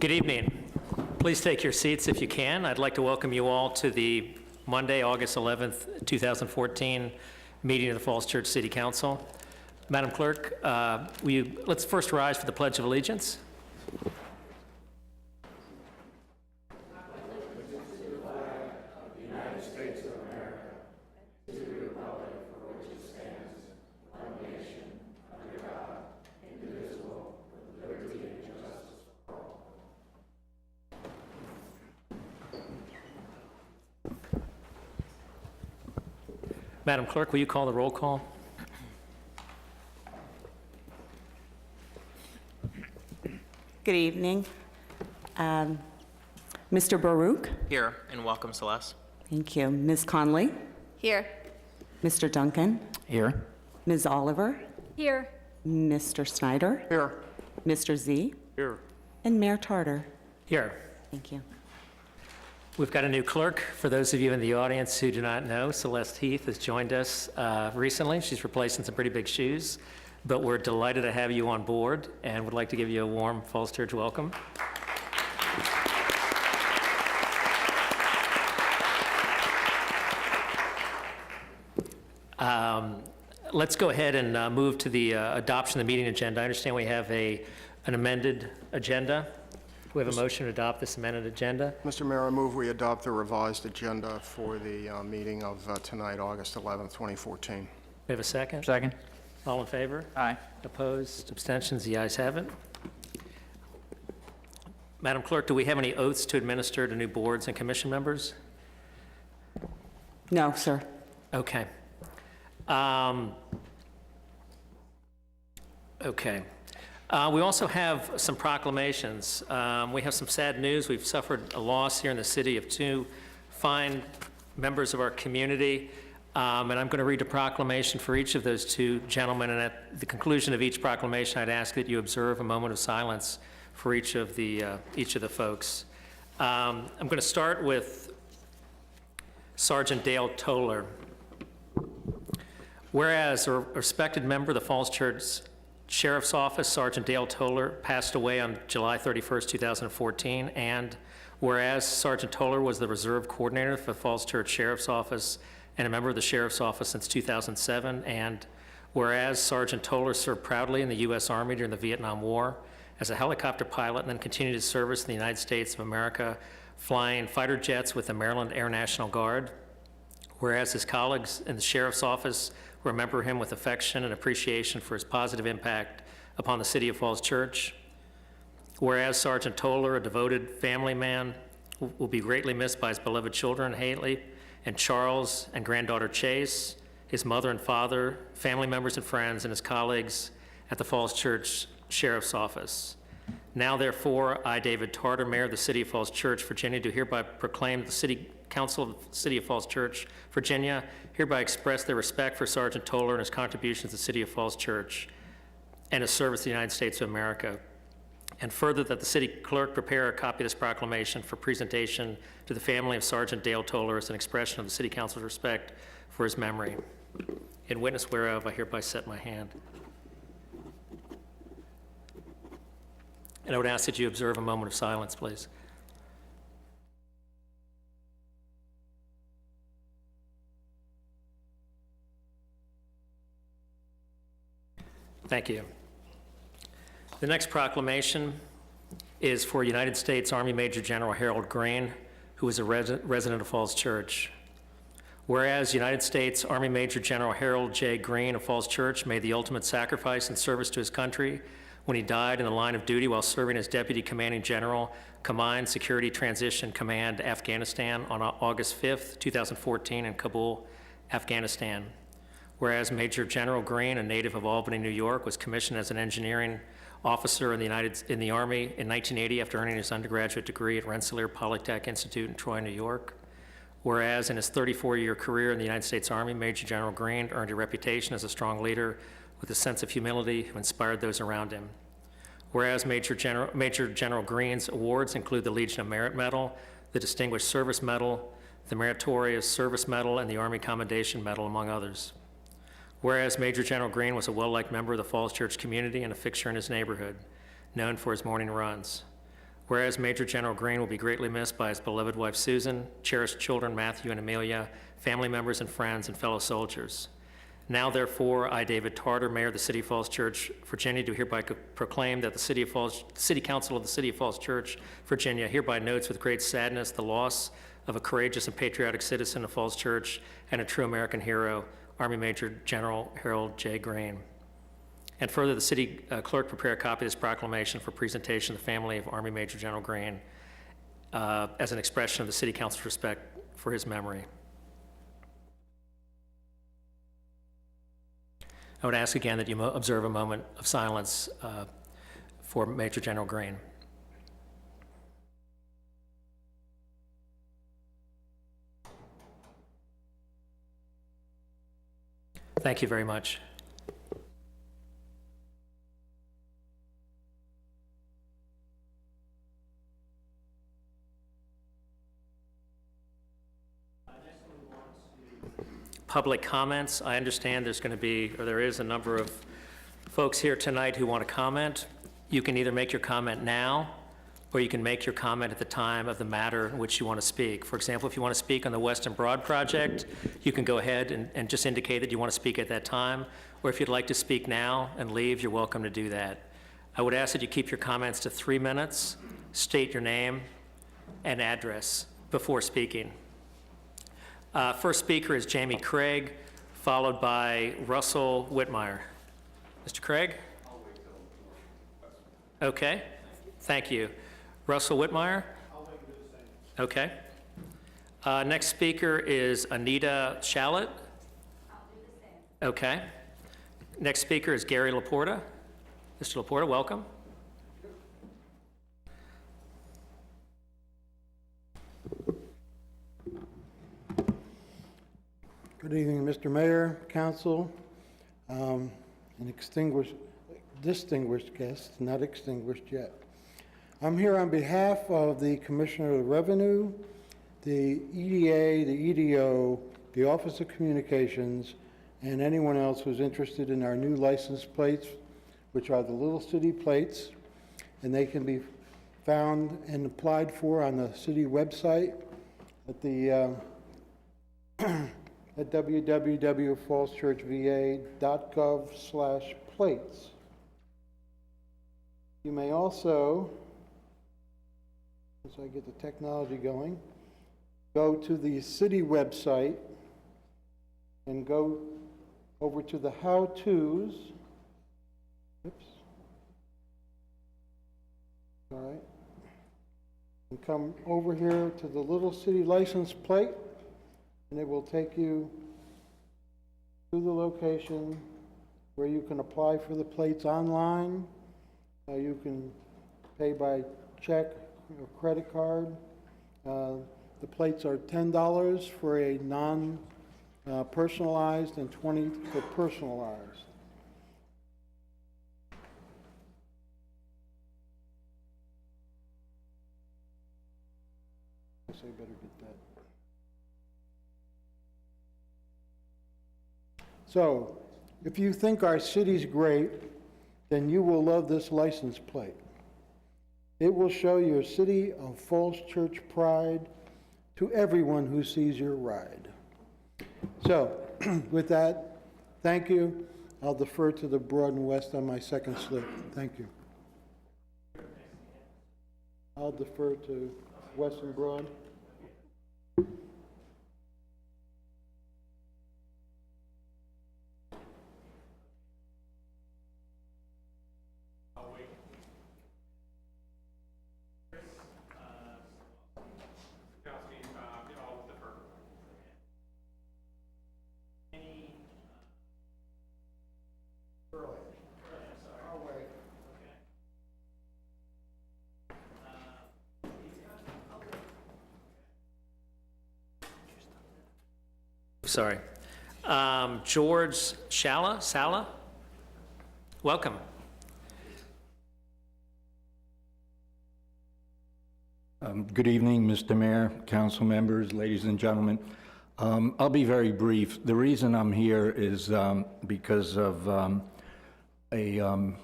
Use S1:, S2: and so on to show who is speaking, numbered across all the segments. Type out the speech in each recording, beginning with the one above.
S1: Good evening. Please take your seats if you can. I'd like to welcome you all to the Monday, August 11th, 2014 meeting of the Falls Church City Council. Madam Clerk, let's first rise for the Pledge of Allegiance. Madam Clerk, will you call the roll call?
S2: Good evening. Mr. Baruch?
S3: Here, and welcome, Celeste.
S2: Thank you. Ms. Conley?
S4: Here.
S2: Mr. Duncan?
S3: Here.
S2: Ms. Oliver?
S4: Here.
S2: Mr. Snyder?
S3: Here.
S2: Mr. Z?
S3: Here.
S2: And Mayor Tarter.
S1: Here.
S2: Thank you.
S1: We've got a new clerk. For those of you in the audience who do not know, Celeste Heath has joined us recently. She's replacing some pretty big shoes, but we're delighted to have you on board and would like to give you a warm Falls Church welcome. Let's go ahead and move to the adoption of the meeting agenda. I understand we have an amended agenda. Do we have a motion to adopt this amended agenda?
S5: Mr. Mayor, I move we adopt the revised agenda for the meeting of tonight, August 11th, 2014.
S1: We have a second?
S3: Second.
S1: All in favor?
S3: Aye.
S1: Opposed? Abstentions? The ayes have it. Madam Clerk, do we have any oaths to administer to new boards and commission members?
S2: No, sir.
S1: Okay. Okay. We also have some proclamations. We have some sad news. We've suffered a loss here in the city of two fine members of our community. And I'm going to read a proclamation for each of those two gentlemen. And at the conclusion of each proclamation, I'd ask that you observe a moment of silence for each of the folks. I'm going to start with Sergeant Dale Toller. Whereas a respected member of the Falls Church Sheriff's Office, Sergeant Dale Toller, passed away on July 31st, 2014, and whereas Sergeant Toller was the reserve coordinator for the Falls Church Sheriff's Office and a member of the Sheriff's Office since 2007, and whereas Sergeant Toller served proudly in the U.S. Army during the Vietnam War as a helicopter pilot and then continued his service in the United States of America, flying fighter jets with the Maryland Air National Guard, whereas his colleagues in the Sheriff's Office remember him with affection and appreciation for his positive impact upon the city of Falls Church. Whereas Sergeant Toller, a devoted family man, will be greatly missed by his beloved children, Haley and Charles and granddaughter Chase, his mother and father, family members and friends, and his colleagues at the Falls Church Sheriff's Office. Now, therefore, I, David Tarter, Mayor of the City of Falls Church, Virginia, do hereby proclaim the City Council of the City of Falls Church, Virginia, hereby express their respect for Sergeant Toller and his contributions to the City of Falls Church and his service to the United States of America. And further, that the city clerk prepare a copy of this proclamation for presentation to the family of Sergeant Dale Toller as an expression of the City Council's respect for his memory. In witness whereof, I hereby set my hand. And I would ask that you observe a moment of silence, please. Thank you. The next proclamation is for United States Army Major General Harold Green, who is a resident of Falls Church. Whereas United States Army Major General Harold J. Green of Falls Church made the ultimate sacrifice in service to his country when he died in the line of duty while serving as Deputy Commanding General, Combined Security Transition Command, Afghanistan on August 5th, 2014 in Kabul, Afghanistan. Whereas Major General Green, a native of Albany, New York, was commissioned as an engineering officer in the Army in 1980 after earning his undergraduate degree at Rensselaer Polytech Institute in Troy, New York. Whereas in his 34-year career in the United States Army, Major General Green earned a reputation as a strong leader with a sense of humility who inspired those around him. Whereas Major General Green's awards include the Legion of Merit Medal, the Distinguished Service Medal, the Meritorious Service Medal, and the Army Commendation Medal, among others. Whereas Major General Green was a well-liked member of the Falls Church community and a fixture in his neighborhood, known for his morning runs. Whereas Major General Green will be greatly missed by his beloved wife Susan, cherished children Matthew and Amelia, family members and friends, and fellow soldiers. Now therefore, I, David Tarter, Mayor of the City of Falls Church, Virginia, do hereby proclaim that the City Council of the City of Falls Church, Virginia, hereby notes with great sadness the loss of a courageous and patriotic citizen of Falls Church and a true American hero, Army Major General Harold J. Green. And further, the city clerk prepare a copy of this proclamation for presentation to the family of Army Major General Green as an expression of the City Council's respect for his memory. I would ask again that you observe a moment of silence for Major General Green. Thank you very much. Public comments. I understand there's going to be, or there is a number of folks here tonight who want to comment. You can either make your comment now, or you can make your comment at the time of the matter in which you want to speak. For example, if you want to speak on the Weston Broad project, you can go ahead and just indicate that you want to speak at that time. Or if you'd like to speak now and leave, you're welcome to do that. I would ask that you keep your comments to 3 minutes, state your name and address before speaking. First speaker is Jamie Craig, followed by Russell Whitmire. Mr. Craig? Okay, thank you. Russell Whitmire? Okay. Next speaker is Anita Shallett. Okay. Next speaker is Gary Laporta. Mr. Laporta, welcome.
S4: Good evening, Mr. Mayor, Council, and distinguished guests, not extinguished yet. I'm here on behalf of the Commissioner of Revenue, the EDA, the EDO, the Office of Communications, and anyone else who's interested in our new license plates, which are the Little City plates, and they can be found and applied for on the city website at the at www.fallschurchva.gov/plates. You may also, once I get the technology going, go to the city website and go over to the how-tos. Oops. All right. And come over here to the Little City license plate, and it will take you to the location where you can apply for the plates online. You can pay by check or credit card. The plates are $10 for a non-personalized and $20 for personalized. I say better get that. So, if you think our city's great, then you will love this license plate. It will show your City of Falls Church pride to everyone who sees your ride. So, with that, thank you. I'll defer to the Broad and West on my second slip. Thank you. I'll defer to West and Broad.
S1: Sorry. George Sala? Welcome.
S6: Good evening, Mr. Mayor, council members, ladies and gentlemen. I'll be very brief. The reason I'm here is because of a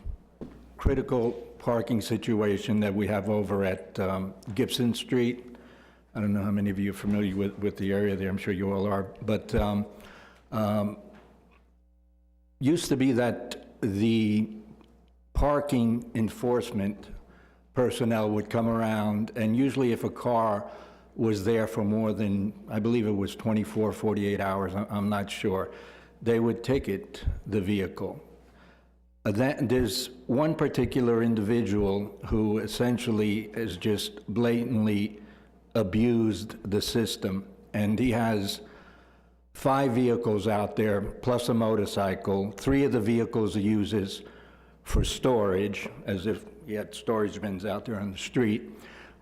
S6: critical parking situation that we have over at Gibson Street. I don't know how many of you are familiar with the area there. I'm sure you all are. But used to be that the parking enforcement personnel would come around, and usually if a car was there for more than, I believe it was 24, 48 hours, I'm not sure, they would ticket the vehicle. There's one particular individual who essentially has just blatantly abused the system, and he has 5 vehicles out there, plus a motorcycle. 3 of the vehicles he uses for storage, as if he had storage bins out there on the street,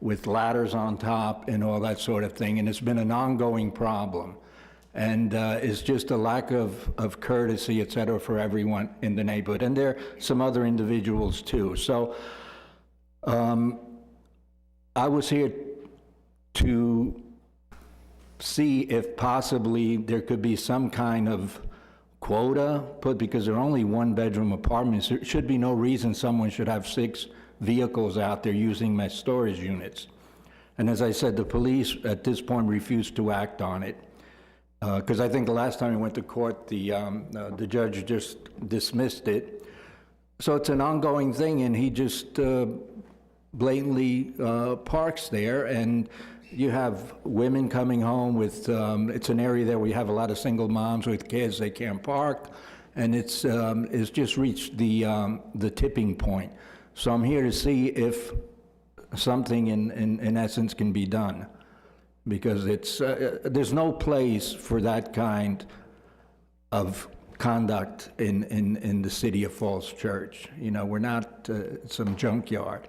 S6: with ladders on top and all that sort of thing, and it's been an ongoing problem. And it's just a lack of courtesy, et cetera, for everyone in the neighborhood. And there are some other individuals too. So I was here to see if possibly there could be some kind of quota put, because they're only 1-bedroom apartments. There should be no reason someone should have 6 vehicles out there using my storage units. And as I said, the police at this point refused to act on it. Because I think the last time we went to court, the judge just dismissed it. So it's an ongoing thing, and he just blatantly parks there, and you have women coming home with, it's an area there where you have a lot of single moms with kids, they can't park, and it's just reached the tipping point. So I'm here to see if something in essence can be done, because it's there's no place for that kind of conduct in the city of Falls Church. You know, we're not some junkyard,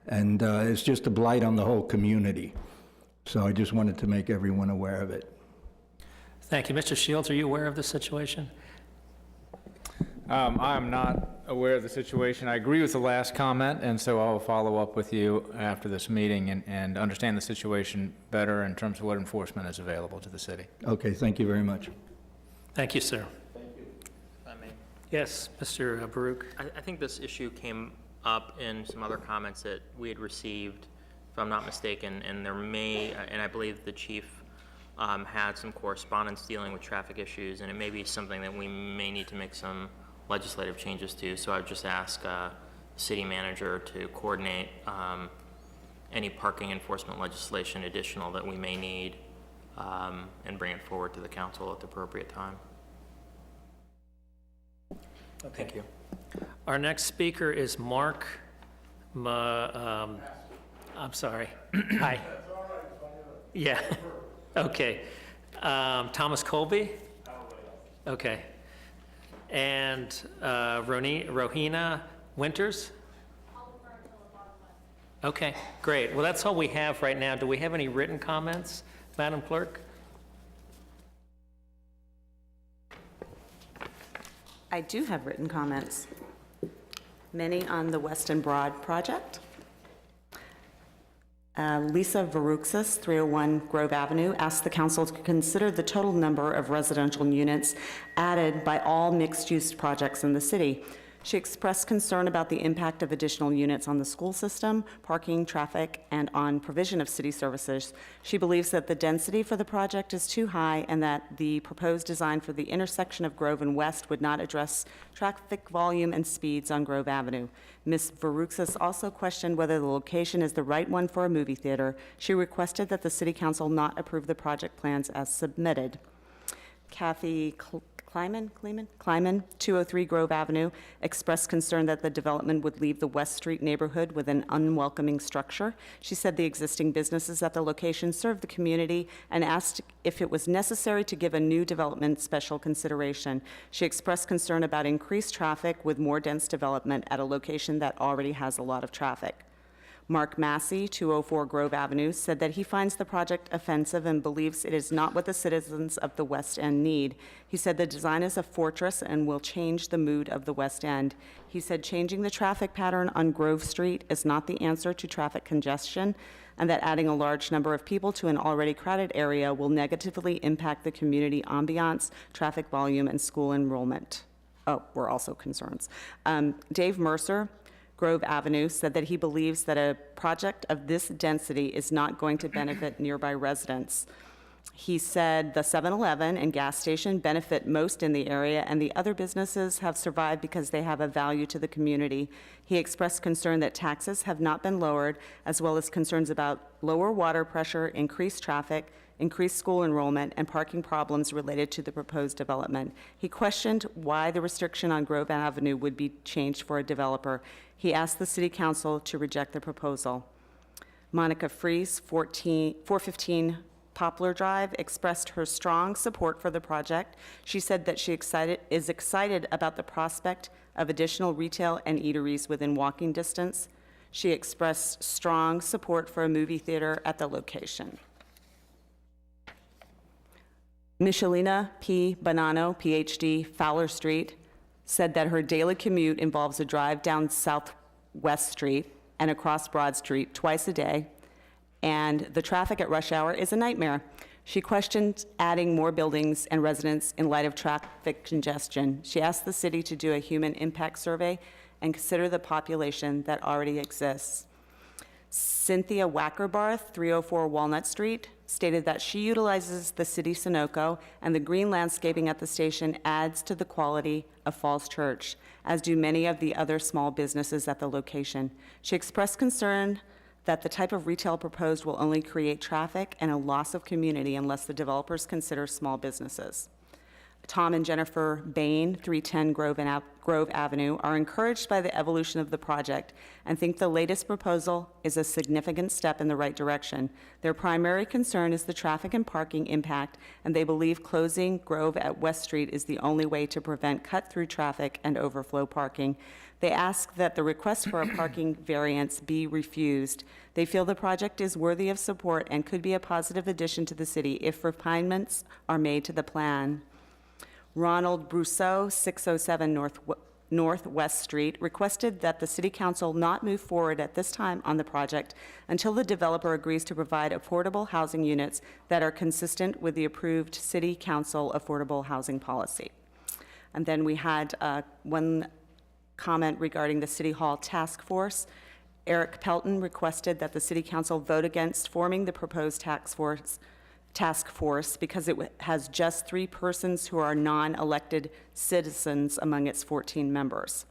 S6: and it's just a blight on the whole community. So I just wanted to make everyone aware of it.
S1: Thank you. Mr. Shields, are you aware of this situation?
S7: I am not aware of the situation. I agree with the last comment, and so I will follow up with you after this meeting and understand the situation better in terms of what enforcement is available to the city.
S6: Okay, thank you very much.
S1: Thank you, sir.
S3: If I may.
S1: Yes, Mr. Baruch.
S3: I think this issue came up in some other comments that we had received, if I'm not mistaken, and there may, and I believe the chief had some correspondence dealing with traffic issues, and it may be something that we may need to make some legislative changes to. So I would just ask the city manager to coordinate any parking enforcement legislation additional that we may need and bring it forward to the council at the appropriate time. Thank you.
S1: Our next speaker is Mark I'm sorry. Hi. Yeah. Okay. Thomas Colby? Okay. And Rohina Winters? Okay, great. Well, that's all we have right now. Do we have any written comments, Madam Clerk?
S2: I do have written comments, many on the Weston Broad project. Lisa Varouxis, 301 Grove Avenue, asked the council to consider the total number of residential units added by all mixed-use projects in the city. She expressed concern about the impact of additional units on the school system, parking, traffic, and on provision of city services. She believes that the density for the project is too high and that the proposed design for the intersection of Grove and West would not address traffic volume and speeds on Grove Avenue. Ms. Varouxis also questioned whether the location is the right one for a movie theater. She requested that the city council not approve the project plans as submitted. Kathy Kleiman, 203 Grove Avenue, expressed concern that the development would leave the West Street neighborhood with an unwelcoming structure. She said the existing businesses at the location serve the community and asked if it was necessary to give a new development special consideration. She expressed concern about increased traffic with more dense development at a location that already has a lot of traffic. Mark Massey, 204 Grove Avenue, said that he finds the project offensive and believes it is not what the citizens of the West End need. He said the design is a fortress and will change the mood of the West End. He said changing the traffic pattern on Grove Street is not the answer to traffic congestion, and that adding a large number of people to an already crowded area will negatively impact the community ambiance, traffic volume, and school enrollment. Oh, were also concerns. Dave Mercer, Grove Avenue, said that he believes that a project of this density is not going to benefit nearby residents. He said the 7-Eleven and gas station benefit most in the area, and the other businesses have survived because they have a value to the community. He expressed concern that taxes have not been lowered, as well as concerns about lower water pressure, increased traffic, increased school enrollment, and parking problems related to the proposed development. He questioned why the restriction on Grove Avenue would be changed for a developer. He asked the city council to reject the proposal. Monica Fries, 415 Poplar Drive, expressed her strong support for the project. She said that she is excited about the prospect of additional retail and eateries within walking distance. She expressed strong support for a movie theater at the location. Michelina P. Bonanno, PhD, Fowler Street, said that her daily commute involves a drive down Southwest Street and across Broad Street twice a day, and the traffic at rush hour is a nightmare. She questioned adding more buildings and residents in light of traffic congestion. She asked the city to do a human impact survey and consider the population that already exists. Cynthia Wackerbarth, 304 Walnut Street, stated that she utilizes the city Sunoco, and the green landscaping at the station adds to the quality of Falls Church, as do many of the other small businesses at the location. She expressed concern that the type of retail proposed will only create traffic and a loss of community unless the developers consider small businesses. Tom and Jennifer Bain, 310 Grove Avenue, are encouraged by the evolution of the project and think the latest proposal is a significant step in the right direction. Their primary concern is the traffic and parking impact, and they believe closing Grove at West Street is the only way to prevent cut-through traffic and overflow parking. They ask that the request for a parking variance be refused. They feel the project is worthy of support and could be a positive addition to the city if refinements are made to the plan. Ronald Brousseau, 607 Northwest Street, requested that the city council not move forward at this time on the project until the developer agrees to provide affordable housing units that are consistent with the approved city council affordable housing policy. And then we had one comment regarding the City Hall task force. Eric Pelton requested that the city council vote against forming the proposed task force because it has just 3 persons who are non-elected citizens among its 14 members.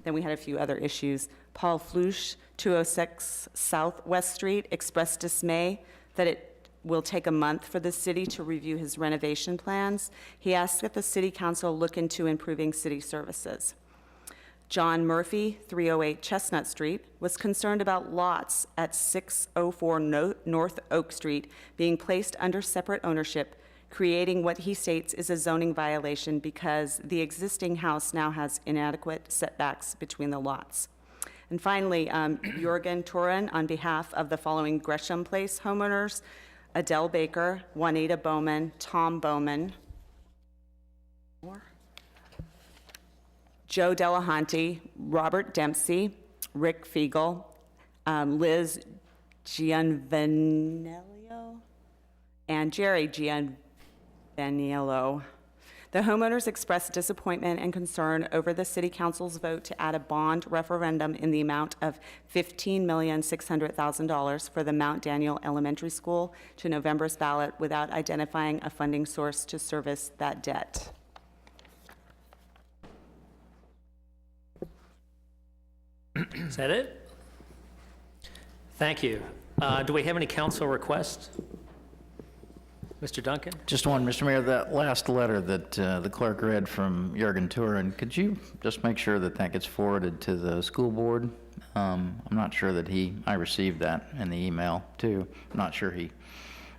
S2: Then we had a few other issues. Paul Flush, 206 Southwest Street, expressed dismay that it will take a month for the city to review his renovation plans. He asked that the city council look into improving city services. John Murphy, 308 Chestnut Street, was concerned about lots at 604 North Oak Street being placed under separate ownership, creating what he states is a zoning violation because the existing house now has inadequate setbacks between the lots. And finally, Jorgen Turin, on behalf of the following Gresham Place homeowners, Adele Baker, Juanita Bowman, Tom Bowman, Joe Delahanty, Robert Dempsey, Rick Fiegel, Liz Gianvaniello, and Jerry Gianvaniello. The homeowners expressed disappointment and concern over the city council's vote to add a bond referendum in the amount of $15,600,000 for the Mount Daniel Elementary School to November's ballot without identifying a funding source to service that debt.
S1: Is that it? Thank you. Do we have any council requests? Mr. Duncan?
S8: Just one, Mr. Mayor, that last letter that the clerk read from Jorgen Turin, could you just make sure that that gets forwarded to the school board? I'm not sure that I received that in the email too. I'm not sure he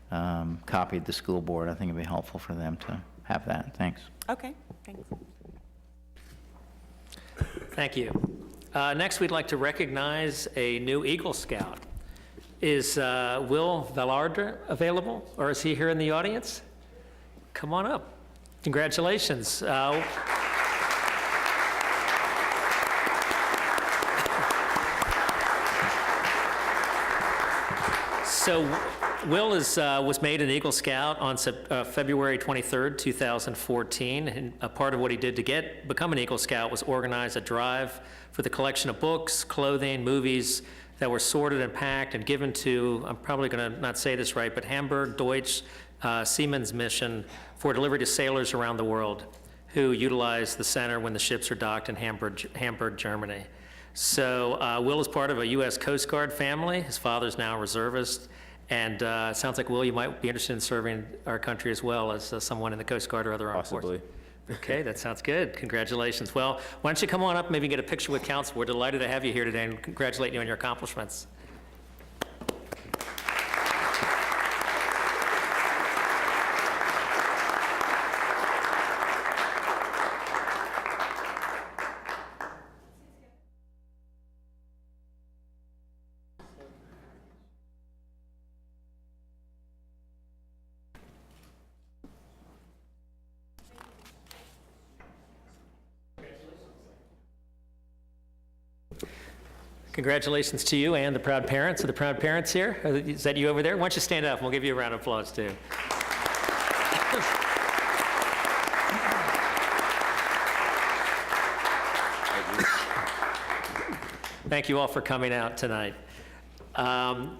S8: copied the school board. I think it'd be helpful for them to have that. Thanks.
S2: Okay, thanks.
S1: Thank you. Next, we'd like to recognize a new Eagle Scout. Is Will Velarde available, or is he here in the audience? Come on up. Congratulations. So Will was made an Eagle Scout on February 23rd, 2014, and a part of what he did to become an Eagle Scout was organize a drive for the collection of books, clothing, movies that were sorted and packed and given to, I'm probably going to not say this right, but Hamburg Deutsche Seamen's Mission for delivery to sailors around the world who utilize the center when the ships are docked in Hamburg, Germany. So Will is part of a U.S. Coast Guard family. His father's now a reservist. And it sounds like, Will, you might be interested in serving our country as well as someone in the Coast Guard or other armed forces. Okay, that sounds good. Congratulations. Well, why don't you come on up, maybe get a picture with council. We're delighted to have you here today and congratulate you on your accomplishments. Congratulations to you and the proud parents. Are the proud parents here? Is that you over there? Why don't you stand up and we'll give you a round of applause too. Thank you all for coming out tonight.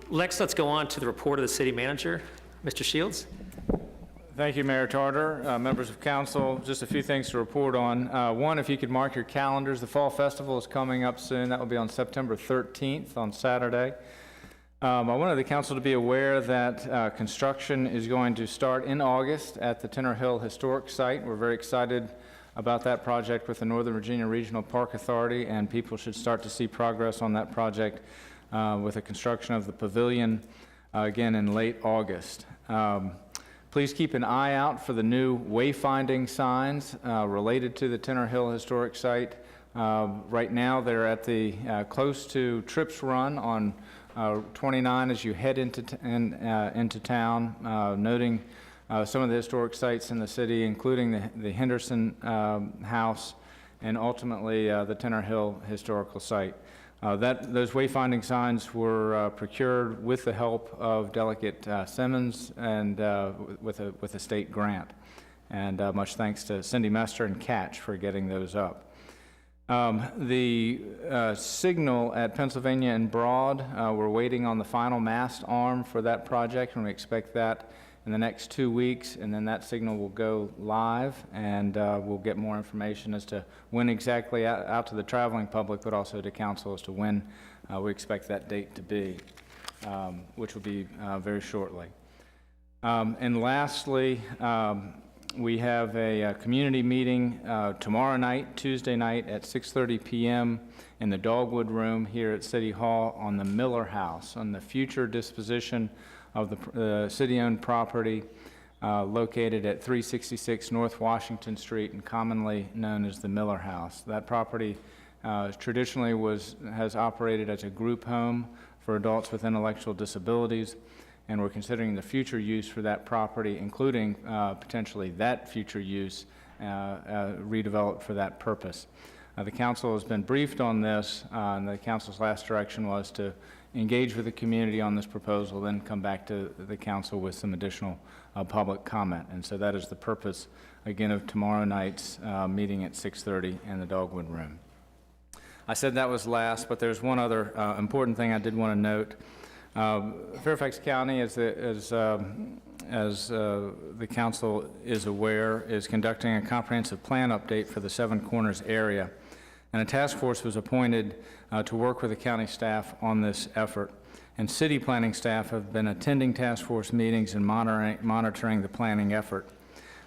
S1: Next, let's go on to the report of the city manager. Mr. Shields.
S7: Thank you, Mayor Tarter, members of council. Just a few things to report on. One, if you could mark your calendars, the Fall Festival is coming up soon. That will be on September 13th on Saturday. I wanted the council to be aware that construction is going to start in August at the Tinner Hill Historic Site. We're very excited about that project with the Northern Virginia Regional Park Authority, and people should start to see progress on that project with the construction of the pavilion again in late August. Please keep an eye out for the new wayfinding signs related to the Tinner Hill Historic Site. Right now, they're at the close to Trips Run on 29 as you head into town, noting some of the historic sites in the city, including the Henderson House and ultimately the Tinner Hill Historical Site. Those wayfinding signs were procured with the help of Delegate Simmons and with a state grant. And much thanks to Cindy Mester and Catch for getting those up. The signal at Pennsylvania and Broad, we're waiting on the final mast arm for that project, and we expect that in the next 2 weeks, and then that signal will go live, and we'll get more information as to when exactly out to the traveling public, but also to council as to when we expect that date to be, which will be very shortly. And lastly, we have a community meeting tomorrow night, Tuesday night at 6:30 p.m. in the Dogwood Room here at City Hall on the Miller House, on the future disposition of the city-owned property located at 366 North Washington Street and commonly known as the Miller House. That property traditionally has operated as a group home for adults with intellectual disabilities, and we're considering the future use for that property, including potentially that future use redeveloped for that purpose. The council has been briefed on this, and the council's last direction was to engage with the community on this proposal, then come back to the council with some additional public comment. And so that is the purpose, again, of tomorrow night's meeting at 6:30 in the Dogwood Room. I said that was last, but there's one other important thing I did want to note. Fairfax County, as the council is aware, is conducting a comprehensive plan update for the Seven Corners area. And a task force was appointed to work with the county staff on this effort. And city planning staff have been attending task force meetings and monitoring the planning effort.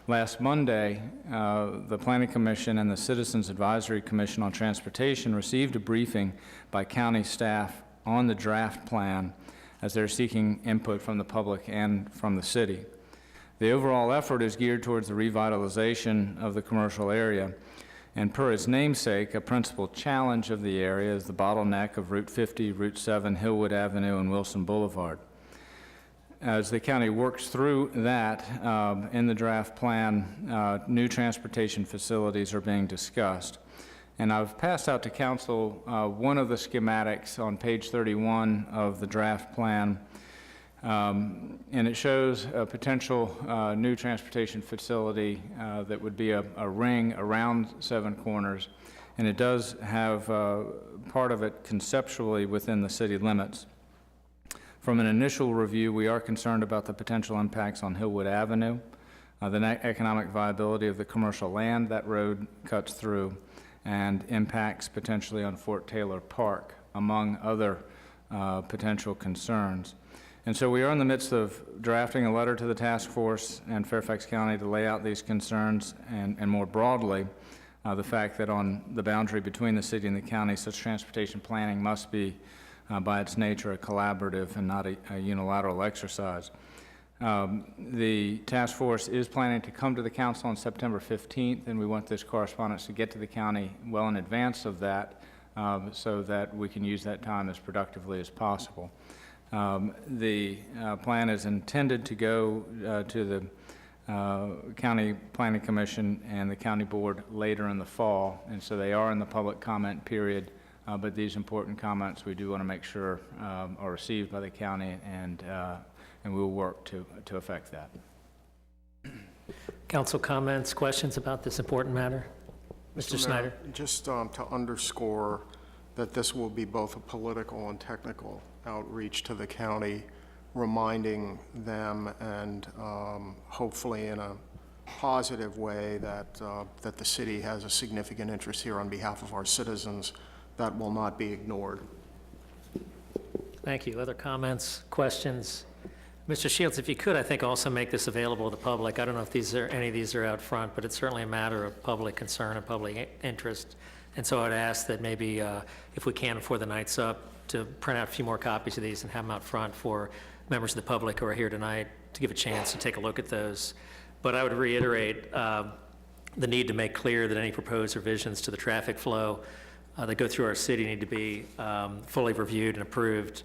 S7: Last Monday, the Planning Commission and the Citizens Advisory Commission on Transportation received a briefing by county staff on the draft plan as they're seeking input from the public and from the city. The overall effort is geared towards the revitalization of the commercial area. And per its namesake, a principal challenge of the area is the bottleneck of Route 50, Route 7, Hillwood Avenue, and Wilson Boulevard. As the county works through that, in the draft plan, new transportation facilities are being discussed. And I've passed out to council one of the schematics on page 31 of the draft plan. And it shows a potential new transportation facility that would be a ring around Seven Corners. And it does have part of it conceptually within the city limits. From an initial review, we are concerned about the potential impacts on Hillwood Avenue, the economic viability of the commercial land that road cuts through, and impacts potentially on Fort Taylor Park, among other potential concerns. And so we are in the midst of drafting a letter to the task force and Fairfax County to lay out these concerns and more broadly, the fact that on the boundary between the city and the county, such transportation planning must be, by its nature, a collaborative and not a unilateral exercise. The task force is planning to come to the council on September 15th, and we want this correspondence to get to the county well in advance of that so that we can use that time as productively as possible. The plan is intended to go to the County Planning Commission and the County Board later in the fall, and so they are in the public comment period, but these important comments we do want to make sure are received by the county, and we'll work to affect that.
S1: Council comments, questions about this important matter? Mr. Snyder?
S5: Just to underscore that this will be both a political and technical outreach to the county, reminding them and hopefully in a positive way that the city has a significant interest here on behalf of our citizens that will not be ignored.
S1: Thank you. Other comments, questions? Mr. Shields, if you could, I think also make this available to the public. I don't know if any of these are out front, but it's certainly a matter of public concern and public interest. And so I'd ask that maybe if we can, before the night's up, to print out a few more copies of these and have them out front for members of the public who are here tonight to give a chance to take a look at those. But I would reiterate the need to make clear that any proposed revisions to the traffic flow that go through our city need to be fully reviewed and approved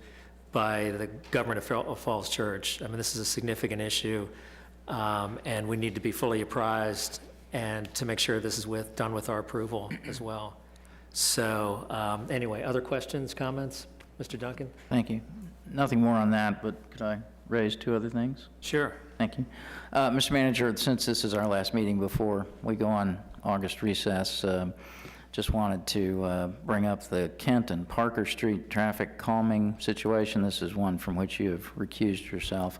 S1: by the government of Falls Church. I mean, this is a significant issue, and we need to be fully apprised and to make sure this is done with our approval as well. So anyway, other questions, comments? Mr. Duncan?
S8: Thank you. Nothing more on that, but could I raise two other things?
S1: Sure.
S8: Thank you. Mr. Manager, since this is our last meeting before we go on August recess, just wanted to bring up the Kent and Parker Street traffic calming situation. This is one from which you have recused yourself,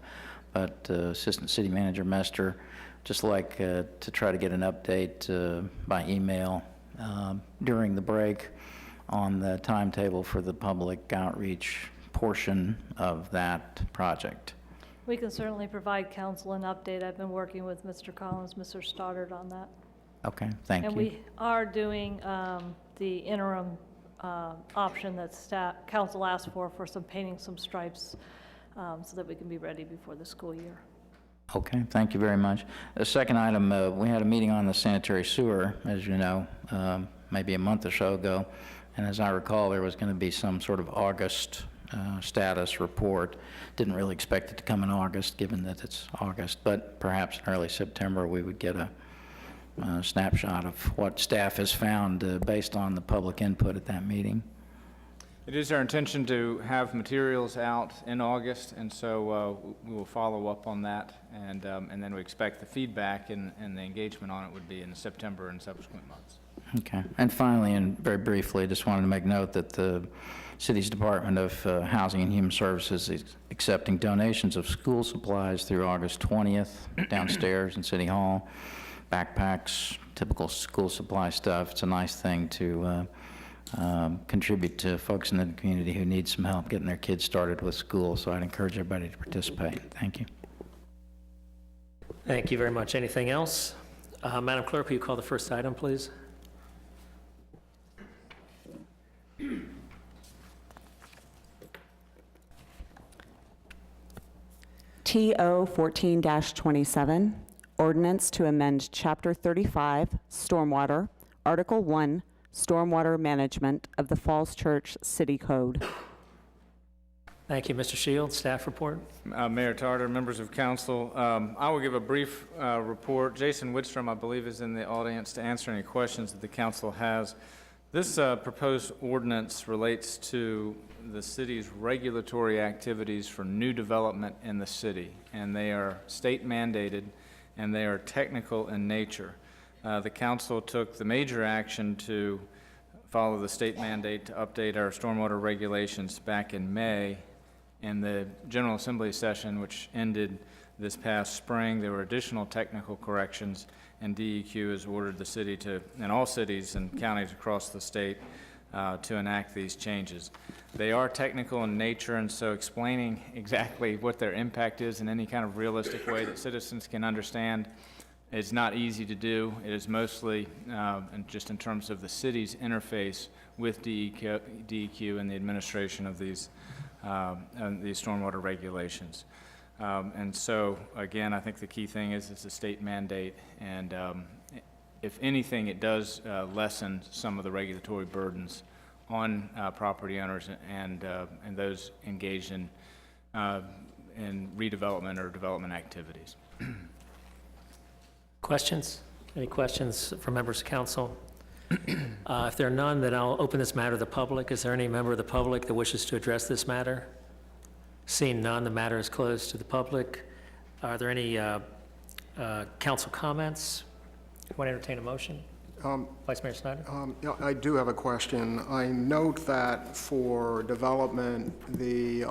S8: but Assistant City Manager Mester, just like to try to get an update by email during the break on the timetable for the public outreach portion of that project.
S9: We can certainly provide council an update. I've been working with Mr. Collins, Mr. Stoddard on that.
S8: Okay, thank you.
S9: And we are doing the interim option that council asked for some painting some stripes so that we can be ready before the school year.
S8: Okay, thank you very much. The second item, we had a meeting on the sanitary sewer, as you know, maybe a month or so ago. And as I recall, there was going to be some sort of August status report. Didn't really expect it to come in August, given that it's August, but perhaps in early September we would get a snapshot of what staff has found based on the public input at that meeting.
S7: It is our intention to have materials out in August, and so we will follow up on that, and then we expect the feedback and the engagement on it would be in September and subsequent months.
S8: Okay. And finally, and very briefly, just wanted to make note that the city's Department of Housing and Human Services is accepting donations of school supplies through August 20th downstairs in City Hall. Backpacks, typical school supply stuff. It's a nice thing to contribute to folks in the community who need some help getting their kids started with school, so I'd encourage everybody to participate. Thank you.
S1: Thank you very much. Anything else? Madam Clerk, will you call the first item, please?
S2: TO 14-27, ordinance to amend Chapter 35, Stormwater, Article 1, Stormwater Management of the Falls Church City Code.
S1: Thank you, Mr. Shields. Staff report.
S7: Mayor Tarter, members of council, I will give a brief report. Jason Whitstrom, I believe, is in the audience to answer any questions that the council has. This proposed ordinance relates to the city's regulatory activities for new development in the city, and they are state mandated, and they are technical in nature. The council took the major action to follow the state mandate to update our stormwater regulations back in May. In the General Assembly session, which ended this past spring, there were additional technical corrections, and DEQ has ordered the city to, and all cities and counties across the state, to enact these changes. They are technical in nature, and so explaining exactly what their impact is in any kind of realistic way that citizens can understand is not easy to do. It is mostly and just in terms of the city's interface with DEQ and the administration of these stormwater regulations. And so, again, I think the key thing is it's a state mandate, and if anything, it does lessen some of the regulatory burdens on property owners and those engaged in redevelopment or development activities.
S1: Questions? Any questions from members of council? If there are none, then I'll open this matter to the public. Is there any member of the public that wishes to address this matter? Seeing none, the matter is closed to the public. Are there any council comments? Want to entertain a motion? Vice Mayor Snyder?
S5: Yeah, I do have a question. I note that for development, the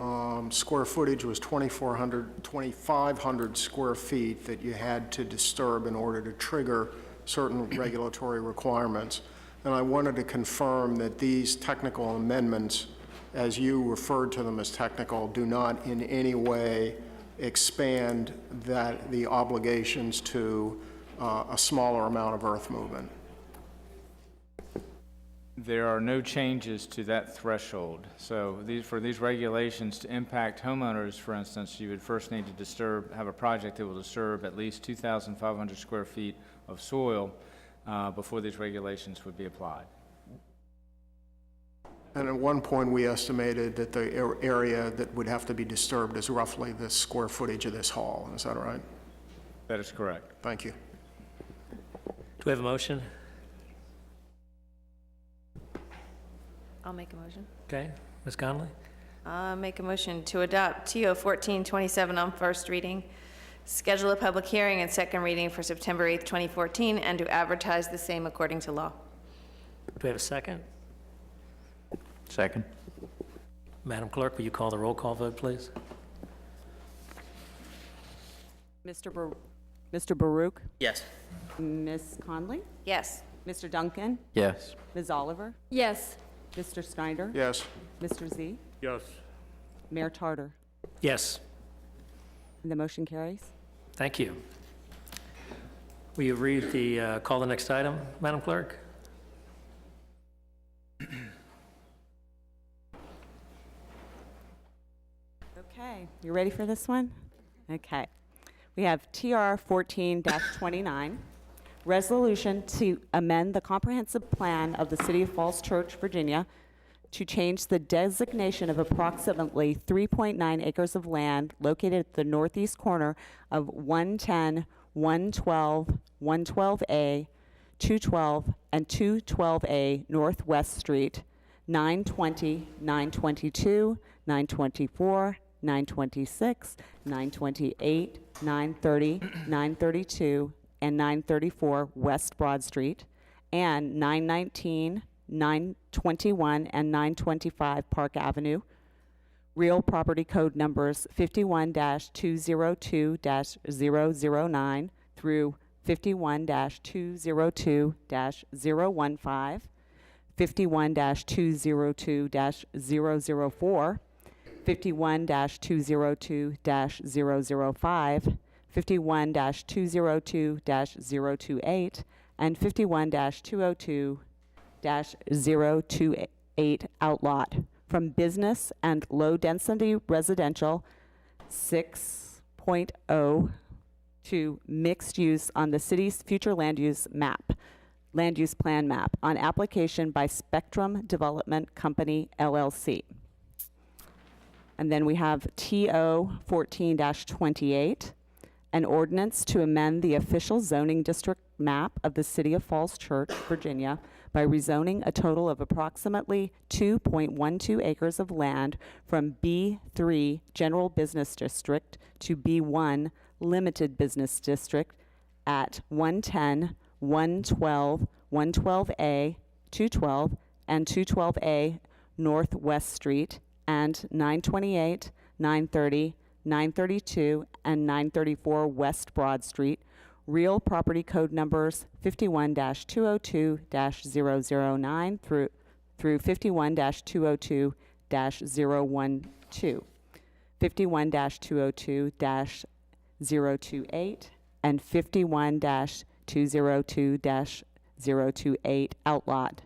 S5: square footage was 2,500 square feet that you had to disturb in order to trigger certain regulatory requirements. And I wanted to confirm that these technical amendments, as you referred to them as technical, do not in any way expand the obligations to a smaller amount of earth movement.
S7: There are no changes to that threshold. So for these regulations to impact homeowners, for instance, you would first need to have a project that will disturb at least 2,500 square feet of soil before these regulations would be applied.
S5: And at one point, we estimated that the area that would have to be disturbed is roughly the square footage of this hall. Is that right?
S7: That is correct.
S5: Thank you.
S1: Do we have a motion?
S10: I'll make a motion.
S1: Okay, Ms. Conley?
S10: Make a motion to adopt TO 1427 on first reading, schedule a public hearing and second reading for September 8th, 2014, and to advertise the same according to law.
S1: Do we have a second?
S8: Second.
S1: Madam Clerk, will you call the roll call vote, please?
S2: Mr. Baruch?
S3: Yes.
S2: Ms. Conley?
S10: Yes.
S2: Mr. Duncan?
S8: Yes.
S2: Ms. Oliver?
S10: Yes.
S2: Mr. Snyder?
S5: Yes.
S2: Mr. Z?
S7: Yes.
S2: Mayor Tarter?
S1: Yes,
S2: And the motion carries.
S1: thank you. Will you read call the next item, Madam Clerk?
S2: Okay, you ready for this one? Okay. We have TR 14-29, resolution to amend the comprehensive plan of the City of Falls Church, Virginia, to change the designation of approximately 3.9 acres of land located at the northeast corner of 110, 112, 112A, 212, and 212A Northwest Street, 920, 922, 924, 926, 928, 930, 932, and 934 West Broad Street, and 919, 921, and 925 Park Avenue. Real property code numbers 51-202-009 through 51-202-015, 51-202-004, 51-202-005, 51-202-028, and 51-202-028 outlot from business and low-density residential 6.0 to mixed use on the city's future land use plan map on application by Spectrum Development Company, LLC. And then we have TO 14-28, an ordinance to amend the official zoning district map of the City of Falls Church, Virginia, by rezoning a total of approximately 2.12 acres of land from B3 General Business District to B1 Limited Business District at 110, 112, 112A, 212, and 212A Northwest Street, and 928, 930, 932, and 934 West Broad Street, real property code numbers 51-202-009 through 51-202-012, 51-202-028, and 51-202-028 outlot,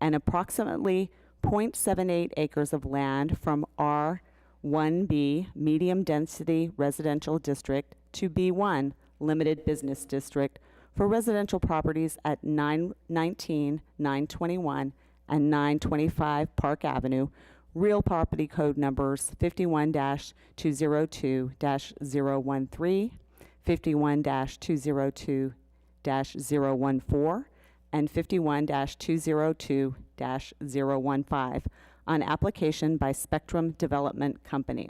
S2: and approximately 0.78 acres of land from R1B Medium Density Residential District to B1 Limited Business District for residential properties at 919, 921, and 925 Park Avenue, real property code numbers 51-202-013, 51-202-014, and 51-202-015 on application by Spectrum Development Company.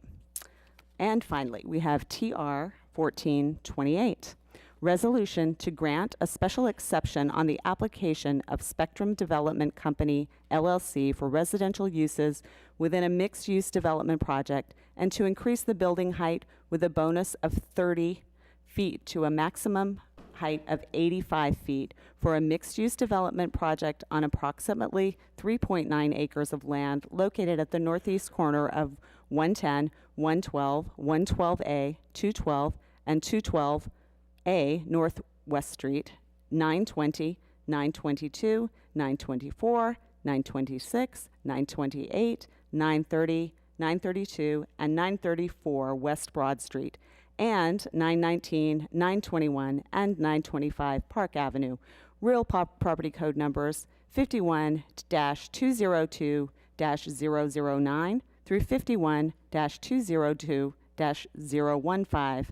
S2: And finally, we have TR 1428, resolution to grant a special exception on the application of Spectrum Development Company, LLC, for residential uses within a mixed-use development project and to increase the building height with a bonus of 30 feet to a maximum height of 85 feet for a mixed-use development project on approximately 3.9 acres of land located at the northeast corner of 110, 112, 112A, 212, and 212A Northwest Street, 920, 922, 924, 926, 928, 930, 932, and 934 West Broad Street, and 919, 921, and 925 Park Avenue, real property code numbers 51-202-009 through 51-202-015,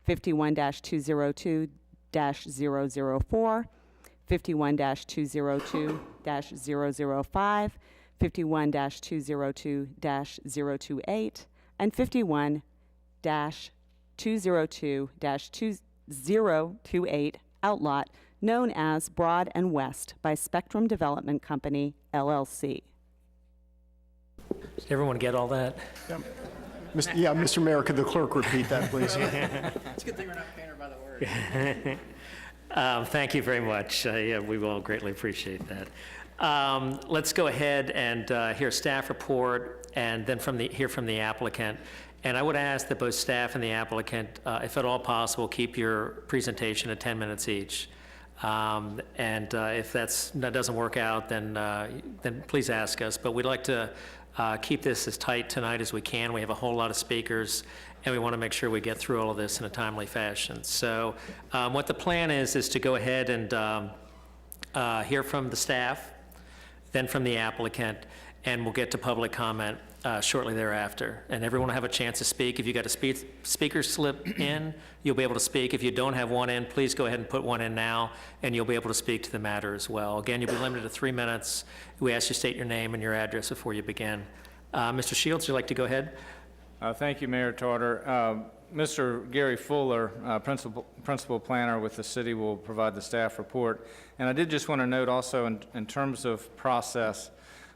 S2: 51-202-004, 51-202-005, 51-202-028, and 51-202-2028 outlot known as Broad and West by Spectrum Development Company, LLC.
S1: Did everyone get all that?
S5: Yeah, Mr. Mayor, could the clerk repeat that, please?
S8: It's a good thing we're not paying her by the word.
S1: Thank you very much. Yeah, we will greatly appreciate that. Let's go ahead and hear staff report and then hear from the applicant. And I would ask that both staff and the applicant, if at all possible, keep your presentation at 10 minutes each. If that doesn't work out, then please ask us. But we'd like to keep this as tight tonight as we can. We have a whole lot of speakers, and we want to make sure we get through all of this in a timely fashion. So what the plan is to go ahead and hear from the staff, then from the applicant, and we'll get to public comment shortly thereafter. And everyone will have a chance to speak. If you got a speaker slip in, you'll be able to speak. If you don't have one in, please go ahead and put one in now, and you'll be able to speak to the matter as well. Again, you'll be limited to 3 minutes. We ask you state your name and your address before you begin. Mr. Shields, would you like to go ahead?
S7: Thank you, Mayor Tarter. Mr. Gary Fuller, principal planner with the city, will provide the staff report. And I did just want to note also in terms of process,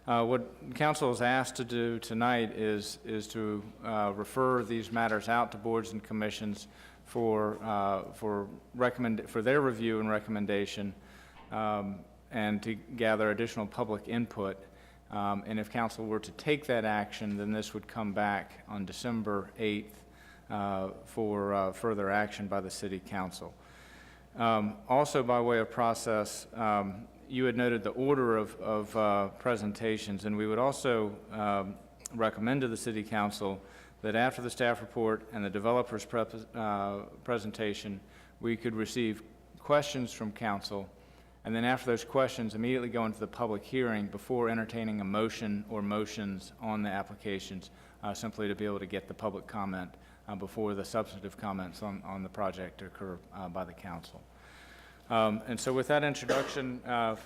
S7: what council is asked to do tonight is to refer these matters out to boards and commissions for their review and recommendation, and to gather additional public input. And if council were to take that action, then this would come back on December 8th for further action by the city council. Also, by way of process, you had noted the order of presentations, and we would also recommend to the city council that after the staff report and the developer's presentation, we could receive questions from council, and then after those questions, immediately go into the public hearing before entertaining a motion or motions on the applications, simply to be able to get the public comment before the substantive comments on the project occur by the council. And so with that introduction,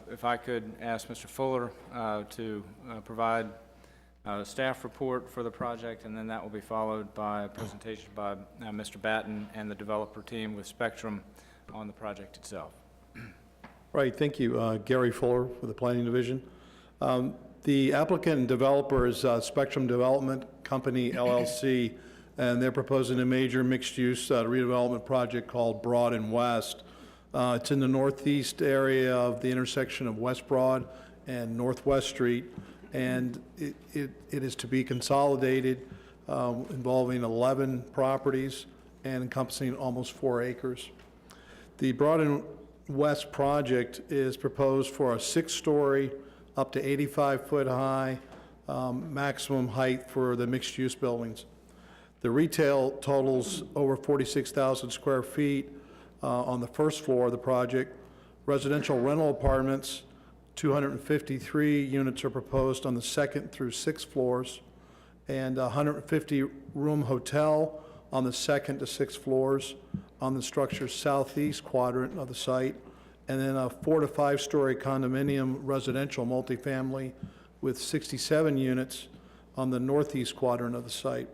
S7: if I could ask Mr. Fuller to provide a staff report for the project, and then that will be followed by a presentation by Mr. Batten and the developer team with Spectrum on the project itself.
S11: Right, thank you. Gary Fuller with the Planning Division. The applicant and developer is Spectrum Development Company, LLC, and they're proposing a major mixed-use redevelopment project called Broad and West. It's in the northeast area of the intersection of West Broad and Northwest Street, and it is to be consolidated, involving 11 properties and encompassing almost 4 acres. The Broad and West project is proposed for a 6-story, up to 85-foot high, maximum height for the mixed-use buildings. The retail totals over 46,000 square feet on the first floor of the project. Residential rental apartments, 253 units are proposed on the 2nd through 6th floors, and a 150-room hotel on the 2nd to 6th floors on the structure's southeast quadrant of the site, and then a 4 to 5-story condominium residential multifamily with 67 units on the northeast quadrant of the site,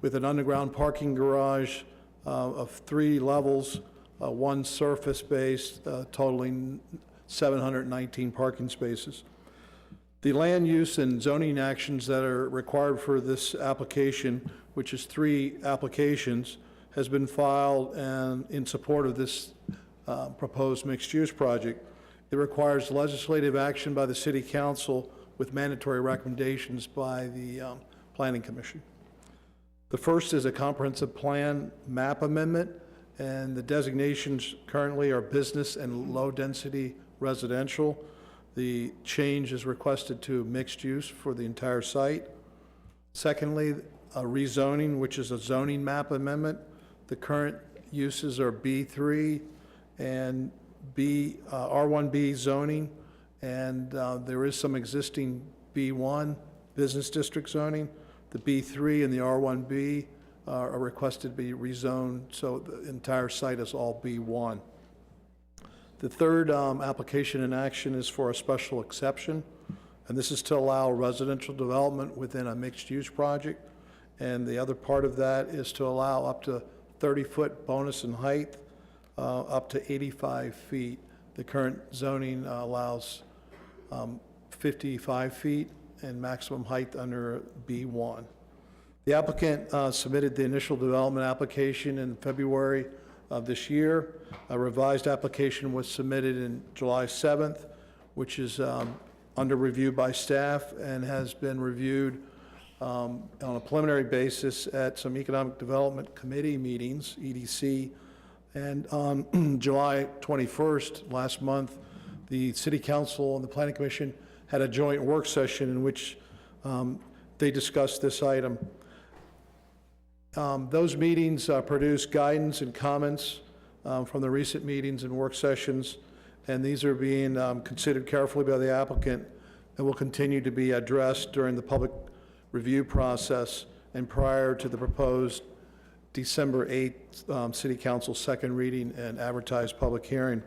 S11: with an underground parking garage of 3 levels, 1 surface-based, totaling 719 parking spaces. The land use and zoning actions that are required for this application, which is 3 applications, has been filed and in support of this proposed mixed-use project. It requires legislative action by the City Council with mandatory recommendations by the Planning Commission. The first is a comprehensive plan map amendment, and the designations currently are business and low-density residential. The change is requested to mixed use for the entire site. Secondly, a rezoning, which is a zoning map amendment. The current uses are B3 and R1B zoning, and there is some existing B1 business district zoning. The B3 and the R1B are requested to be rezoned, so the entire site is all B1. The third application in action is for a special exception, and this is to allow residential development within a mixed-use project. And the other part of that is to allow up to 30-foot bonus in height, up to 85 feet. The current zoning allows 55 feet and maximum height under B1. The applicant submitted the initial development application in February of this year. A revised application was submitted in July 7th, which is under review by staff and has been reviewed on a preliminary basis at some Economic Development Committee meetings, EDC. And on July 21st, last month, the City Council and the Planning Commission had a joint work session in which they discussed this item. Those meetings produced guidance and comments from the recent meetings and work sessions, and these are being considered carefully by the applicant and will continue to be addressed during the public review process and prior to the proposed December 8th City Council second reading and advertised public hearing.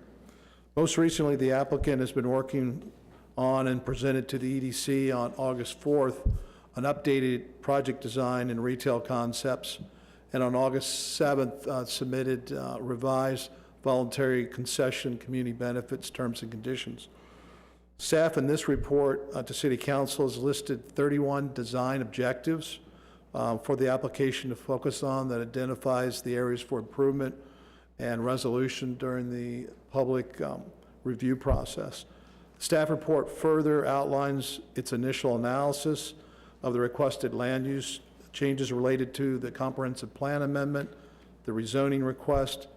S11: Most recently, the applicant has been working on and presented to the EDC on August 4th an updated project design and retail concepts, and on August 7th submitted revised voluntary concession community benefits terms and conditions. Staff in this report to City Council has listed 31 design objectives for the application to focus on that identifies the areas for improvement and resolution during the public review process. The staff report further outlines its initial analysis of the requested land use changes related to the comprehensive plan amendment, the rezoning request,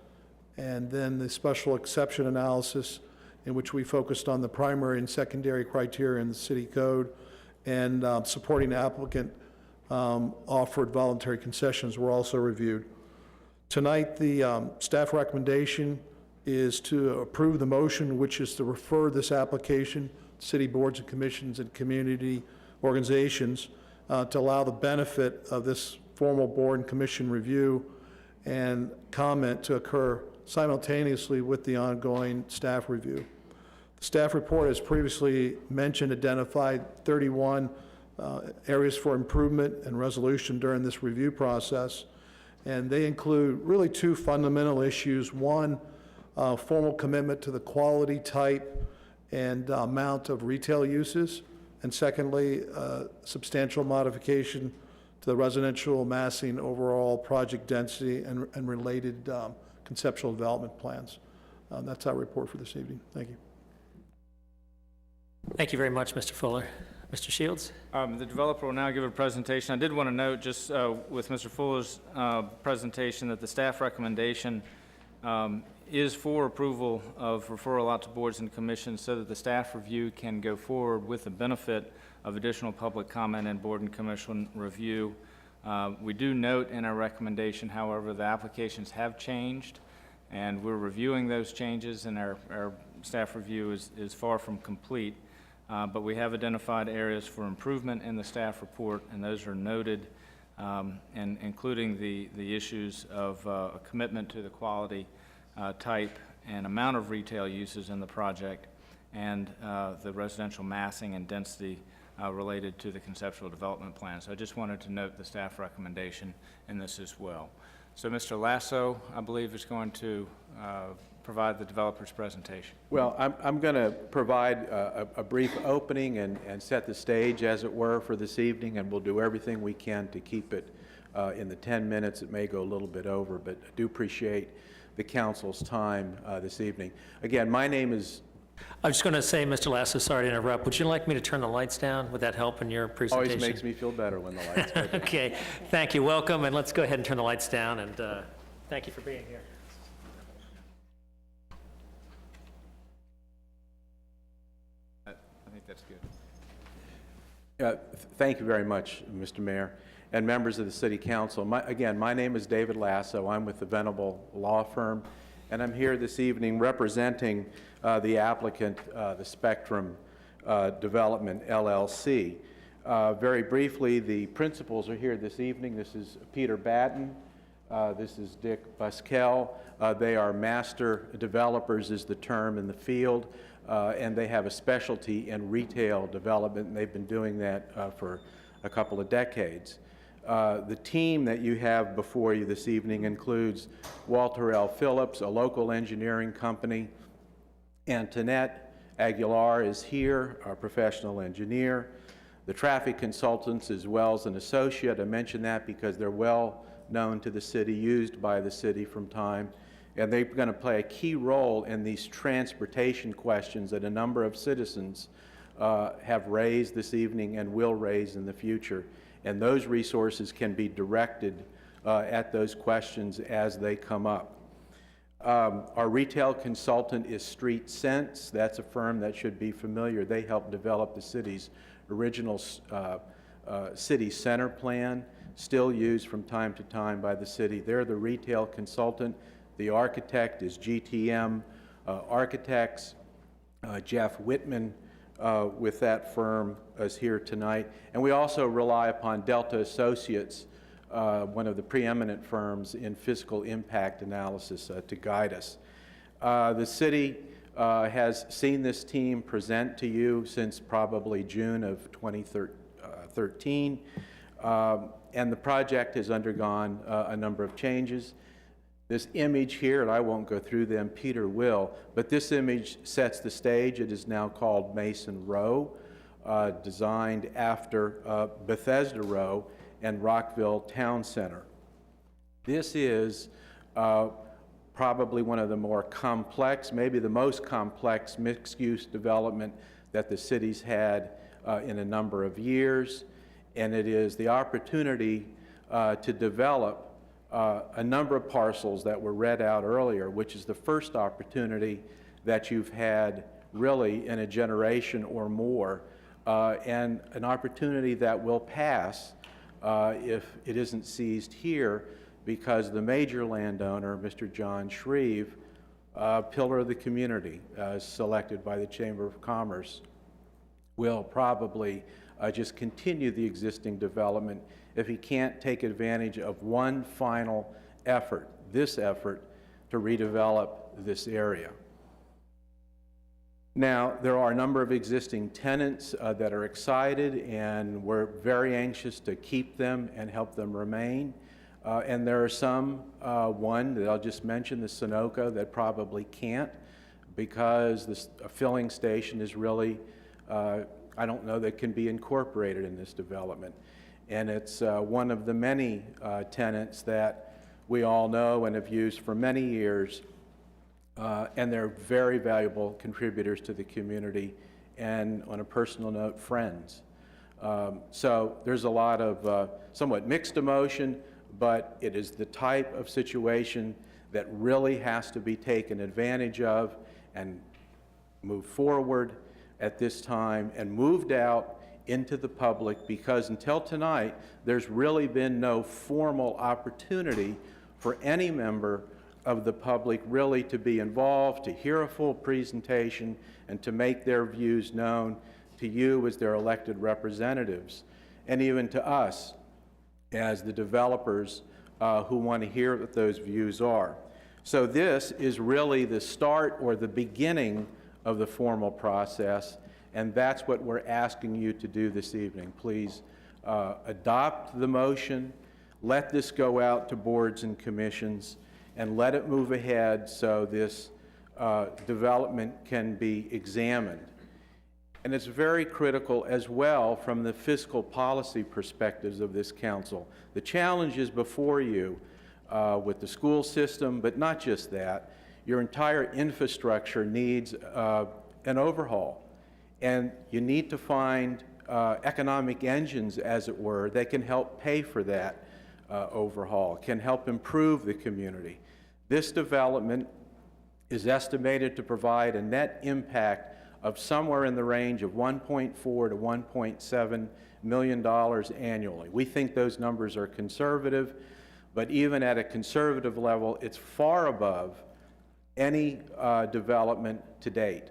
S11: and then the special exception analysis, in which we focused on the primary and secondary criteria in the city code, and supporting applicant offered voluntary concessions were also reviewed. Tonight, the staff recommendation is to approve the motion, which is to refer this application to city boards and commissions and community organizations to allow the benefit of this formal board and commission review and comment to occur simultaneously with the ongoing staff review. The staff report, as previously mentioned, identified 31 areas for improvement and resolution during this review process, and they include really two fundamental issues. One, formal commitment to the quality, type, and amount of retail uses, and secondly, substantial modification to the residential massing overall project density and related conceptual development plans. That's our report for this evening. Thank you.
S1: Thank you very much, Mr. Fuller. Mr. Shields?
S7: The developer will now give a presentation. I did want to note, just with Mr. Fuller's presentation, that the staff recommendation is for approval of referral out to boards and commissions so that the staff review can go forward with the benefit of additional public comment and board and commission review. We do note in our recommendation, however, the applications have changed, and we're reviewing those changes, and our staff review is far from complete. But we have identified areas for improvement in the staff report, and those are noted, and including the issues of a commitment to the quality, type, and amount of retail uses in the project, and the residential massing and density related to the conceptual development plan. So I just wanted to note the staff recommendation in this as well. So Mr. Lasso, I believe, is going to provide the developer's presentation.
S12: Well, I'm going to provide a brief opening and set the stage, as it were, for this evening, and we'll do everything we can to keep it in the 10 minutes. It may go a little bit over, but I do appreciate the council's time this evening. Again, my name is...
S1: I'm just going to say, Mr. Lasso, sorry to interrupt. Would you like me to turn the lights down? Would that help in your presentation?
S12: Always makes me feel better when the lights go down.
S1: Okay, thank you. Welcome, and let's go ahead and turn the lights down, and thank you for being here.
S7: I think that's good.
S12: Thank you very much, Mr. Mayor, and members of the City Council. Again, my name is David Lasso. I'm with the Venable Law Firm, and I'm here this evening representing the applicant, the Spectrum Development, LLC. Very briefly, the principals are here this evening. This is Peter Batten. This is Dick Buskell. They are master developers, is the term in the field, and they have a specialty in retail development, and they've been doing that for a couple of decades. The team that you have before you this evening includes Walter L. Phillips, a local engineering company. Antoinette Aguilar is here, our professional engineer. The traffic consultants, as well as an associate. I mention that because they're well known to the city, used by the city from time, and they're going to play a key role in these transportation questions that a number of citizens have raised this evening and will raise in the future. And those resources can be directed at those questions as they come up. Our retail consultant is Street Sense. That's a firm that should be familiar. They helped develop the city's original city center plan, still used from time to time by the city. They're the retail consultant. The architect is GTM Architects. Jeff Whitman with that firm is here tonight. And we also rely upon Delta Associates, one of the preeminent firms in physical impact analysis, to guide us. The city has seen this team present to you since probably June of 2013, and the project has undergone a number of changes. This image here, and I won't go through them, Peter will, but this image sets the stage. It is now called Mason Row, designed after Bethesda Row and Rockville Town Center. This is probably one of the more complex, maybe the most complex mixed-use development that the city's had in a number of years, and it is the opportunity to develop a number of parcels that were read out earlier, which is the first opportunity that you've had really in a generation or more, and an opportunity that will pass if it isn't seized here, because the major landowner, Mr. John Shreve, pillar of the community, selected by the Chamber of Commerce, will probably just continue the existing development if he can't take advantage of one final effort, this effort, to redevelop this area. Now, there are a number of existing tenants that are excited, and we're very anxious to keep them and help them remain. And there are some, one that I'll just mention, the Sunoco, that probably can't because a filling station is really, I don't know that can be incorporated in this development. And it's one of the many tenants that we all know and have used for many years. And they're very valuable contributors to the community, and on a personal note, friends. So there's a lot of somewhat mixed emotion, but it is the type of situation that really has to be taken advantage of and moved forward at this time and moved out into the public, because until tonight, there's really been no formal opportunity for any member of the public really to be involved, to hear a full presentation, and to make their views known to you as their elected representatives, and even to us as the developers who want to hear what those views are. So this is really the start or the beginning of the formal process, and that's what we're asking you to do this evening. Please adopt the motion, let this go out to boards and commissions, and let it move ahead so this development can be examined. And it's very critical as well from the fiscal policy perspectives of this council. The challenges before you with the school system, but not just that, your entire infrastructure needs an overhaul. And you need to find economic engines, as it were, that can help pay for that overhaul, can help improve the community. This development is estimated to provide a net impact of somewhere in the range of $1.4 to $1.7 million annually. We think those numbers are conservative, but even at a conservative level, it's far above any development to date.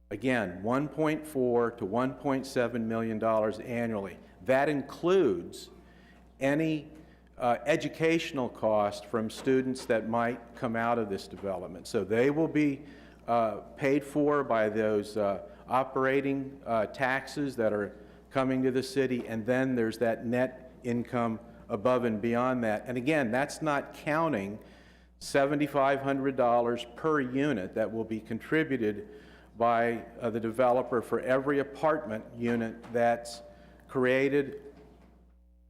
S12: Again, $1.4 to $1.7 million annually. That includes any educational cost from students that might come out of this development. So they will be paid for by those operating taxes that are coming to the city, and then there's that net income above and beyond that. And again, that's not counting $7,500 per unit that will be contributed by the developer for every apartment unit that's created,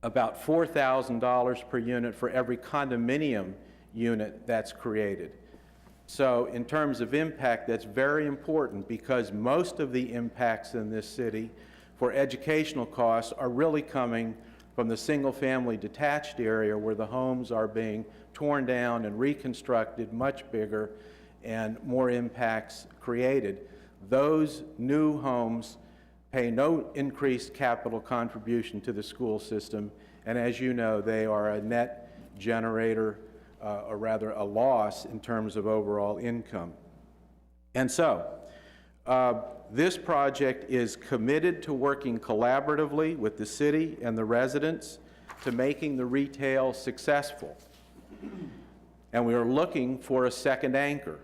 S12: about $4,000 per unit for every condominium unit that's created. So in terms of impact, that's very important, because most of the impacts in this city for educational costs are really coming from the single-family detached area, where the homes are being torn down and reconstructed much bigger and more impacts created. Those new homes pay no increased capital contribution to the school system, and as you know, they are a net generator, or rather a loss in terms of overall income. And so, this project is committed to working collaboratively with the city and the residents to making the retail successful. And we are looking for a second anchor.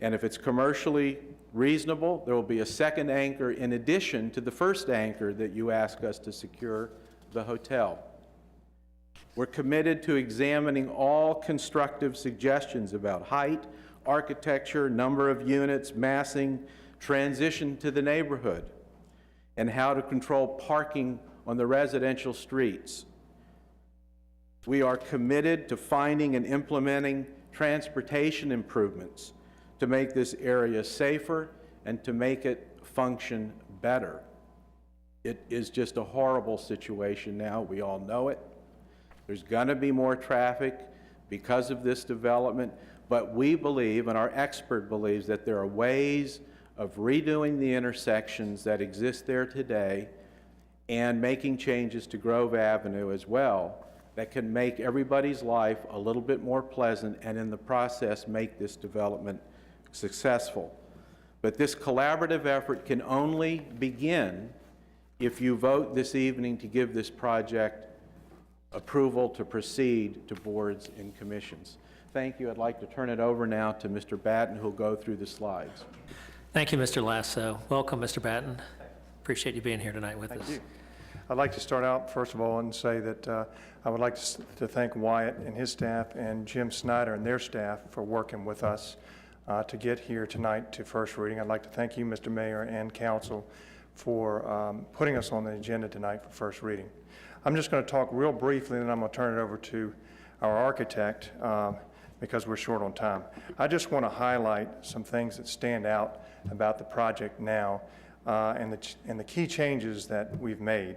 S12: And if it's commercially reasonable, there will be a second anchor in addition to the first anchor that you ask us to secure, the hotel. We're committed to examining all constructive suggestions about height, architecture, number of units, massing, transition to the neighborhood, and how to control parking on the residential streets. We are committed to finding and implementing transportation improvements to make this area safer and to make it function better. It is just a horrible situation now. We all know it. There's going to be more traffic because of this development, but we believe, and our expert believes, that there are ways of redoing the intersections that exist there today and making changes to Grove Avenue as well that can make everybody's life a little bit more pleasant, and in the process make this development successful. But this collaborative effort can only begin if you vote this evening to give this project approval to proceed to boards and commissions. Thank you. I'd like to turn it over now to Mr. Batten, who'll go through the slides.
S1: Thank you, Mr. Lasso. Welcome, Mr. Batten. Appreciate you being here tonight with us.
S13: Thank you. I'd like to start out, first of all, and say that I would like to thank Wyatt and his staff and Jim Snyder and their staff for working with us to get here tonight to first reading. I'd like to thank you, Mr. Mayor and council, for putting us on the agenda tonight for first reading. I'm just going to talk real briefly, and then I'm going to turn it over to our architect because we're short on time. I just want to highlight some things that stand out about the project now and the key changes that we've made.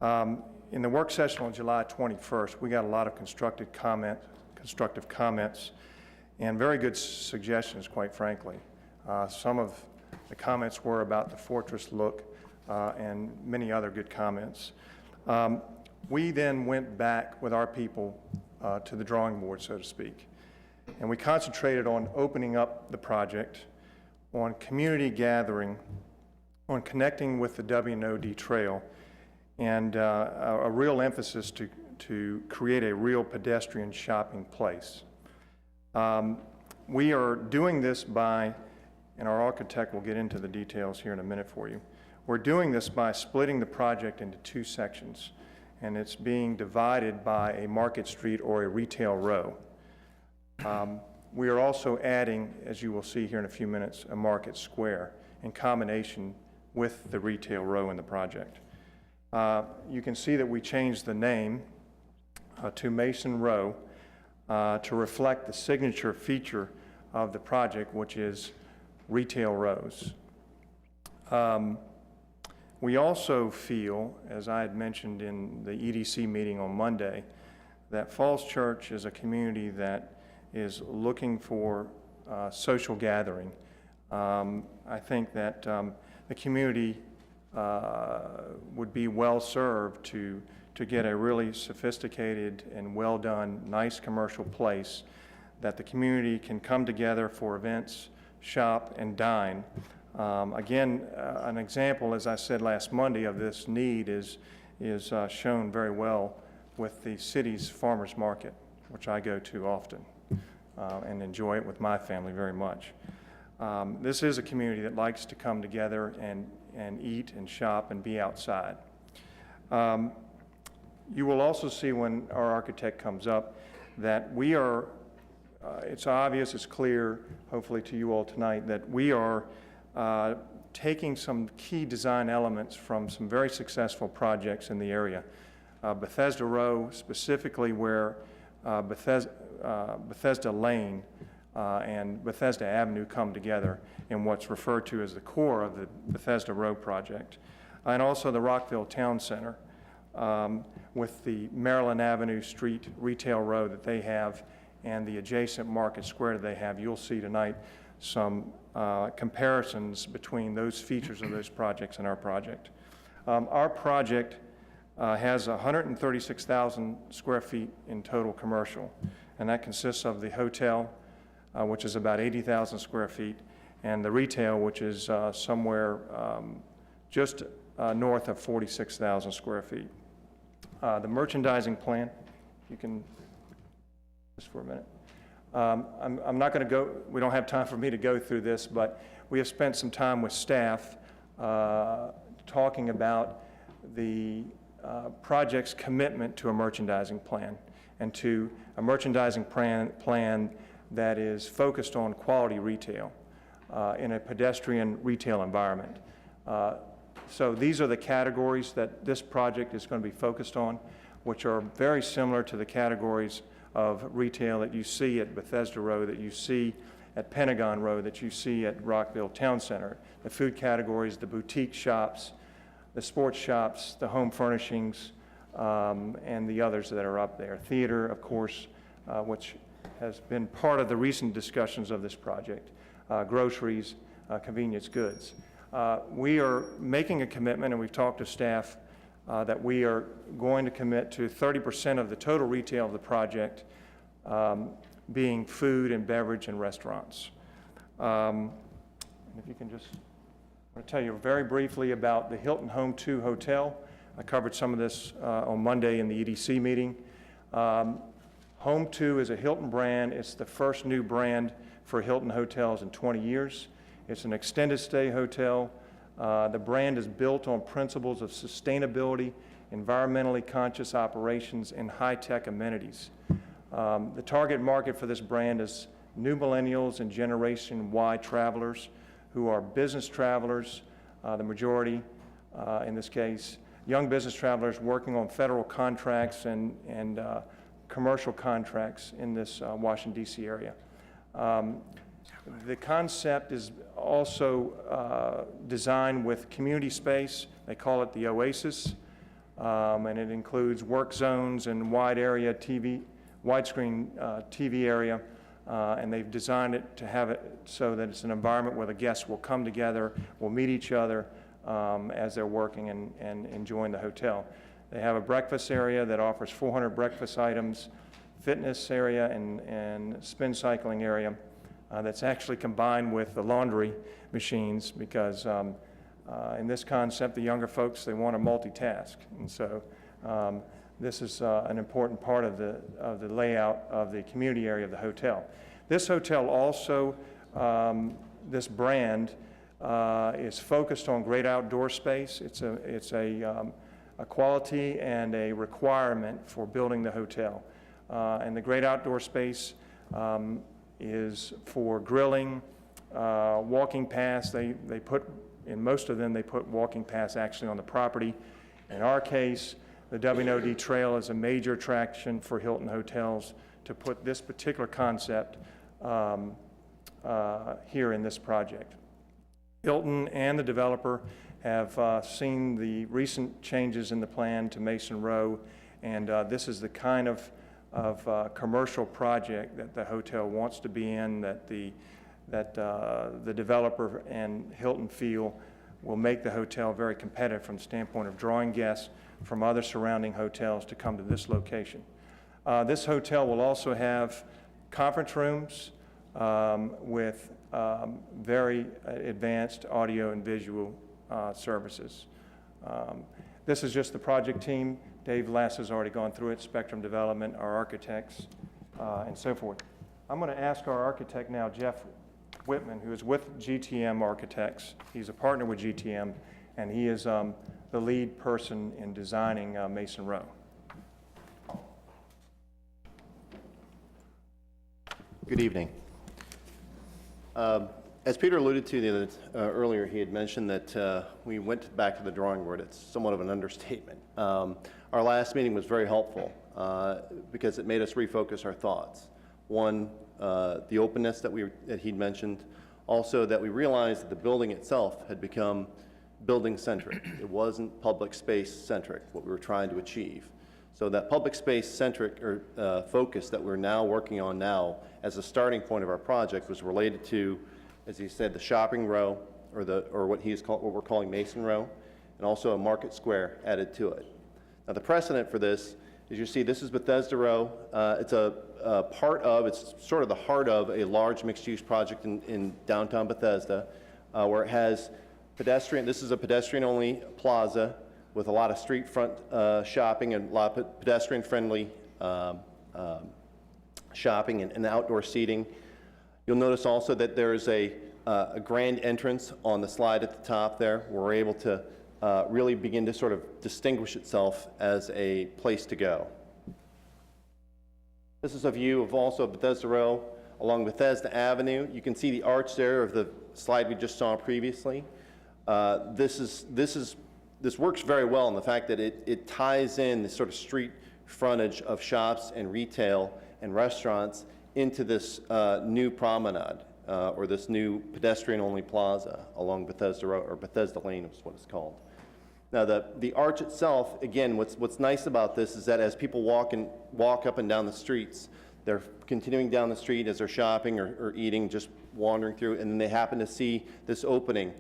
S13: In the work session on July 21st, we got a lot of constructive comments and very good suggestions, quite frankly. Some of the comments were about the fortress look and many other good comments. We then went back with our people to the drawing board, so to speak, and we concentrated on opening up the project, on community gathering, on connecting with the W&OD Trail, and a real emphasis to create a real pedestrian shopping place. We are doing this by, and our architect will get into the details here in a minute for you, we're doing this by splitting the project into two sections, and it's being divided by a market street or a retail row. We are also adding, as you will see here in a few minutes, a market square in combination with the retail row in the project. You can see that we changed the name to Mason Row to reflect the signature feature of the project, which is retail rows. We also feel, as I had mentioned in the EDC meeting on Monday, that Falls Church is a community that is looking for social gathering. I think that the community would be well served to get a really sophisticated and well done, nice commercial place that the community can come together for events, shop, and dine. Again, an example, as I said last Monday, of this need is shown very well with the city's farmers market, which I go to often and enjoy it with my family very much. This is a community that likes to come together and eat and shop and be outside. You will also see when our architect comes up that we are, it's obvious, it's clear, hopefully to you all tonight, that we are taking some key design elements from some very successful projects in the area. Bethesda Row, specifically where Bethesda Lane and Bethesda Avenue come together in what's referred to as the core of the Bethesda Row project. And also the Rockville Town Center with the Maryland Avenue Street retail row that they have and the adjacent market square that they have. You'll see tonight some comparisons between those features of those projects and our project. Our project has 136,000 square feet in total commercial, and that consists of the hotel, which is about 80,000 square feet, and the retail, which is somewhere just north of 46,000 square feet. The merchandising plan, you can, just for a minute. I'm not going to go, we don't have time for me to go through this, but we have spent some time with staff talking about the project's commitment to a merchandising plan and to a merchandising plan that is focused on quality retail in a pedestrian retail environment. So these are the categories that this project is going to be focused on, which are very similar to the categories of retail that you see at Bethesda Row, that you see at Pentagon Row, that you see at Rockville Town Center. The food categories, the boutique shops, the sports shops, the home furnishings, and the others that are up there. Theater, of course, which has been part of the recent discussions of this project. Groceries, convenience goods. We are making a commitment, and we've talked to staff, that we are going to commit to 30% of the total retail of the project being food and beverage and restaurants. And if you can just, I'm going to tell you very briefly about the Hilton Home 2 Hotel. I covered some of this on Monday in the EDC meeting. Home Home 2 is a Hilton brand. It's the first new brand for Hilton hotels in 20 years. It's an extended stay hotel. The brand is built on principles of sustainability, environmentally conscious operations, and high-tech amenities. The target market for this brand is new millennials and Generation Y travelers who are business travelers, the majority in this case, young business travelers working on federal contracts and commercial contracts in this Washington, D.C. area. The concept is also designed with community space. They call it the Oasis, and it includes work zones and widescreen TV area, and they've designed it to have it so that it's an environment where the guests will come together, will meet each other as they're working and enjoying the hotel. They have a breakfast area that offers 400 breakfast items, fitness area, and spin cycling area that's actually combined with the laundry machines because in this concept, the younger folks, they want to multitask. And so this is an important part of the layout of the community area of the hotel. This hotel also, this brand is focused on great outdoor space. It's a quality and a requirement for building the hotel. And the great outdoor space is for grilling, walking paths. They put, in most of them, they put walking paths actually on the property. In our case, the W&OD Trail is a major attraction for Hilton hotels to put this particular concept here in this project. Hilton and the developer have seen the recent changes in the plan to Mason Row, and this is the kind of commercial project that the hotel wants to be in, that the developer and Hilton feel will make the hotel very competitive from the standpoint of drawing guests from other surrounding hotels to come to this location. This hotel will also have conference rooms with very advanced audio and visual services. This is just the project team. Dave Lass has already gone through it, Spectrum Development, our architects, and so forth. I'm going to ask our architect now, Jeff Whitman, who is with GTM Architects. He's a partner with GTM, and he is the lead person in designing Mason Row.
S14: Good evening. As Peter alluded to earlier, he had mentioned that we went back to the drawing board. It's somewhat of an understatement. Our last meeting was very helpful because it made us refocus our thoughts. One, the openness that he'd mentioned. Also, that we realized that the building itself had become building-centric. It wasn't public space-centric, what we were trying to achieve. So that public space-centric focus that we're now working on now as a starting point of our project was related to, as he said, the shopping row, or what we're calling Mason Row, and also a market square added to it. Now the precedent for this, as you see, this is Bethesda Row. It's it's sort of the heart of a large mixed-use project in downtown Bethesda, where it has pedestrian. This is a pedestrian-only plaza with a lot of street front shopping and a lot of pedestrian-friendly shopping and outdoor seating. You'll notice also that there is a grand entrance on the slide at the top there, where we're able to really begin to sort of distinguish itself as a place to go. This is a view of also Bethesda Row along Bethesda Avenue. You can see the arch there of the slide we just saw previously. This works very well in the fact that it ties in the sort of street frontage of shops and retail and restaurants into this new promenade, or this new pedestrian-only plaza along Bethesda Road, or Bethesda Lane is what it's called. Now, the arch itself, again, what's nice about this is that as people walk up and down the streets, they're continuing down the street as they're shopping or eating, just wandering through, and then they happen to see this opening.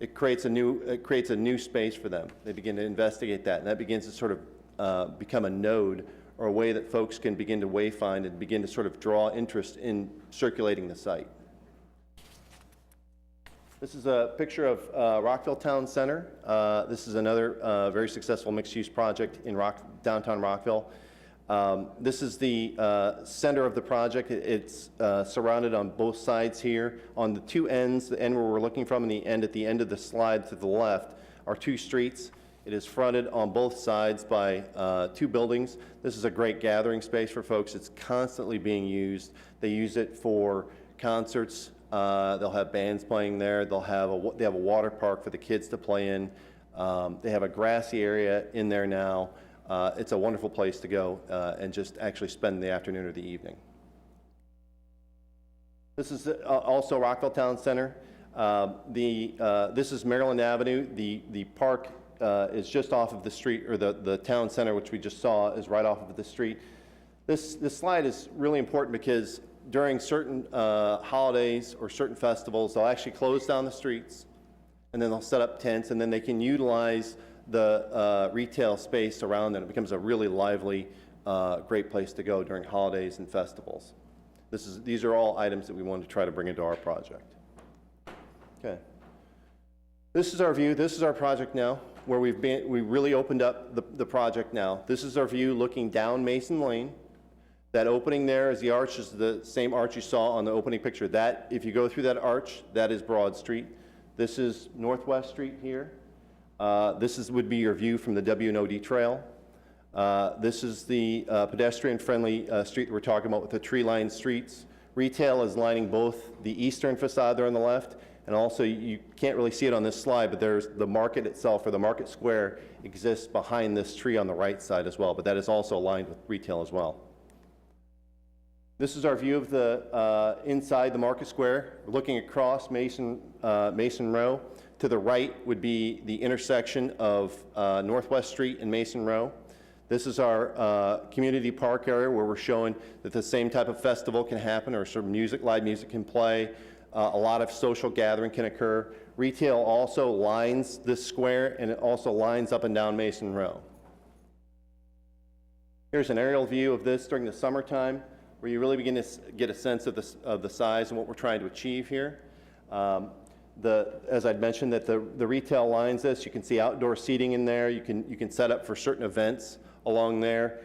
S14: It creates a new space for them. They begin to investigate that, and that begins to sort of become a node, or a way that folks can begin to wayfind and begin to sort of draw interest in circulating the site. This is a picture of Rockville Town Center. This is another very successful mixed-use project in downtown Rockville. This is the center of the project. It's surrounded on both sides here. On the two ends, the end where we're looking from and the end at the end of the slide to the left are two streets. It is fronted on both sides by two buildings. This is a great gathering space for folks. It's constantly being used. They use it for concerts. They'll have bands playing there. They have a water park for the kids to play in. They have a grassy area in there now. It's a wonderful place to go and just actually spend the afternoon or the evening. This is also Rockville Town Center. This is Maryland Avenue. The park is just off of the street, or the town center, which we just saw, is right off of the street. This slide is really important because during certain holidays or certain festivals, they'll actually close down the streets, and then they'll set up tents, and then they can utilize the retail space around it. It becomes a really lively, great place to go during holidays and festivals. These are all items that we wanted to try to bring into our project. Okay. This is our view. This is our project now, where we really opened up the project now. This is our view looking down Mason Lane. That opening there is the arch, is the same arch you saw on the opening picture. That, if you go through that arch, that is Broad Street. This is Northwest Street here. This would be your view from the W&OD Trail. This is the pedestrian-friendly street that we're talking about with the tree-lined streets. Retail is lining both the eastern facade there on the left, and also you can't really see it on this slide, but there's the market itself, or the market square, exists behind this tree on the right side as well, but that is also aligned with retail as well. This is our view of the inside the market square. We're looking across Mason Row. To the right would be the intersection of Northwest Street and Mason Row. This is our community park area where we're showing that the same type of festival can happen, or sort of music, live music can play. A lot of social gathering can occur. Retail also lines this square, and it also lines up and down Mason Row. Here's an aerial view of this during the summertime, where you really begin to get a sense of the size and what we're trying to achieve here. As I'd mentioned, that the retail lines this. You can see outdoor seating in there. You can set up for certain events along there.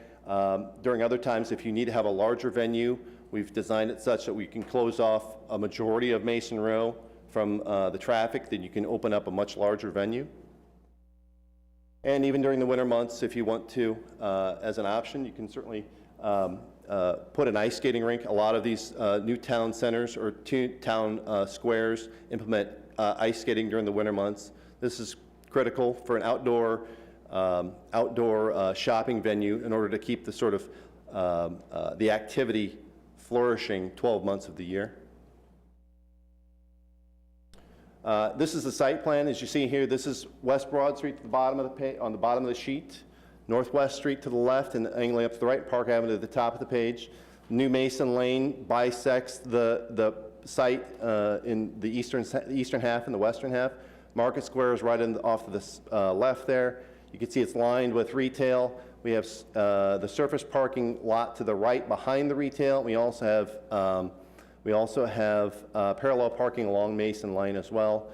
S14: During other times, if you need to have a larger venue, we've designed it such that we can close off a majority of Mason Row from the traffic, then you can open up a much larger venue. And even during the winter months, if you want to, as an option, you can certainly put an ice skating rink. A lot of these new town centers or town squares implement ice skating during the winter months. This is critical for an outdoor shopping venue in order to keep the sort of the activity flourishing 12 months of the year. This is the site plan. As you see here, this is West Broad Street to the bottom of the on the bottom of the sheet. Northwest Street to the left and angling up to the right, Park Avenue to the top of the page. New Mason Lane bisects the site in the eastern half and the western half. Market Square is right off to the left there. You can see it's lined with retail. We have the surface parking lot to the right behind the retail. We also have parallel parking along Mason Lane as well.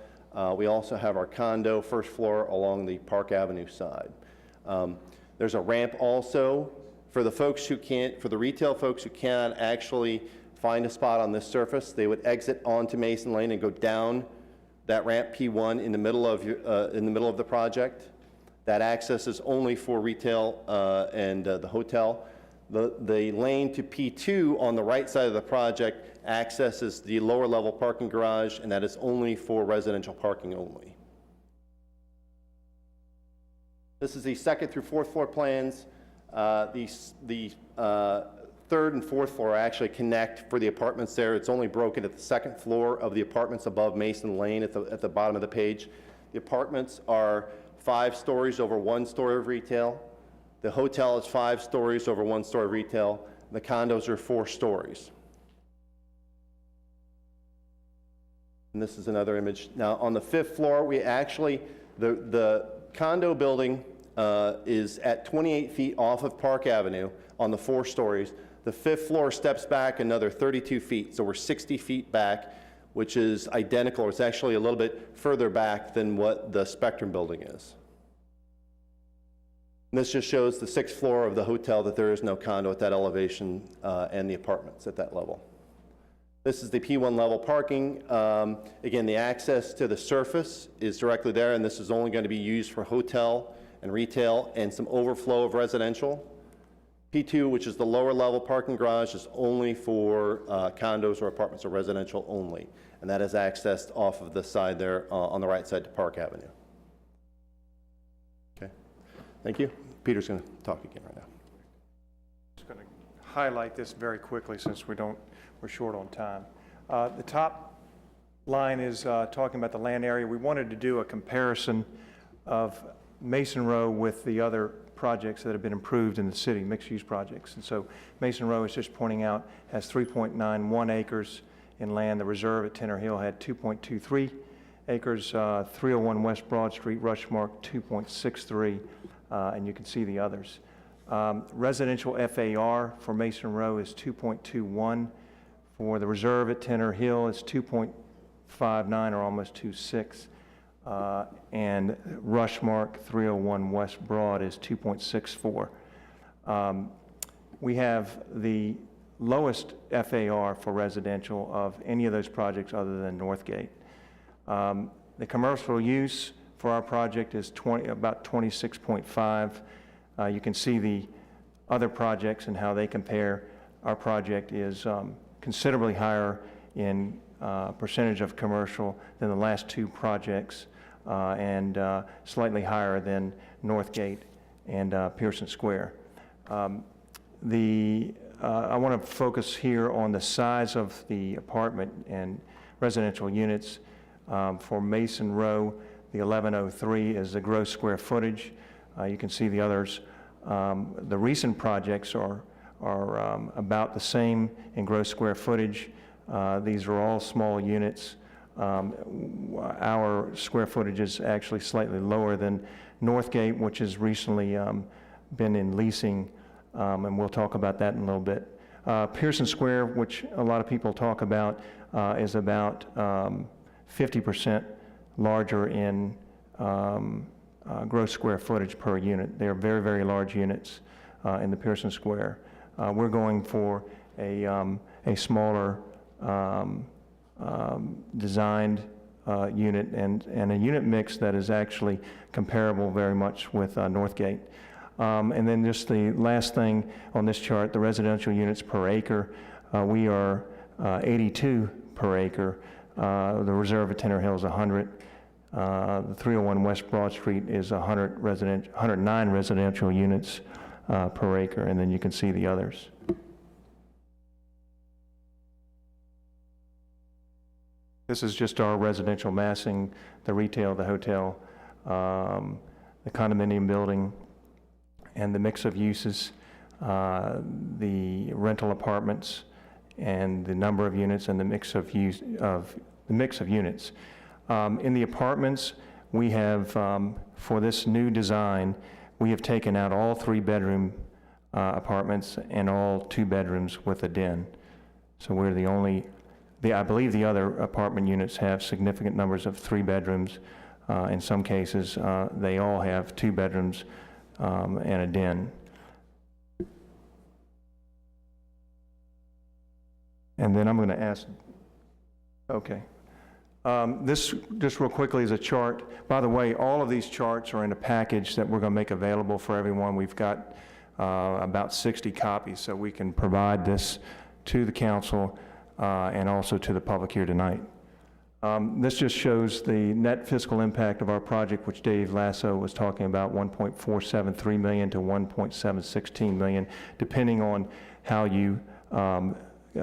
S14: We also have our condo first floor along the Park Avenue side. There's a ramp also for the retail folks who cannot actually find a spot on this surface. They would exit onto Mason Lane and go down that ramp P1 in the middle of the project. That access is only for retail and the hotel. The lane to P2 on the right side of the project accesses the lower level parking garage, and that is only for residential parking only. This is the second through fourth floor plans. The third and fourth floor actually connect for the apartments there. It's only broken at the second floor of the apartments above Mason Lane at the bottom of the page. The apartments are 5 stories over 1 story of retail. The hotel is 5 stories over 1 story of retail. The condos are 4 stories. And this is another image. Now on the 5th floor, we actually, the condo building is at 28 feet off of Park Avenue on the 4 stories. The 5th floor steps back another 32 feet, so we're 60 feet back, which is identical, or it's actually a little bit further back than what the Spectrum building is. And this just shows the 6th floor of the hotel, that there is no condo at that elevation, and the apartments at that level. This is the P1 level parking. Again, the access to the surface is directly there, and this is only going to be used for hotel and retail and some overflow of residential. P2, which is the lower level parking garage, is only for condos or apartments or residential only, and that is accessed off of the side there on the right side to Park Avenue. Okay, thank you. Peter's going to talk again right now.
S13: Just going to highlight this very quickly since we're short on time. The top line is talking about the land area. We wanted to do a comparison of Mason Row with the other projects that have been improved in the city, mixed-use projects. And so Mason Row is just pointing out has 3.91 acres in land. The reserve at Tenor Hill had 2.23 acres. 301 West Broad Street, Rushmark, 2.63, and you can see the others. Residential FAR for Mason Row is 2.21. For the reserve at Tenor Hill, it's 2.59 or almost 2.6. And Rushmark 301 West Broad is 2.64. We have the lowest FAR for residential of any of those projects other than Northgate. The commercial use for our project is about 26.5. You can see the other projects and how they compare. Our project is considerably higher in percentage of commercial than the last two projects, and slightly higher than Northgate and Pearson Square. I want to focus here on the size of the apartment and residential units. For Mason Row, the 1103 is the gross square footage. You can see the others. The recent projects are about the same in gross square footage. These are all small units. Our square footage is actually slightly lower than Northgate, which has recently been in leasing, and we'll talk about that in a little bit. Pearson Square, which a lot of people talk about, is about 50% larger in gross square footage per unit. They're very, very large units in the Pearson Square. We're going for a smaller designed unit and a unit mix that is actually comparable very much with Northgate. And then just the last thing on this chart, the residential units per acre, we are 82 per acre. The reserve at Tenor Hill is 100. The 301 West Broad Street is 109 residential units per acre, and then you can see the others. This is just our residential massing, the retail, the hotel, the condominium building, and the mix of uses, the rental apartments, and the number of units and the mix of units. In the apartments, we have, for this new design, we have taken out all 3-bedroom apartments and all 2 bedrooms with a den. So we're the only, I believe the other apartment units have significant numbers of 3 bedrooms. In some cases, they all have 2 bedrooms and a den. And then I'm going to ask, okay. This, just real quickly, is a chart. By the way, all of these charts are in a package that we're going to make available for everyone. We've got about 60 copies, so we can provide this to the council and also to the public here tonight. This just shows the net fiscal impact of our project, which Dave Lasso was talking about, $1.473 million to $1.716 million, depending on how you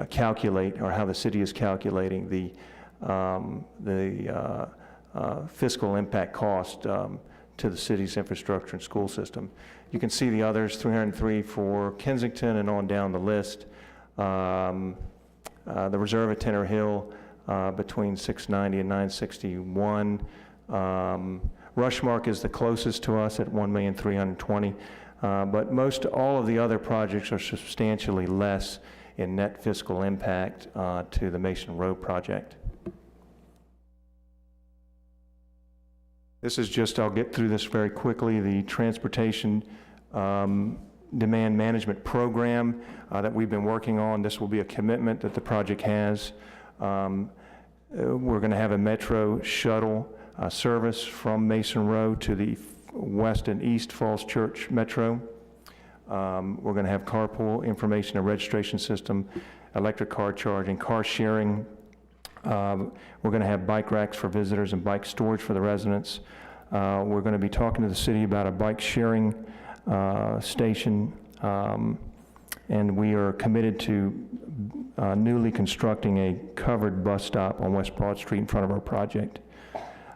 S13: calculate, or how the city is calculating the fiscal impact cost to the city's infrastructure and school system. You can see the others, 303 for Kensington and on down the list. The reserve at Tenor Hill between 690 and 961. Rushmark is the closest to us at 1,320,000, but all of the other projects are substantially less in net fiscal impact to the Mason Road project. This is just, I'll get through this very quickly, the transportation demand management program that we've been working on. This will be a commitment that the project has. We're going to have a Metro shuttle service from Mason Row to the West and East Falls Church Metro. We're going to have carpool information and registration system, electric car charging, car sharing. We're going to have bike racks for visitors and bike storage for the residents. We're going to be talking to the city about a bike sharing station, and we are committed to newly constructing a covered bus stop on West Broad Street in front of our project.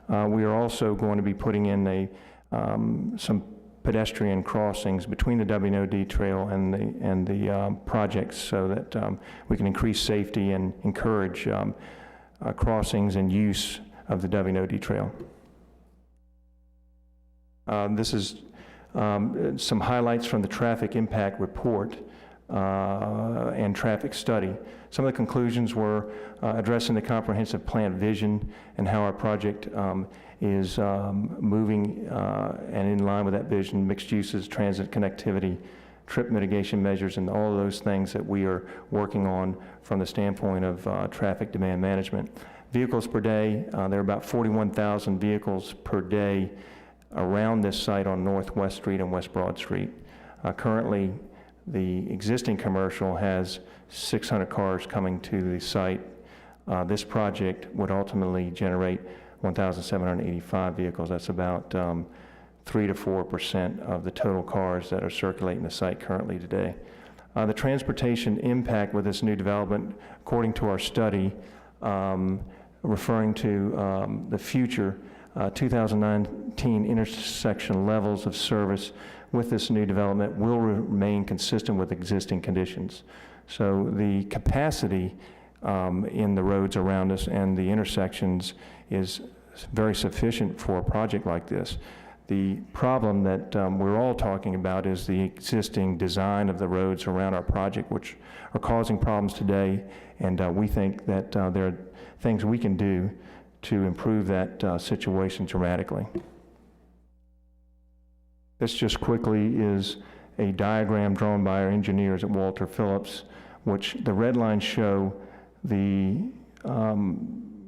S13: We are also going to be putting in some pedestrian crossings between the WNOD trail and the projects so that we can increase safety and encourage crossings and use of the WNOD trail. This is some highlights from the traffic impact report and traffic study. Some of the conclusions were addressing the comprehensive plan vision and how our project is moving and in line with that vision, mixed uses, transit connectivity, trip mitigation measures, and all of those things that we are working on from the standpoint of traffic demand management. Vehicles per day, there are about 41,000 vehicles per day around this site on Northwest Street and West Broad Street. Currently, the existing commercial has 600 cars coming to the site. This project would ultimately generate 1,785 vehicles. That's about 3 to 4% of the total cars that are circulating the site currently today. The transportation impact with this new development, according to our study, referring to the future 2019 intersection levels of service with this new development will remain consistent with existing conditions. So the capacity in the roads around us and the intersections is very sufficient for a project like this. The problem that we're all talking about is the existing design of the roads around our project, which are causing problems today, and we think that there are things we can do to improve that situation dramatically. This just quickly is a diagram drawn by our engineers at Walter Phillips, which the red lines show the,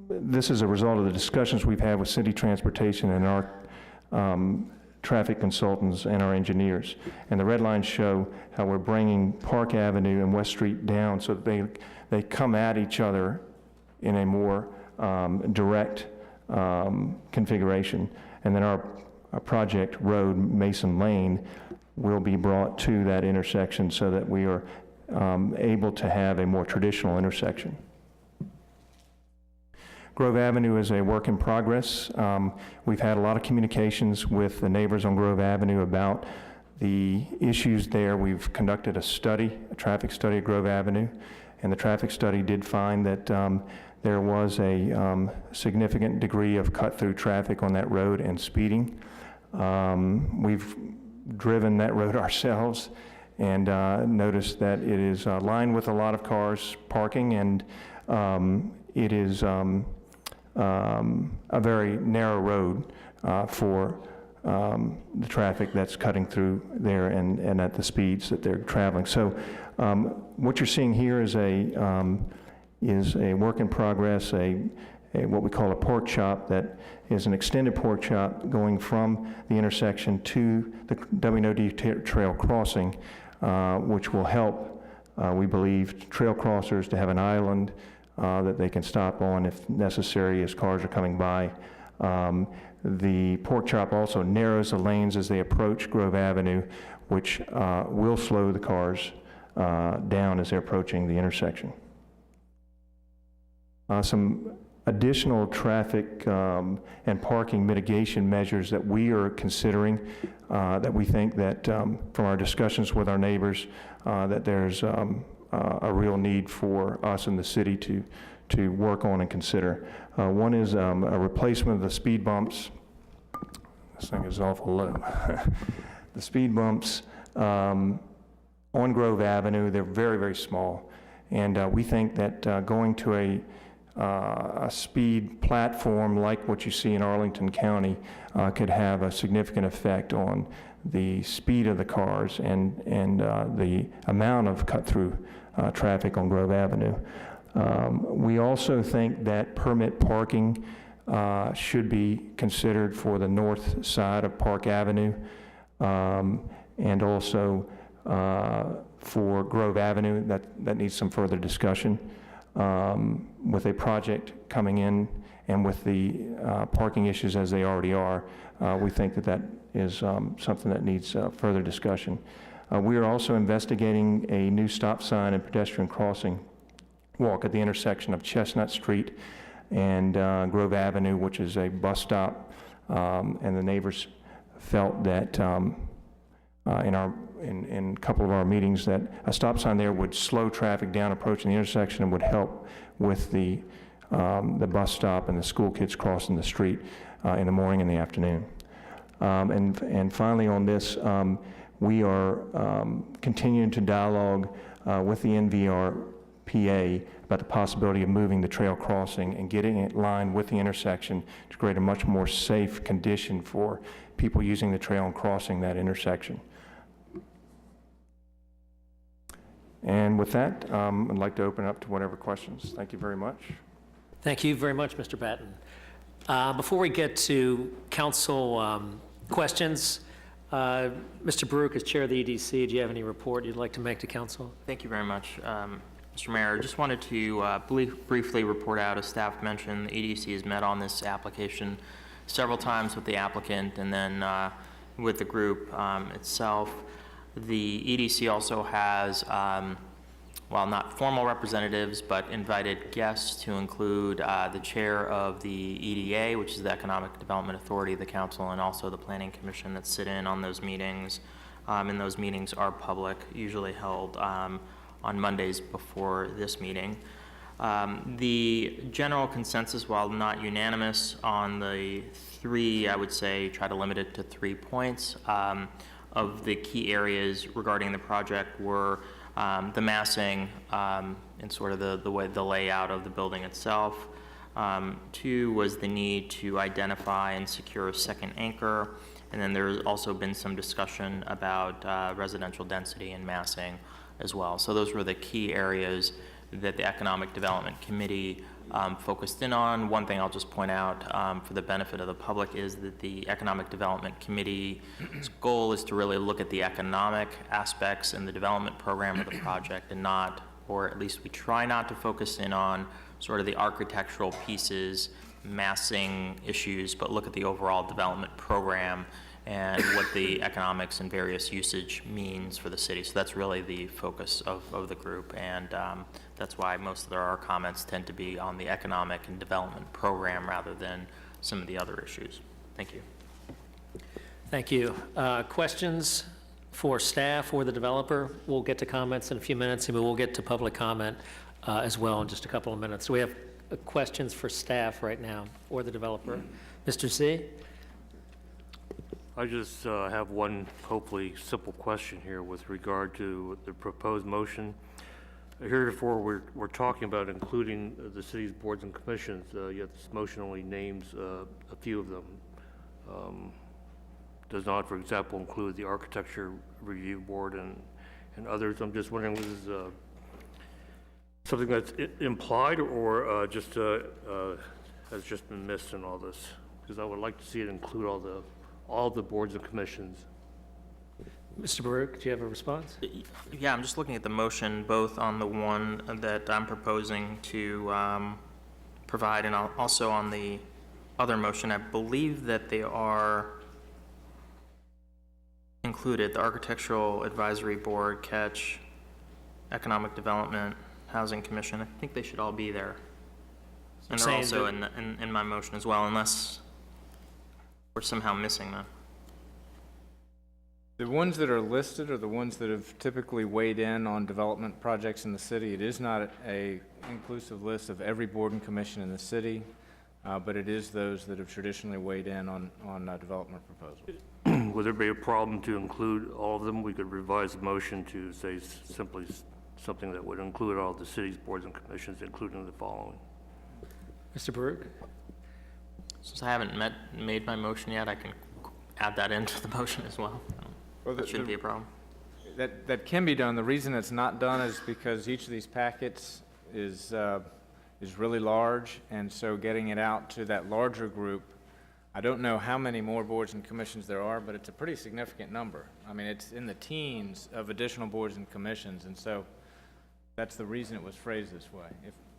S13: this is a result of the discussions we've had with city transportation and our traffic consultants and our engineers. And the red lines show how we're bringing Park Avenue and West Street down so that they come at each other in a more direct configuration. And then our project road, Mason Lane, will be brought to that intersection so that we are able to have a more traditional intersection. Grove Avenue is a work in progress. We've had a lot of communications with the neighbors on Grove Avenue about the issues there. We've conducted a study, a traffic study at Grove Avenue, and the traffic study did find that there was a significant degree of cut-through traffic on that road and speeding. We've driven that road ourselves and noticed that it is lined with a lot of cars parking, and it is a very narrow road for the traffic that's cutting through there and at the speeds that they're traveling. So what you're seeing here is a work in progress, what we call a pork chop that is an extended pork chop going from the intersection to the WNOD trail crossing, which will help, we believe, trail crossers to have an island that they can stop on if necessary as cars are coming by. The pork chop also narrows the lanes as they approach Grove Avenue, which will slow the cars down as they're approaching the intersection. Some additional traffic and parking mitigation measures that we are considering, that we think that from our discussions with our neighbors, that there's a real need for us in the city to work on and consider. One is a replacement of the speed bumps. This thing is awful low. The speed bumps on Grove Avenue, they're very, very small. And we think that going to a speed platform like what you see in Arlington County could have a significant effect on the speed of the cars and the amount of cut-through traffic on Grove Avenue. We also think that permit parking should be considered for the north side of Park Avenue, and also for Grove Avenue. That needs some further discussion. With a project coming in and with the parking issues as they already are, we think that is something that needs further discussion. We are also investigating a new stop sign and pedestrian crossing walk at the intersection of Chestnut Street and Grove Avenue, which is a bus stop, and the neighbors felt that in a couple of our meetings that a stop sign there would slow traffic down approaching the intersection and would help with the bus stop and the school kids crossing the street in the morning and the afternoon. And finally on this, we are continuing to dialogue with the NVRPA about the possibility of moving the trail crossing and getting it lined with the intersection to create a much more safe condition for people using the trail and crossing that intersection. And with that, I'd like to open it up to whatever questions. Thank you very much.
S1: Thank you very much, Mr. Batten. Before we get to council questions, Mr. Baruch, as chair of the EDC, do you have any report you'd like to make to council?
S3: Thank you very much, Mr. Mayor. Just wanted to briefly report out, as staff mentioned, the EDC has met on this application several times with the applicant and then with the group itself. The EDC also has, well, not formal representatives, but invited guests to include the chair of the EDA, which is the Economic Development Authority of the council, and also the Planning Commission that sit in on those meetings. And those meetings are public, usually held on Mondays before this meeting. The general consensus, while not unanimous on the three, I would say try to limit it to 3 points, of the key areas regarding the project were the massing and sort of the way the layout of the building itself. 2 was the need to identify and secure a second anchor, and then there's also been some discussion about residential density and massing as well. So those were the key areas that the Economic Development Committee focused in on. One thing I'll just point out for the benefit of the public is that the Economic Development Committee's goal is to really look at the economic aspects in the development program of the project and not, or at least we try not to focus in on sort of the architectural pieces, massing issues, but look at the overall development program and what the economics and various usage means for the city. So that's really the focus of the group, and that's why most of our comments tend to be on the economic and development program rather than some of the other issues. Thank you.
S1: Thank you. Questions for staff or the developer? We'll get to comments in a few minutes, and we'll get to public comment as well in just a couple of minutes. So we have questions for staff right now or the developer. Mr. Z?
S15: I just have one hopefully simple question here with regard to the proposed motion. Heretofore, we're talking about including the city's boards and commissions, yet this motion only names a few of them. Does not, for example, include the Architecture Review Board and others. I'm just wondering, was this something that's implied or just has just been missed in all this? Because I would like to see it include all the boards and commissions.
S1: Mr. Baruch, do you have a response?
S3: Yeah, I'm just looking at the motion, both on the one that I'm proposing to provide and also on the other motion. I believe that they are included, the Architectural Advisory Board, Catch, Economic Development, Housing Commission. I think they should all be there. And they're also in my motion as well, unless we're somehow missing them.
S7: The ones that are listed are the ones that have typically weighed in on development projects in the city. It is not a inclusive list of every board and commission in the city, but it is those that have traditionally weighed in on development proposals.
S15: Would there be a problem to include all of them? We could revise the motion to say simply something that would include all the city's boards and commissions, including the following.
S1: Mr. Baruch?
S3: Since I haven't made my motion yet, I can add that into the motion as well.
S7: Well,
S3: that shouldn't be a problem.
S7: That can be done. The reason it's not done is because each of these packets is really large, and so getting it out to that larger group, I don't know how many more boards and commissions there are, but it's a pretty significant number. I mean, it's in the teens of additional boards and commissions, and so that's the reason it was phrased this way.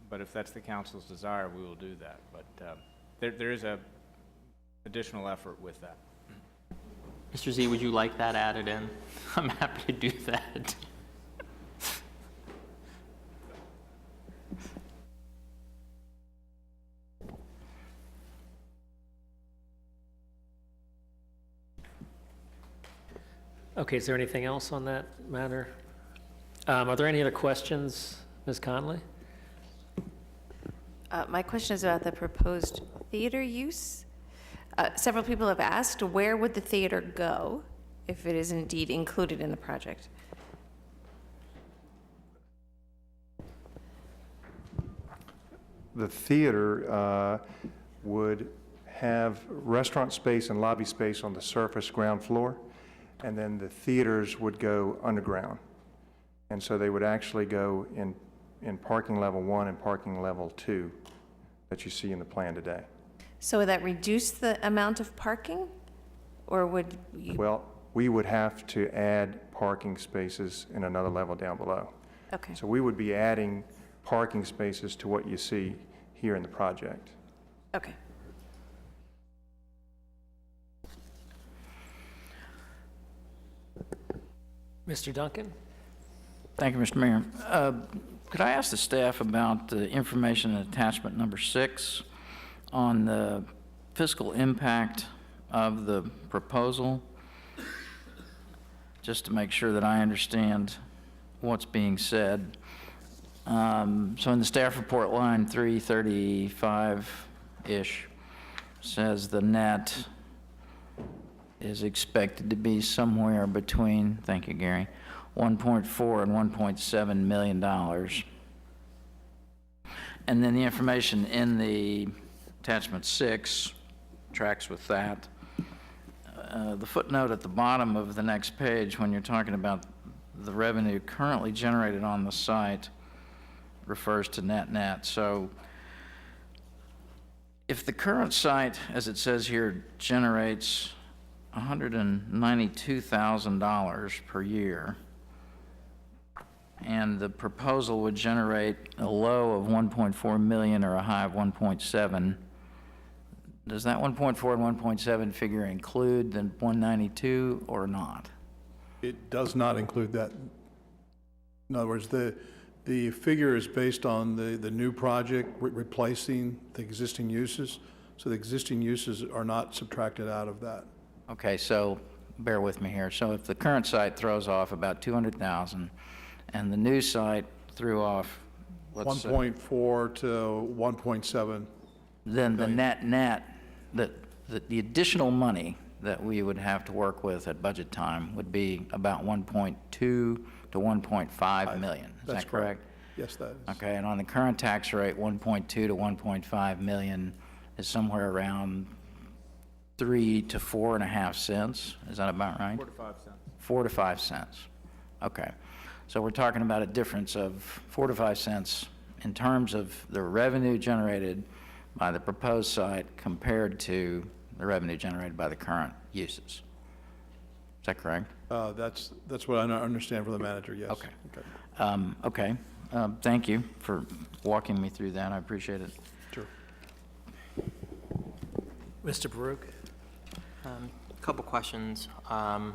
S7: But if that's the council's desire, we will do that. But there is a additional effort with that.
S3: Mr. Z, would you like that added in? I'm happy to do that.
S1: Okay, is there anything else on that matter? Are there any other questions, Ms. Conley?
S10: My question is about the proposed theater use. Several people have asked, where would the theater go if it is indeed included in the project?
S13: The theater would have restaurant space and lobby space on the surface ground floor, and then the theaters would go underground. And so they would actually go in parking level 1 and parking level 2 that you see in the plan today.
S10: So would that reduce the amount of parking? Or would you?
S13: Well, we would have to add parking spaces in another level down below.
S10: Okay.
S13: So we would be adding parking spaces to what you see here in the project.
S10: Okay.
S1: Mr. Duncan?
S8: Thank you, Mr. Mayor. Could I ask the staff about the information in attachment number 6 on the fiscal impact of the proposal, just to make sure that I understand what's being said? So in the staff report, line 335-ish says the net is expected to be somewhere between, thank you, Gary, $1.4 and $1.7 million. And then the information in the attachment 6 tracks with that. The footnote at the bottom of the next page, when you're talking about the revenue currently generated on the site, refers to net. So if the current site, as it says here, generates $192,000 per year, and the proposal would generate a low of 1.4 million or a high of 1.7, does that 1.4 and 1.7 figure include the 192 or not?
S11: It does not include that. In other words, the figure is based on the new project replacing the existing uses, so the existing uses are not subtracted out of that.
S8: Okay, so bear with me here. So if the current site throws off about 200,000 and the new site threw off, let's say,
S11: 1.4 to 1.7.
S8: then the net, the additional money that we would have to work with at budget time would be about 1.2 to 1.5 million. Is
S11: That's
S8: that correct?
S11: Yes, that is.
S8: Okay, and on the current tax rate, 1.2 to 1.5 million is somewhere around 3 to 4.5 cents. Is that about right?
S7: 4 to 5 cents.
S8: 4 to 5 cents. Okay. So we're talking about a difference of 4 to 5 cents in terms of the revenue generated by the proposed site compared to the revenue generated by the current uses. Is that correct?
S11: That's what I understand from the manager, yes.
S8: Okay. Okay. Thank you for walking me through that. I appreciate it.
S11: Sure.
S1: Mr. Baruch?
S3: A couple questions, and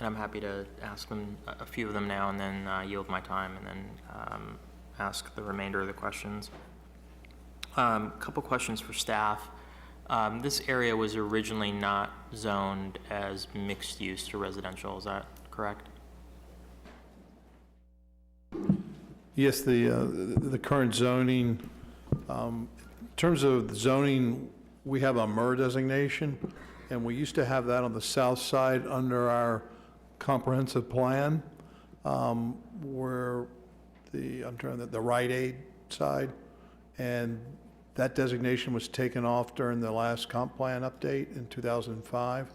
S3: I'm happy to ask them, a few of them now, and then yield my time, and then ask the remainder of the questions. Couple questions for staff. This area was originally not zoned as mixed use to residential, is that correct?
S11: Yes, the current zoning, in terms of the zoning, we have a MER designation, and we used to have that on the south side under our comprehensive plan, where the Rite Aid side, and that designation was taken off during the last comp plan update in 2005.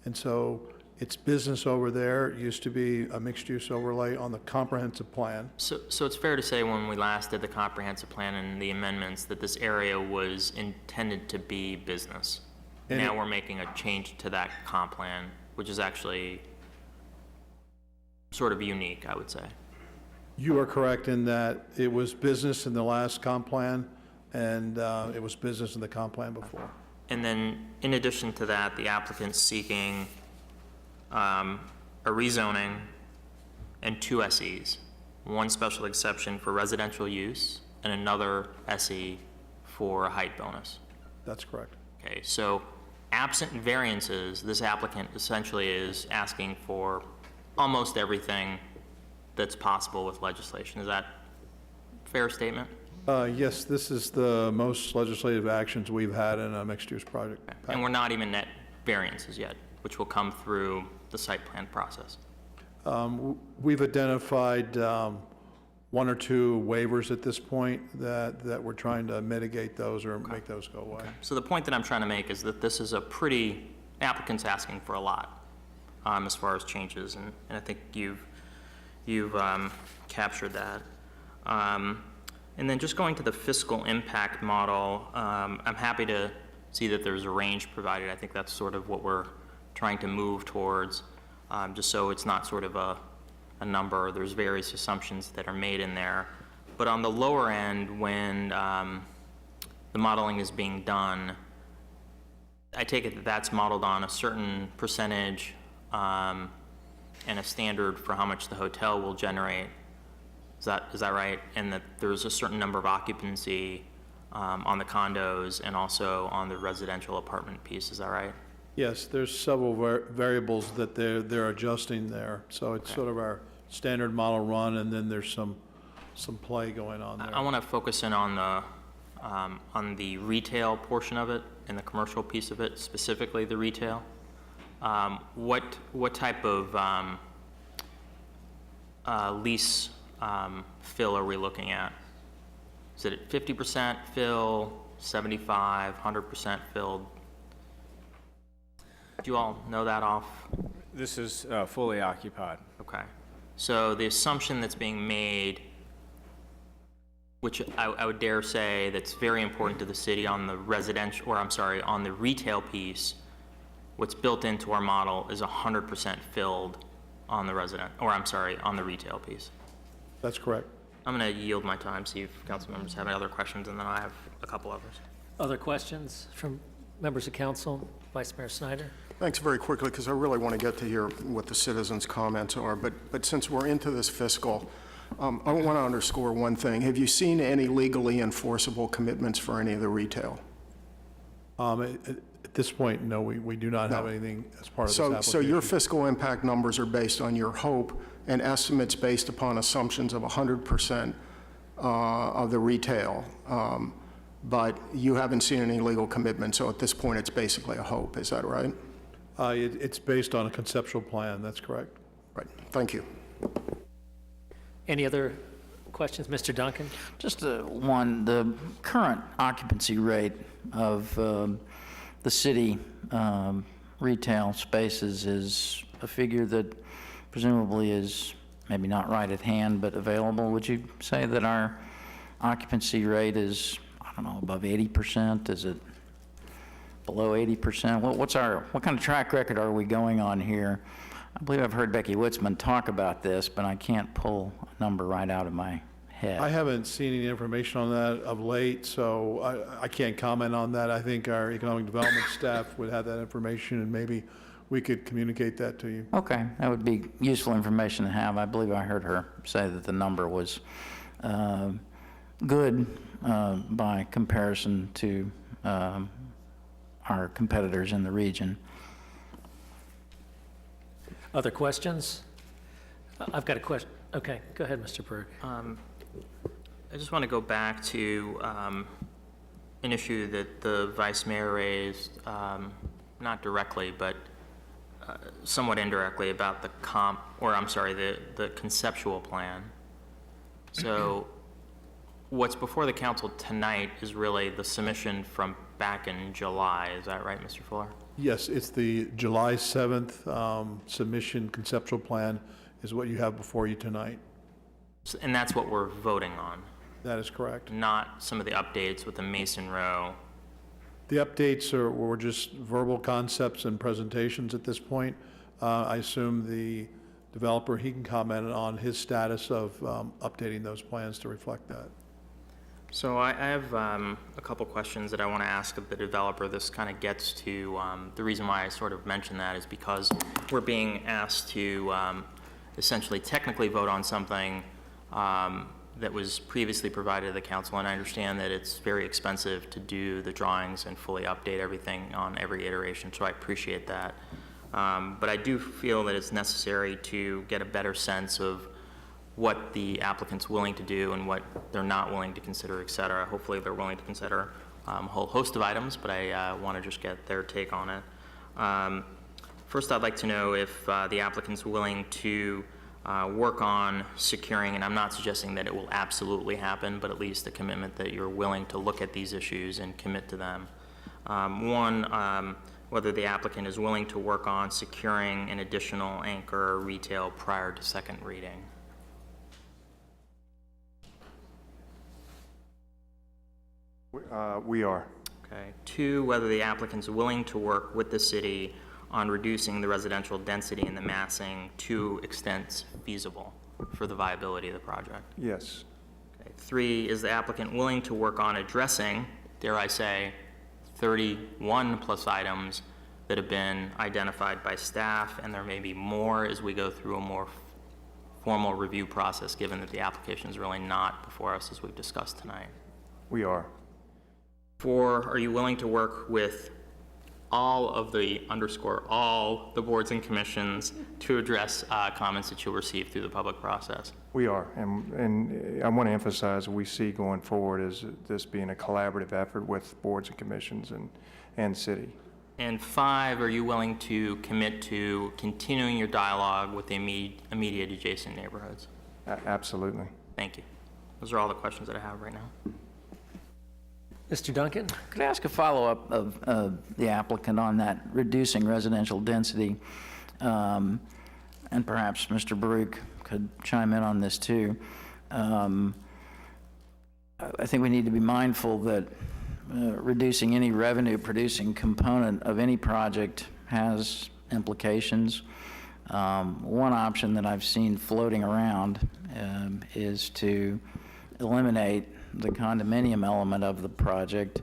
S11: And so It's business over there. It used to be a mixed-use overlay on the comprehensive plan.
S3: So it's fair to say when we last did the comprehensive plan and the amendments, that this area was intended to be business.
S11: And
S3: Now we're making a change to that comp plan, which is actually sort of unique, I would say.
S11: You are correct in that it was business in the last comp plan, and it was business in the comp plan before.
S3: And then, in addition to that, the applicant's seeking a rezoning and 2 SEs, one special exception for residential use and another SE for a height bonus.
S11: That's correct.
S3: Okay, so absent variances, this applicant essentially is asking for almost everything that's possible with legislation. Is that a fair statement?
S11: Yes, this is the most legislative actions we've had in a mixed-use project.
S3: And we're not even at variances yet, which will come through the site plan process.
S11: We've identified 1 or 2 waivers at this point that we're trying to mitigate those or make those go away.
S3: So the point that I'm trying to make is that this is a pretty, applicant's asking for a lot as far as changes, and I think you've captured that. And then just going to the fiscal impact model, I'm happy to see that there's a range provided. I think that's sort of what we're trying to move towards, just so it's not sort of a number. There's various assumptions that are made in there. But on the lower end, when the modeling is being done, I take it that that's modeled on a certain percentage and a standard for how much the hotel will generate. Is that right? And that there's a certain number of occupancy on the condos and also on the residential apartment piece, is that right?
S11: Yes, there's several variables that they're adjusting there. So it's sort of our standard model run, and then there's some play going on there.
S3: I want to focus in on the retail portion of it and the commercial piece of it, specifically the retail. What type of lease fill are we looking at? Is it at 50% fill, 75, 100% filled? Do you all know that off?
S7: This is fully occupied.
S3: Okay. So the assumption that's being made, which I would dare say that's very important to the city on the residential, or I'm sorry, on the retail piece, what's built into our model is 100% filled on the on the retail piece.
S11: That's correct.
S3: I'm going to yield my time, see if council members have any other questions, and then I have a couple others.
S1: Other questions from members of council? Vice Mayor Snyder?
S5: Thanks. Very quickly, because I really want to get to hear what the citizens' comments are, but since we're into this fiscal, I want to underscore one thing. Have you seen any legally enforceable commitments for any of the retail?
S11: At this point, no, we do not have anything as part of this application.
S5: So your fiscal impact numbers are based on your hope and estimates based upon assumptions of 100% of the retail, but you haven't seen any legal commitment, so at this point, it's basically a hope. Is that right?
S11: It's based on a conceptual plan. That's correct.
S5: Right. Thank you.
S1: Any other questions? Mr. Duncan?
S8: Just one, the current occupancy rate of the city retail spaces is a figure that presumably is maybe not right at hand, but available. Would you say that our occupancy rate is, I don't know, above 80%? Is it below 80%? What kind of track record are we going on here? I believe I've heard Becky Witzman talk about this, but I can't pull a number right out of my head.
S11: I haven't seen any information on that of late, so I can't comment on that. I think our economic development staff would have that information, and maybe we could communicate that to you.
S8: Okay, that would be useful information to have. I believe I heard her say that the number was good by comparison to our competitors in the region.
S1: Other questions? I've got a question. Okay, go ahead, Mr. Berg.
S3: I just want to go back to an issue that the Vice Mayor raised, not directly, but somewhat indirectly, about the the conceptual plan. So what's before the council tonight is really the submission from back in July. Is that right, Mr. Fuller?
S11: Yes, it's the July 7th submission conceptual plan is what you have before you tonight.
S3: And that's what we're voting on,
S11: That is correct.
S3: not some of the updates with the Mason Row.
S11: The updates were just verbal concepts and presentations at this point. I assume the developer, he can comment on his status of updating those plans to reflect that.
S3: So I have a couple questions that I want to ask of the developer. This kind of gets to, the reason why I sort of mentioned that is because we're being asked to essentially technically vote on something that was previously provided to the council, and I understand that it's very expensive to do the drawings and fully update everything on every iteration, so I appreciate that. But I do feel that it's necessary to get a better sense of what the applicant's willing to do and what they're not willing to consider, et cetera. Hopefully they're willing to consider a whole host of items, but I want to just get their take on it. First, I'd like to know if the applicant's willing to work on securing, and I'm not suggesting that it will absolutely happen, but at least a commitment that you're willing to look at these issues and commit to them. One, whether the applicant is willing to work on securing an additional anchor retail prior to second reading.
S13: We are.
S3: Okay. Two, whether the applicant's willing to work with the city on reducing the residential density and the massing to extents feasible for the viability of the project.
S13: Yes.
S3: Okay. Three, is the applicant willing to work on addressing, dare I say, 31 plus items that have been identified by staff, and there may be more as we go through a more formal review process, given that the application is really not before us as we've discussed tonight.
S13: We are.
S3: Four, are you willing to work with all of the, all the boards and commissions to address comments that you'll receive through the public process?
S13: We are, and I want to emphasize we see going forward as this being a collaborative effort with boards and commissions and city.
S3: And five, are you willing to commit to continuing your dialogue with the immediate adjacent neighborhoods?
S13: Absolutely.
S3: Thank you. Those are all the questions that I have right now.
S1: Mr. Duncan?
S8: Could I ask a follow-up of the applicant on that reducing residential density? And perhaps Mr. Baruch could chime in on this too. I think we need to be mindful that reducing any revenue-producing component of any project has implications. One option that I've seen floating around is to eliminate the condominium element of the project,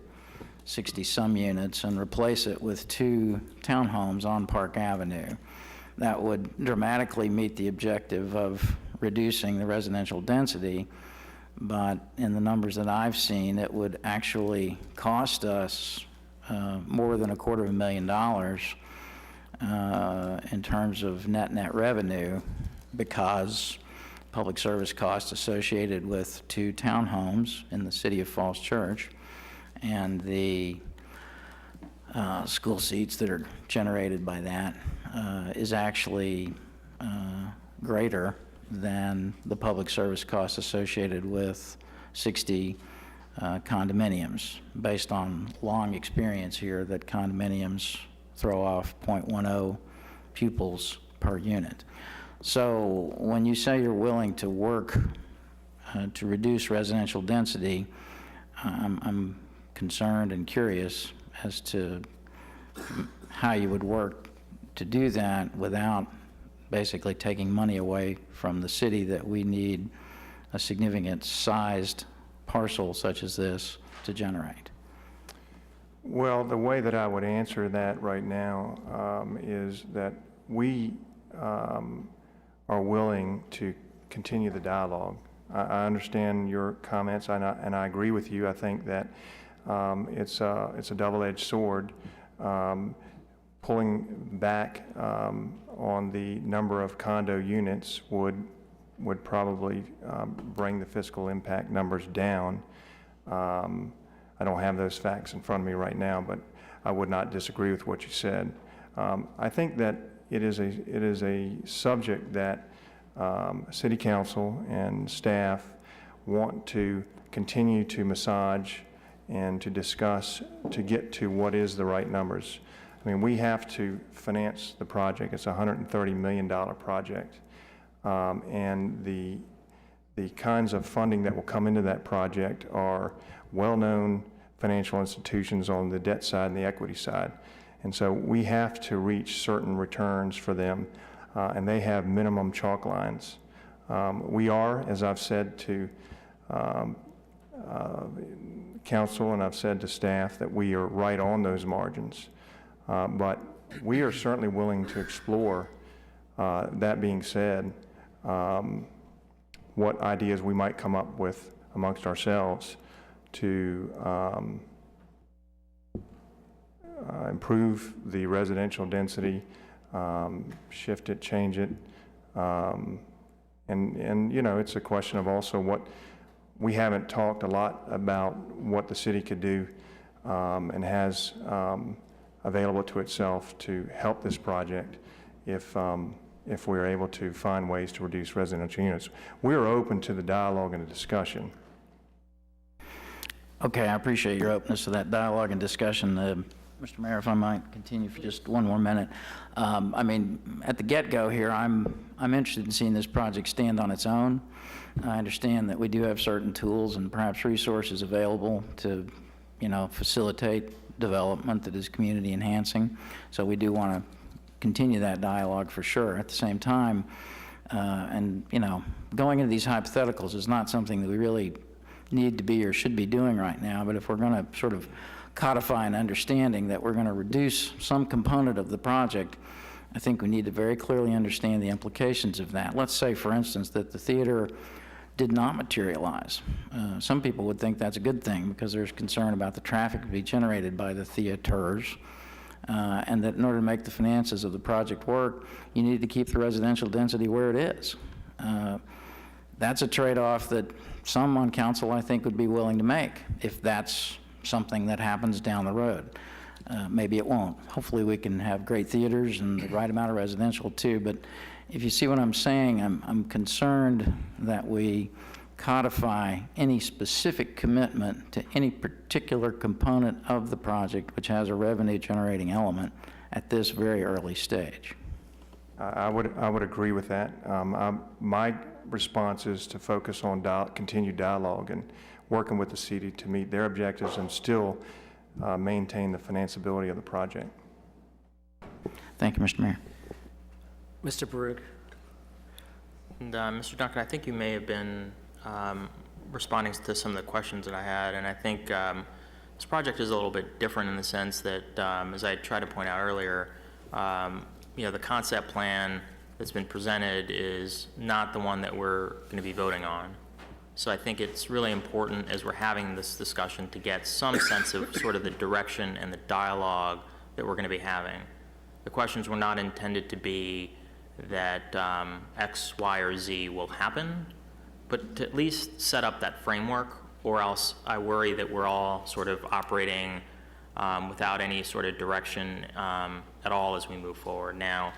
S8: 60-some units, and replace it with 2 townhomes on Park Avenue. That would dramatically meet the objective of reducing the residential density, but in the numbers that I've seen, it would actually cost us more than $250,000 in terms of net revenue, because public service costs associated with 2 townhomes in the city of Falls Church and the school seats that are generated by that is actually greater than the public service costs associated with 60 condominiums, based on long experience here that condominiums throw off 0.10 pupils per unit. So when you say you're willing to work to reduce residential density, I'm concerned and curious as to how you would work to do that without basically taking money away from the city that we need a significant sized parcel such as this to generate.
S13: Well, the way that I would answer that right now is that we are willing to continue the dialogue. I understand your comments, and I agree with you. I think that it's a double-edged sword. Pulling back on the number of condo units would probably bring the fiscal impact numbers down. I don't have those facts in front of me right now, but I would not disagree with what you said. I think that it is a subject that City Council and staff want to continue to massage and to discuss to get to what is the right numbers. I mean, we have to finance the project. It's a $130 million project. And the kinds of funding that will come into that project are well-known financial institutions on the debt side and the equity side. And so we have to reach certain returns for them, and they have minimum chalk lines. We are, as I've said to council and I've said to staff, that we are right on those margins. But we are certainly willing to explore, that being said, what ideas we might come up with amongst ourselves to improve the residential density, shift it, change it. And you know, it's a question of also what, we haven't talked a lot about what the city could do and has available to itself to help this project if we're able to find ways to reduce residential units. We're open to the dialogue and the discussion.
S8: Okay, I appreciate your openness to that dialogue and discussion. Mr. Mayor, if I might continue for just one more minute. I mean, at the get-go here, I'm interested in seeing this project stand on its own. I understand that we do have certain tools and perhaps resources available to, you know, facilitate development that is community enhancing. So we do want to continue that dialogue for sure. At the same time, and, you know, going into these hypotheticals is not something that we really need to be or should be doing right now, but if we're going to sort of codify an understanding that we're going to reduce some component of the project, I think we need to very clearly understand the implications of that. Let's say, for instance, that the theater did not materialize. Some people would think that's a good thing because there's concern about the traffic to be generated by the theaters, and that in order to make the finances of the project work, you need to keep the residential density where it is. That's a trade-off that some on council, I think, would be willing to make if that's something that happens down the road. Maybe it won't. Hopefully we can have great theaters and the right amount of residential too, but if you see what I'm saying, I'm concerned that we codify any specific commitment to any particular component of the project which has a revenue generating element at this very early stage.
S13: I would agree with that. My response is to focus on continued dialogue and working with the city to meet their objectives and still maintain the financeability of the project.
S8: Thank you, Mr. Mayor.
S1: Mr. Baruch.
S3: And Mr. Duncan, I think you may have been responding to some of the questions that I had, and I think this project is a little bit different in the sense that, as I tried to point out earlier, you know, the concept plan that's been presented is not the one that we're going to be voting on. So I think it's really important as we're having this discussion to get some sense of sort of the direction and the dialogue that we're going to be having. The questions were not intended to be that X, Y, or Z will happen, but to at least set up that framework, or else I worry that we're all sort of operating without any sort of direction at all as we move forward. Now,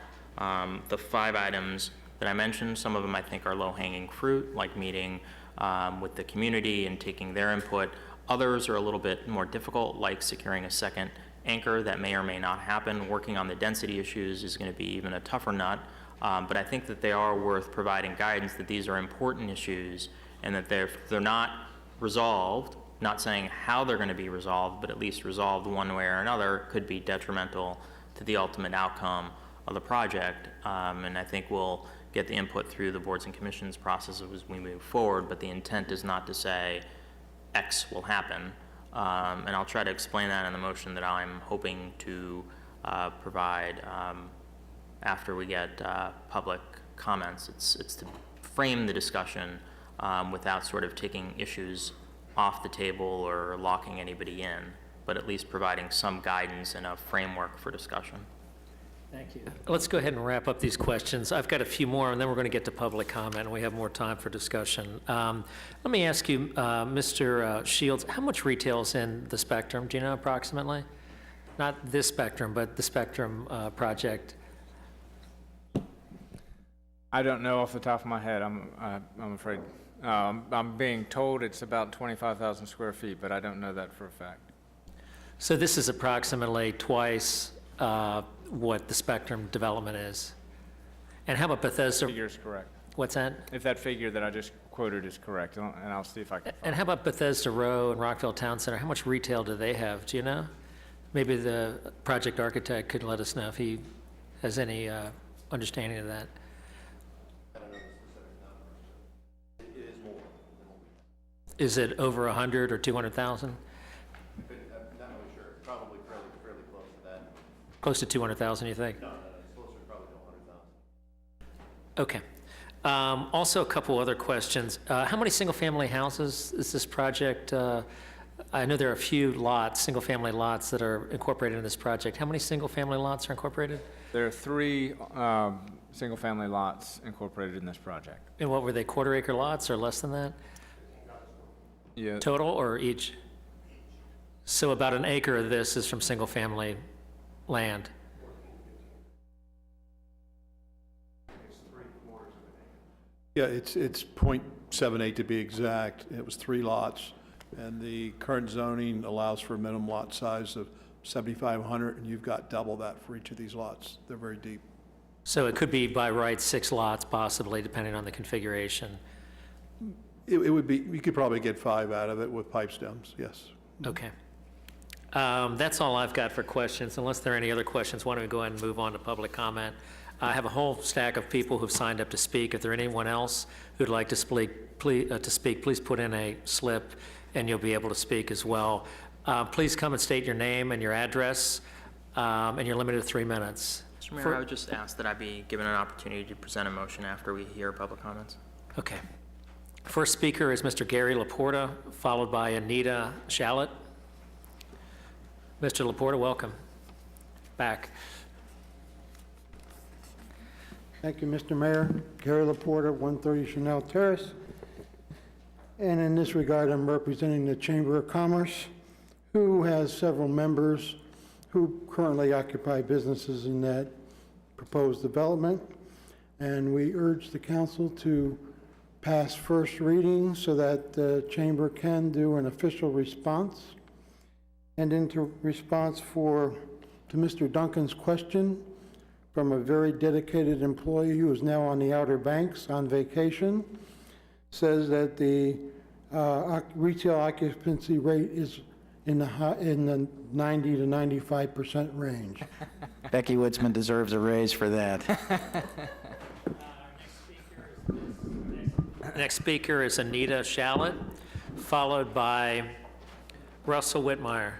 S3: the 5 items that I mentioned, some of them I think are low-hanging fruit, like meeting with the community and taking their input. Others are a little bit more difficult, like securing a second anchor that may or may not happen. Working on the density issues is going to be even a tougher nut, but I think that they are worth providing guidance that these are important issues and that they're not resolved, not saying how they're going to be resolved, but at least resolved one way or another, could be detrimental to the ultimate outcome of the project. And I think we'll get the input through the boards and commissions process as we move forward, but the intent is not to say X will happen. And I'll try to explain that in the motion that I'm hoping to provide after we get public comments. It's to frame the discussion without sort of taking issues off the table or locking anybody in, but at least providing some guidance and a framework for discussion.
S1: Thank you. Let's go ahead and wrap up these questions. I've got a few more, and then we're going to get to public comment, and we have more time for discussion. Let me ask you, Mr. Shields, how much retail is in the Spectrum? Do you know approximately? Not this Spectrum, but the Spectrum project.
S7: I don't know off the top of my head. I'm afraid I'm being told it's about 25,000 square feet, but I don't know that for a fact.
S1: So this is approximately twice what the Spectrum development is. And how about Bethesda?
S7: Figure is correct.
S1: What's that?
S7: If that figure that I just quoted is correct, and I'll see if I can find
S1: And how about Bethesda Row and Rockville Town Center? How much retail do they have? Do you know? Maybe the project architect could let us know if he has any understanding of that.
S14: I don't know the specific number. It is more than what we have.
S1: Is it over 100 or 200,000?
S14: I'm not really sure. Probably fairly close to that.
S1: Close to 200,000, you think?
S14: No, it's closer probably to 100,000.
S1: Okay. Also, a couple other questions. How many single-family houses is this project? I know there are a few lots, single-family lots, that are incorporated in this project. How many single-family lots are incorporated?
S7: There are 3 single-family lots incorporated in this project.
S1: And what were they, quarter-acre lots or less than that?
S7: Yeah,
S1: Total or each? So about an acre of this is from single-family land.
S11: Yeah, it's .78 to be exact. It was 3 lots, and the current zoning allows for a minimum lot size of 7,500, and you've got double that for each of these lots. They're very deep.
S1: So it could be by right 6 lots possibly, depending on the configuration.
S11: It would be, you could probably get 5 out of it with pipe stems, yes.
S1: Okay. That's all I've got for questions. Unless there are any other questions, why don't we go ahead and move on to public comment? I have a whole stack of people who've signed up to speak. If there anyone else who'd like to speak, please put in a slip, and you'll be able to speak as well. Please come and state your name and your address, and you're limited to 3 minutes.
S3: Mr. Mayor, I would just ask that I be given an opportunity to present a motion after we hear public comments.
S1: Okay. First speaker is Mr. Gary Laporta, followed by Anita Shallot. Mr. Laporta, welcome back.
S4: Thank you, Mr. Mayor. Gary Laporta, 130 Chanel Terrace. And in this regard, I'm representing the Chamber of Commerce, who has several members who currently occupy businesses in that proposed development. And we urge the council to pass first reading so that the Chamber can do an official response. And into response to Mr. Duncan's question, from a very dedicated employee who is now on the Outer Banks on vacation, says that the retail occupancy rate is in the 90 to 95% range.
S8: Becky Woodsman deserves a raise for that.
S1: Next speaker is Anita Shallot, followed by Russell Whitmire.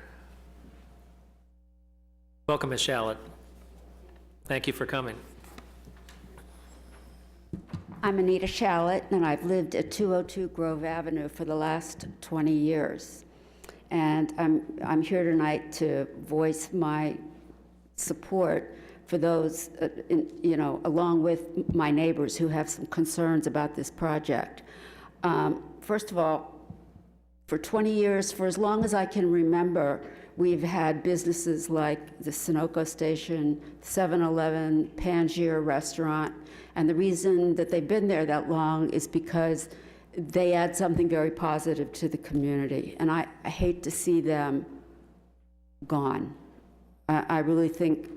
S1: Welcome, Ms. Shallot. Thank you for coming.
S16: I'm Anita Shallot, and I've lived at 202 Grove Avenue for the last 20 years. And I'm here tonight to voice my support for those, along with my neighbors who have some concerns about this project. First of all, for 20 years, for as long as I can remember, we've had businesses like the Sunoco Station, 7-Eleven, Pangier Restaurant, and the reason that they've been there that long is because they add something very positive to the community, and I hate to see them gone. I really think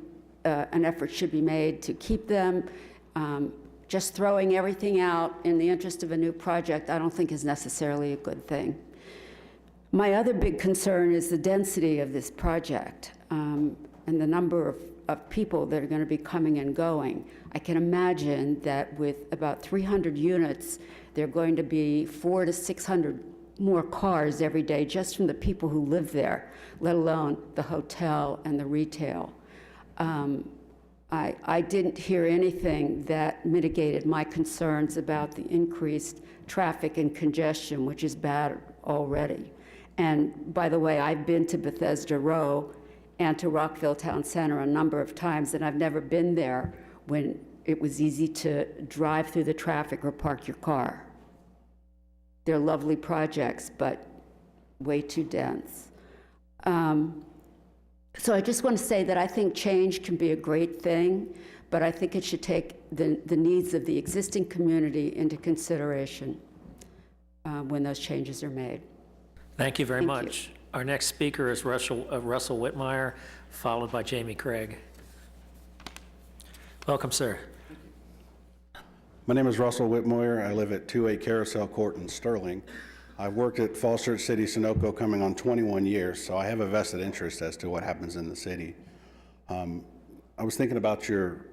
S16: an effort should be made to keep them. Just throwing everything out in the interest of a new project, I don't think is necessarily a good thing. My other big concern is the density of this project and the number of people that are going to be coming and going. I can imagine that with about 300 units, there are going to be 400 to 600 more cars every day just from the people who live there, let alone the hotel and the retail. I didn't hear anything that mitigated my concerns about the increased traffic and congestion, which is bad already. And by the way, I've been to Bethesda Row and to Rockville Town Center a number of times, and I've never been there when it was easy to drive through the traffic or park your car. They're lovely projects, but way too dense. So I just want to say that I think change can be a great thing, but I think it should take the needs of the existing community into consideration. when those changes are made.
S1: Thank you very
S16: Thank you.
S1: much. Our next speaker is Russell Whitmire, followed by Jamie Craig. Welcome, sir.
S17: My name is Russell Whitmire. I live at 28 Carousel Court in Sterling. I've worked at Falls Church City, Sunoco, coming on 21 years, so I have a vested interest as to what happens in the city. I was thinking about your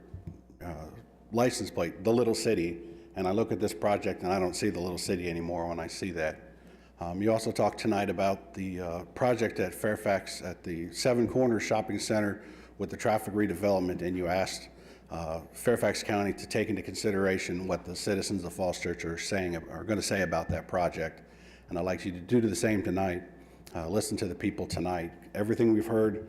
S17: license plate, the Little City, and I look at this project and I don't see the Little City anymore when I see that. You also talked tonight about the project at Fairfax at the Seven Corners Shopping Center with the traffic redevelopment, and you asked Fairfax County to take into consideration what the citizens of Falls Church are going to say about that project. And I'd like you to do the same tonight. Listen to the people tonight. Everything we've heard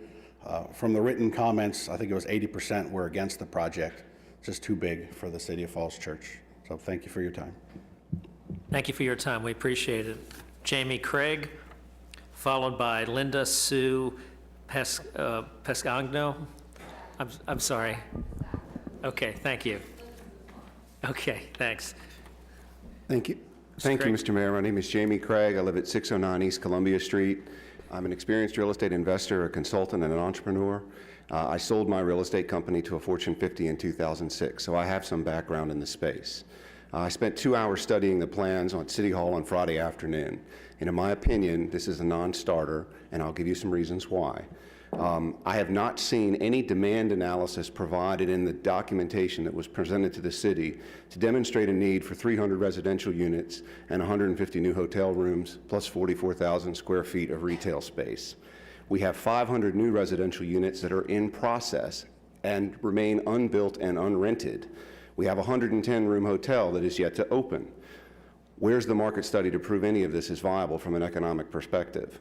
S17: from the written comments, I think it was 80% were against the project. It's just too big for the city of Falls Church. So thank you for your time.
S1: Thank you for your time. We appreciate it. Jamie Craig, followed by Linda Sue Pescagno. I'm sorry. Okay, thank you. Okay, thanks.
S18: Thank you. Thank you, Mr. Mayor. My name is Jamie Craig. I live at 609 East Columbia Street. I'm an experienced real estate investor, a consultant, and an entrepreneur. I sold my real estate company to a Fortune 50 in 2006, so I have some background in the space. I spent 2 hours studying the plans on City Hall on Friday afternoon, and in my opinion, this is a non-starter, and I'll give you some reasons why. I have not seen any demand analysis provided in the documentation that was presented to the city to demonstrate a need for 300 residential units and 150 new hotel rooms, plus 44,000 square feet of retail space. We have 500 new residential units that are in process and remain unbuilt and unrented. We have a 110-room hotel that is yet to open. Where's the market study to prove any of this is viable from an economic perspective?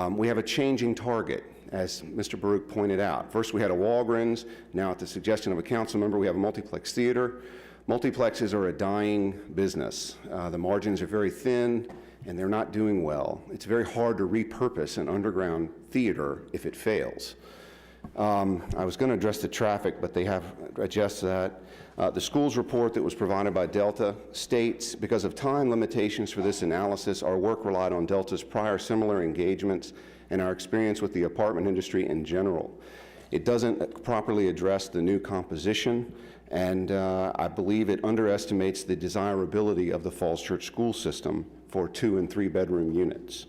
S18: We have a changing target, as Mr. Baruch pointed out. First, we had a Walgreens. Now, at the suggestion of a council member, we have a multiplex theater. Multiplexes are a dying business. The margins are very thin, and they're not doing well. It's very hard to repurpose an underground theater if it fails. I was going to address the traffic, but they have addressed that. The schools report that was provided by Delta states, because of time limitations for this analysis, our work relied on Delta's prior similar engagements and our experience with the apartment industry in general. It doesn't properly address the new composition, and I believe it underestimates the desirability of the Falls Church school system for 2- and 3-bedroom units.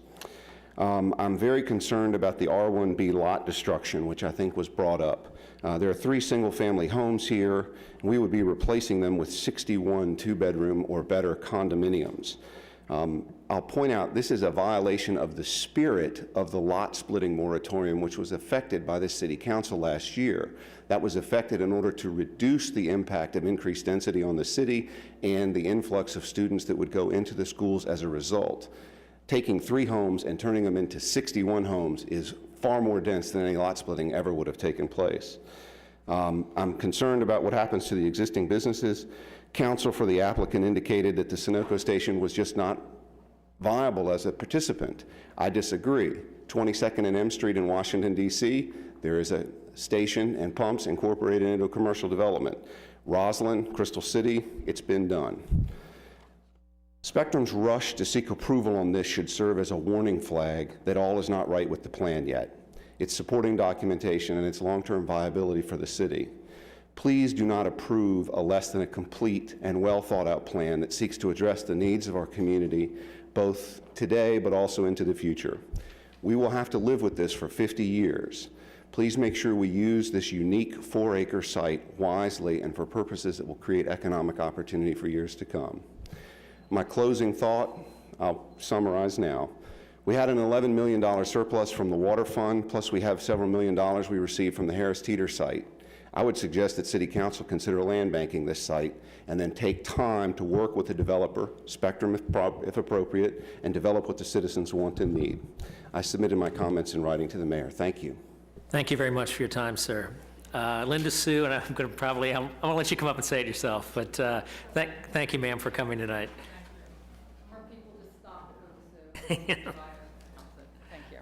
S18: I'm very concerned about the R1B lot destruction, which I think was brought up. There are 3 single-family homes here, and we would be replacing them with 61 2-bedroom or better condominiums. I'll point out this is a violation of the spirit of the lot splitting moratorium, which was affected by the City Council last year. That was affected in order to reduce the impact of increased density on the city and the influx of students that would go into the schools as a result. Taking 3 homes and turning them into 61 homes is far more dense than any lot splitting ever would have taken place. I'm concerned about what happens to the existing businesses. Counsel for the applicant indicated that the Sunoco station was just not viable as a participant. I disagree. 22nd and M Street in Washington, D.C., there is a station and pumps incorporated into a commercial development. Roslyn, Crystal City, it's been done. Spectrum's rush to seek approval on this should serve as a warning flag that all is not right with the plan yet, its supporting documentation, and its long-term viability for the city. Please do not approve a less than a complete and well-thought-out plan that seeks to address the needs of our community, both today but also into the future. We will have to live with this for 50 years. Please make sure we use this unique 4-acre site wisely and for purposes that will create economic opportunity for years to come. My closing thought, I'll summarize now. We had an $11 million surplus from the water fund, plus we have several $1 million we received from the Harris Teeter site. I would suggest that City Council consider land banking this site and then take time to work with the developer, Spectrum if appropriate, and develop what the citizens want and need. I submitted my comments in writing to the mayor. Thank you.
S1: Thank you very much for your time, sir. Linda Sue, and I'm going to let you come up and say it yourself, but thank you, ma'am, for coming tonight.
S19: More people to stop at Linda Sue. Thank you.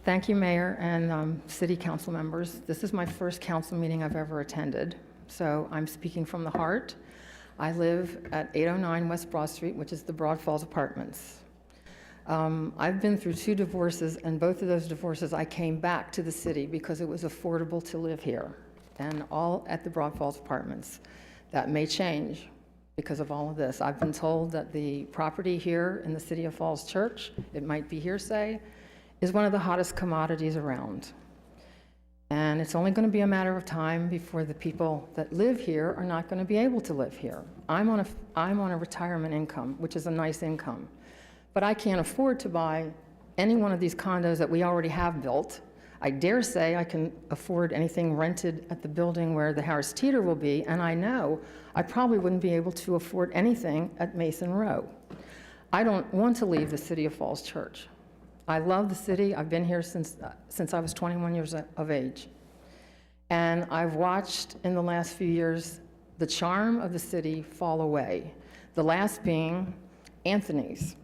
S19: Thank you, Mayor and City Council members. This is my first council meeting I've ever attended, so I'm speaking from the heart. I live at 809 West Broad Street, which is the Broad Falls Apartments. I've been through 2 divorces, and both of those divorces, I came back to the city because it was affordable to live here, and all at the Broad Falls Apartments. That may change because of all of this. I've been told that the property here in the City of Falls Church, it might be hearsay, is one of the hottest commodities around. And it's only going to be a matter of time before the people that live here are not going to be able to live here. I'm on a retirement income, which is a nice income. But I can't afford to buy any one of these condos that we already have built. I dare say I can afford anything rented at the building where the Harris Teeter will be, and I know I probably wouldn't be able to afford anything at Mason Row. I don't want to leave the City of Falls Church. I love the city. I've been here since I was 21 years of age. And I've watched in the last few years the charm of the city fall away. The last being Anthony's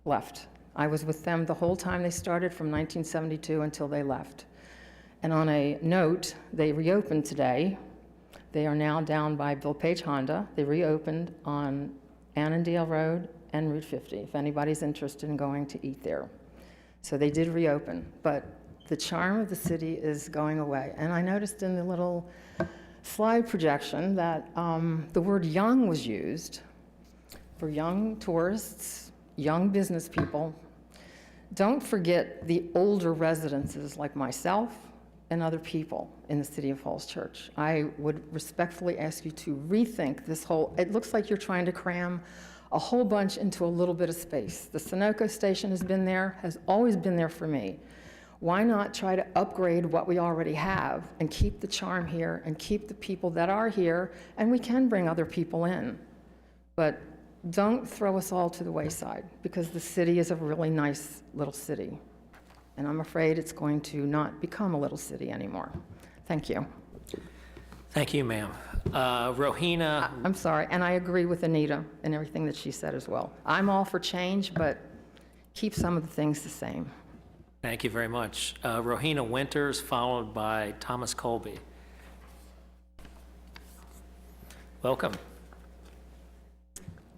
S19: left. I was with them the whole time they started from 1972 until they left. And on a note, they reopened today. They are now down by Bill Page Honda. They reopened on Annandale Road and Route 50, if anybody's interested in going to eat there. So they did reopen, but the charm of the city is going away. And I noticed in the little slide projection that the word young was used for young tourists, young business people. Don't forget the older residences like myself and other people in the City of Falls Church. I would respectfully ask you to rethink this whole, it looks like you're trying to cram a whole bunch into a little bit of space. The Sunoco station has been there, has always been there for me. Why not try to upgrade what we already have and keep the charm here and keep the people that are here, and we can bring other people in. But don't throw us all to the wayside, because the city is a really nice little city. And I'm afraid it's going to not become a little city anymore. Thank you.
S1: Thank you, ma'am. Rohina,
S19: I'm sorry, and I agree with Anita and everything that she said as well. I'm all for change, but keep some of the things the same.
S1: thank you very much. Rohina Winters, followed by Thomas Colby. Welcome.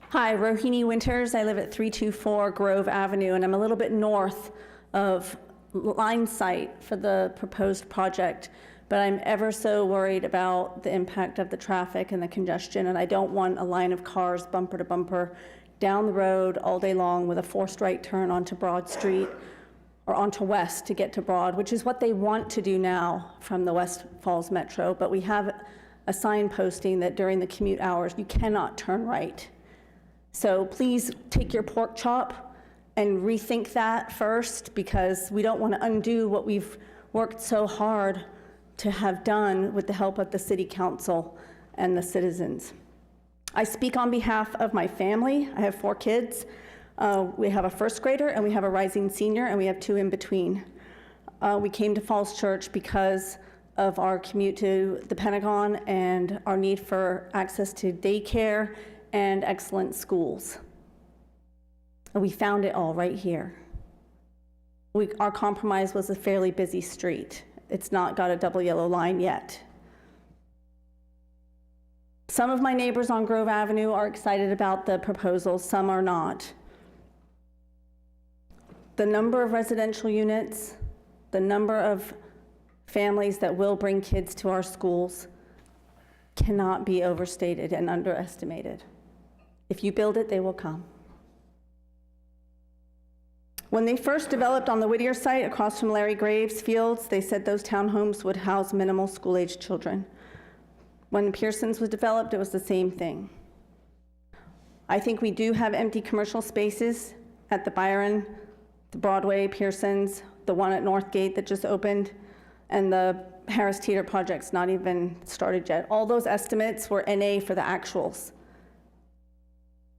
S20: Hi, Rohini Winters. I live at 324 Grove Avenue, and I'm a little bit north of line sight for the proposed project, but I'm ever so worried about the impact of the traffic and the congestion, and I don't want a line of cars bumper to bumper down the road all day long with a forced right turn onto Broad Street or onto West to get to Broad, which is what they want to do now from the West Falls Metro, but we have a sign posting that during the commute hours, you cannot turn right. So please take your pork chop and rethink that first, because we don't want to undo what we've worked so hard to have done with the help of the City Council and the citizens. I speak on behalf of my family. I have 4 kids. We have a first grader and we have a rising senior, and we have 2 in between. We came to Falls Church because of our commute to the Pentagon and our need for access to daycare and excellent schools. And we found it all right here. Our compromise was a fairly busy street. It's not got a double yellow line yet. Some of my neighbors on Grove Avenue are excited about the proposal, some are not. The number of residential units, the number of families that will bring kids to our schools cannot be overstated and underestimated. If you build it, they will come. When they first developed on the Whittier site across from Larry Graves Fields, they said those townhomes would house minimal school-aged children. When Pearson's was developed, it was the same thing. I think we do have empty commercial spaces at the Byron, the Broadway, Pearson's, the one at Northgate that just opened, and the Harris Teeter project's not even started yet. All those estimates were NA for the actuals.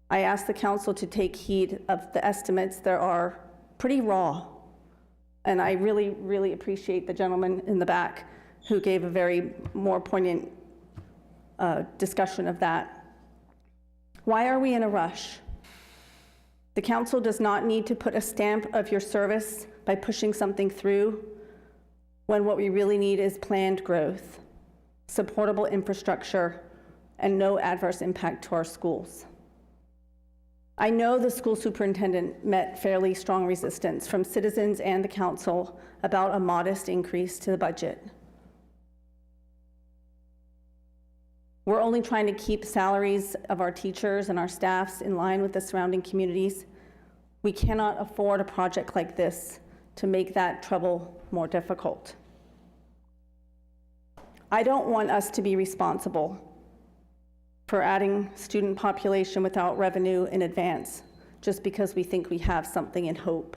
S20: I asked the council to take heed of the estimates. They are pretty raw. And I really, really appreciate the gentleman in the back who gave a very more poignant discussion of that. Why are we in a rush? The council does not need to put a stamp of your service by pushing something through, when what we really need is planned growth, supportable infrastructure, and no adverse impact to our schools. I know the school superintendent met fairly strong resistance from citizens and the council about a modest increase to the budget. We're only trying to keep salaries of our teachers and our staffs in line with the surrounding communities. We cannot afford a project like this to make that trouble more difficult. I don't want us to be responsible for adding student population without revenue in advance, just because we think we have something in hope.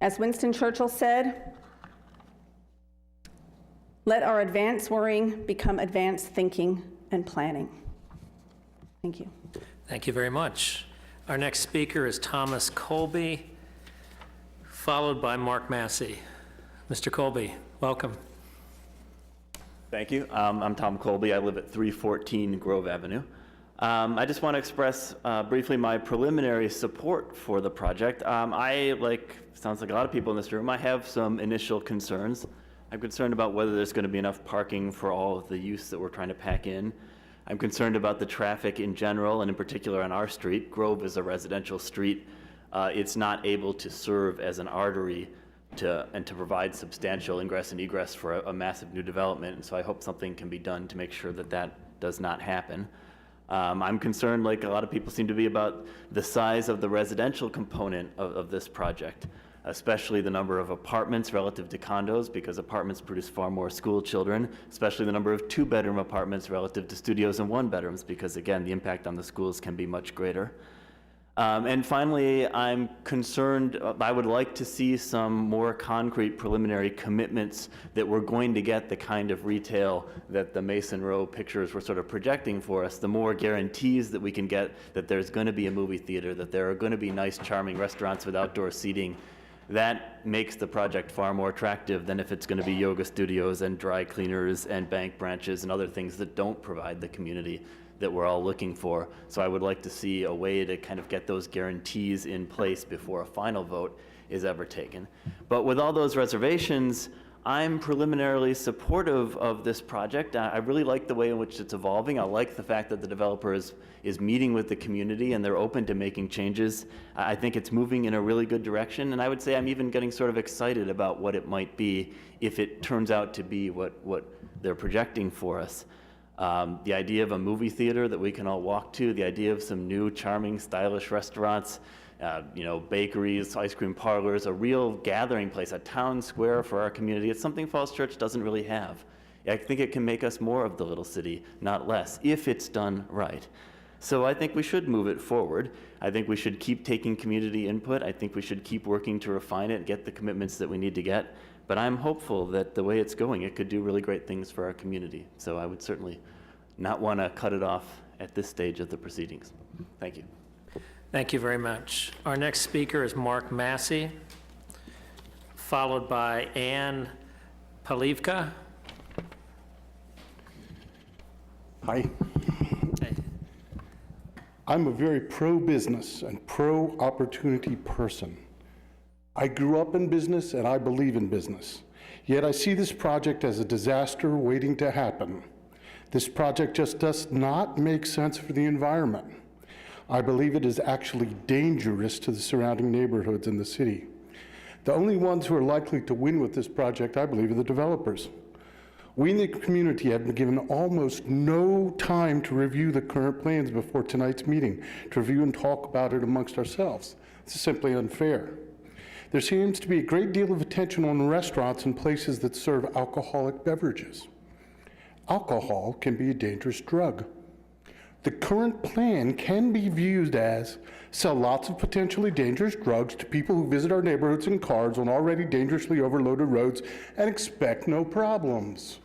S20: As Winston Churchill said, let our advanced worrying become advanced thinking and planning. Thank you.
S1: Thank you very much. Our next speaker is Thomas Colby, followed by Mark Massey. Mr. Colby, welcome.
S21: Thank you. I'm Tom Colby. I live at 314 Grove Avenue. I just want to express briefly my preliminary support for the project. Sounds like a lot of people in this room, I have some initial concerns. I'm concerned about whether there's going to be enough parking for all of the use that we're trying to pack in. I'm concerned about the traffic in general, and in particular on our street. Grove is a residential street. It's not able to serve as an artery to provide substantial ingress and egress for a massive new development. And so I hope something can be done to make sure that that does not happen. I'm concerned, like a lot of people seem to be, about the size of the residential component of this project, especially the number of apartments relative to condos, because apartments produce far more school children, especially the number of 2-bedroom apartments relative to studios and 1-bedrooms, because again, the impact on the schools can be much greater. And finally, I'm concerned, I would like to see some more concrete preliminary commitments that we're going to get the kind of retail that the Mason Row pictures were sort of projecting for us. The more guarantees that we can get that there's going to be a movie theater, that there are going to be nice, charming restaurants with outdoor seating, that makes the project far more attractive than if it's going to be yoga studios and dry cleaners and bank branches and other things that don't provide the community that we're all looking for. So I would like to see a way to kind of get those guarantees in place before a final vote is ever taken. But with all those reservations, I'm preliminarily supportive of this project. I really like the way in which it's evolving. I like the fact that the developer is meeting with the community and they're open to making changes. I think it's moving in a really good direction, and I would say I'm even getting sort of excited about what it might be if it turns out to be what they're projecting for us. The idea of a movie theater that we can all walk to, the idea of some new, charming, stylish restaurants, bakeries, ice cream parlors, a real gathering place, a town square for our community. It's something Falls Church doesn't really have. I think it can make us more of the little city, not less, if it's done right. So I think we should move it forward. I think we should keep taking community input. I think we should keep working to refine it and get the commitments that we need to get. But I'm hopeful that the way it's going, it could do really great things for our community. So I would certainly not want to cut it off at this stage of the proceedings. Thank you.
S1: Thank you very much. Our next speaker is Mark Massey, followed by Ann Palivka.
S22: Hi. I'm a very pro-business and pro-opportunity person. I grew up in business and I believe in business. Yet I see this project as a disaster waiting to happen. This project just does not make sense for the environment. I believe it is actually dangerous to the surrounding neighborhoods in the city. The only ones who are likely to win with this project, I believe, are the developers. We in the community have been given almost no time to review the current plans before tonight's meeting, to review and talk about it amongst ourselves. This is simply unfair. There seems to be a great deal of attention on restaurants and places that serve alcoholic beverages. Alcohol can be a dangerous drug. The current plan can be viewed as sell lots of potentially dangerous drugs to people who visit our neighborhoods in cars on already dangerously overloaded roads and expect no problems.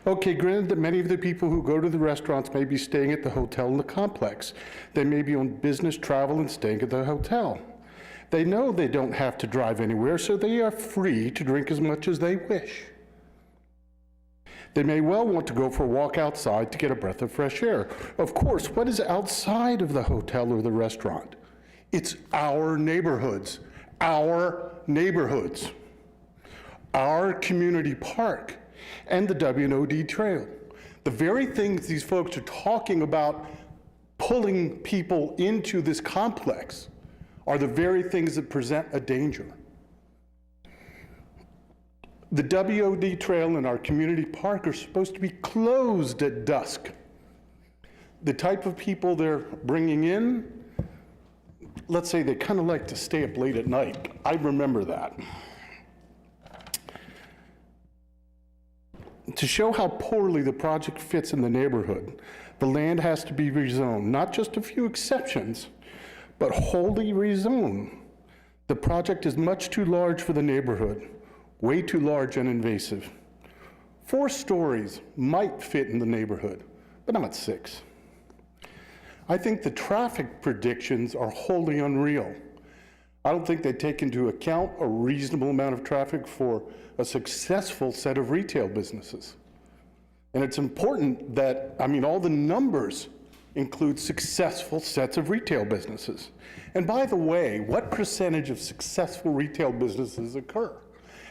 S22: Okay, granted that many of the people who go to the restaurants may be staying at the hotel in the complex. They may be on business travel and staying at the hotel. They know they don't have to drive anywhere, so they are free to drink as much as they wish. They may well want to go for a walk outside to get a breath of fresh air. Of course, what is outside of the hotel or the restaurant? It's our neighborhoods, our community park, and the W&OD trail. The very things these folks are talking about pulling people into this complex are the very things that present a danger. The WOD trail and our community park are supposed to be closed at dusk. The type of people they're bringing in, let's say they kind of like to stay up late at night. I remember that. To show how poorly the project fits in the neighborhood, the land has to be rezoned, not just a few exceptions, but wholly rezoned. The project is much too large for the neighborhood, way too large and invasive. 4 stories might fit in the neighborhood, but not 6. I think the traffic predictions are wholly unreal. I don't think they take into account a reasonable amount of traffic for a successful set of retail businesses. And it's important that, all the numbers include successful sets of retail businesses. And by the way, what percentage of successful retail businesses occur?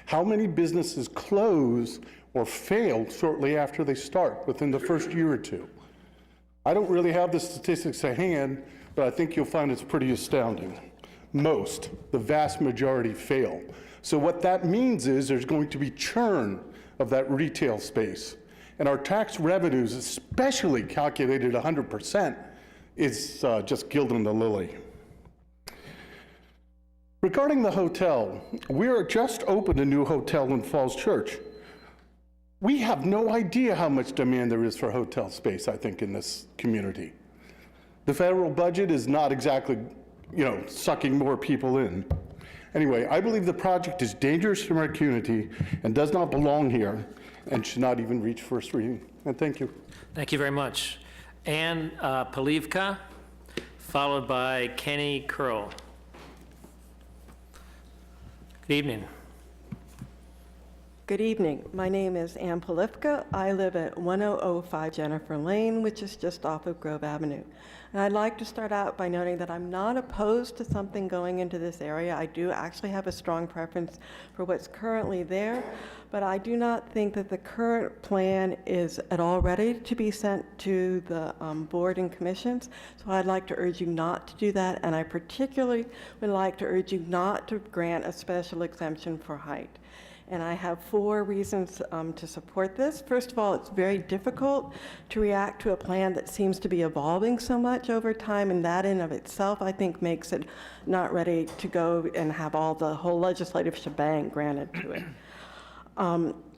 S22: How many businesses close or fail shortly after they start, within the first year or 2? I don't really have the statistics at hand, but I think you'll find it's pretty astounding. Most, the vast majority, fail. So what that means is there's going to be churn of that retail space. And our tax revenues, especially calculated 100%, is just gilding the lily. Regarding the hotel, we are just opened a new hotel in Falls Church. We have no idea how much demand there is for hotel space, I think, in this community. The federal budget is not exactly, sucking more people in. Anyway, I believe the project is dangerous from our community and does not belong here and should not even reach first reading. And thank you.
S1: Thank you very much. Ann Polivka, followed by Kenny Curl. Good evening.
S6: Good evening. My name is Ann Polivka. I live at 1005 Jennifer Lane, which is just off of Grove Avenue. And I'd like to start out by noting that I'm not opposed to something going into this area. I do actually have a strong preference for what's currently there, but I do not think that the current plan is at all ready to be sent to the board and commissions. So I'd like to urge you not to do that, and I particularly would like to urge you not to grant a special exemption for height. And I have 4 reasons to support this. First of all, it's very difficult to react to a plan that seems to be evolving so much over time, and that in of itself, I think, makes it not ready to go and have the whole legislative shebang granted to it.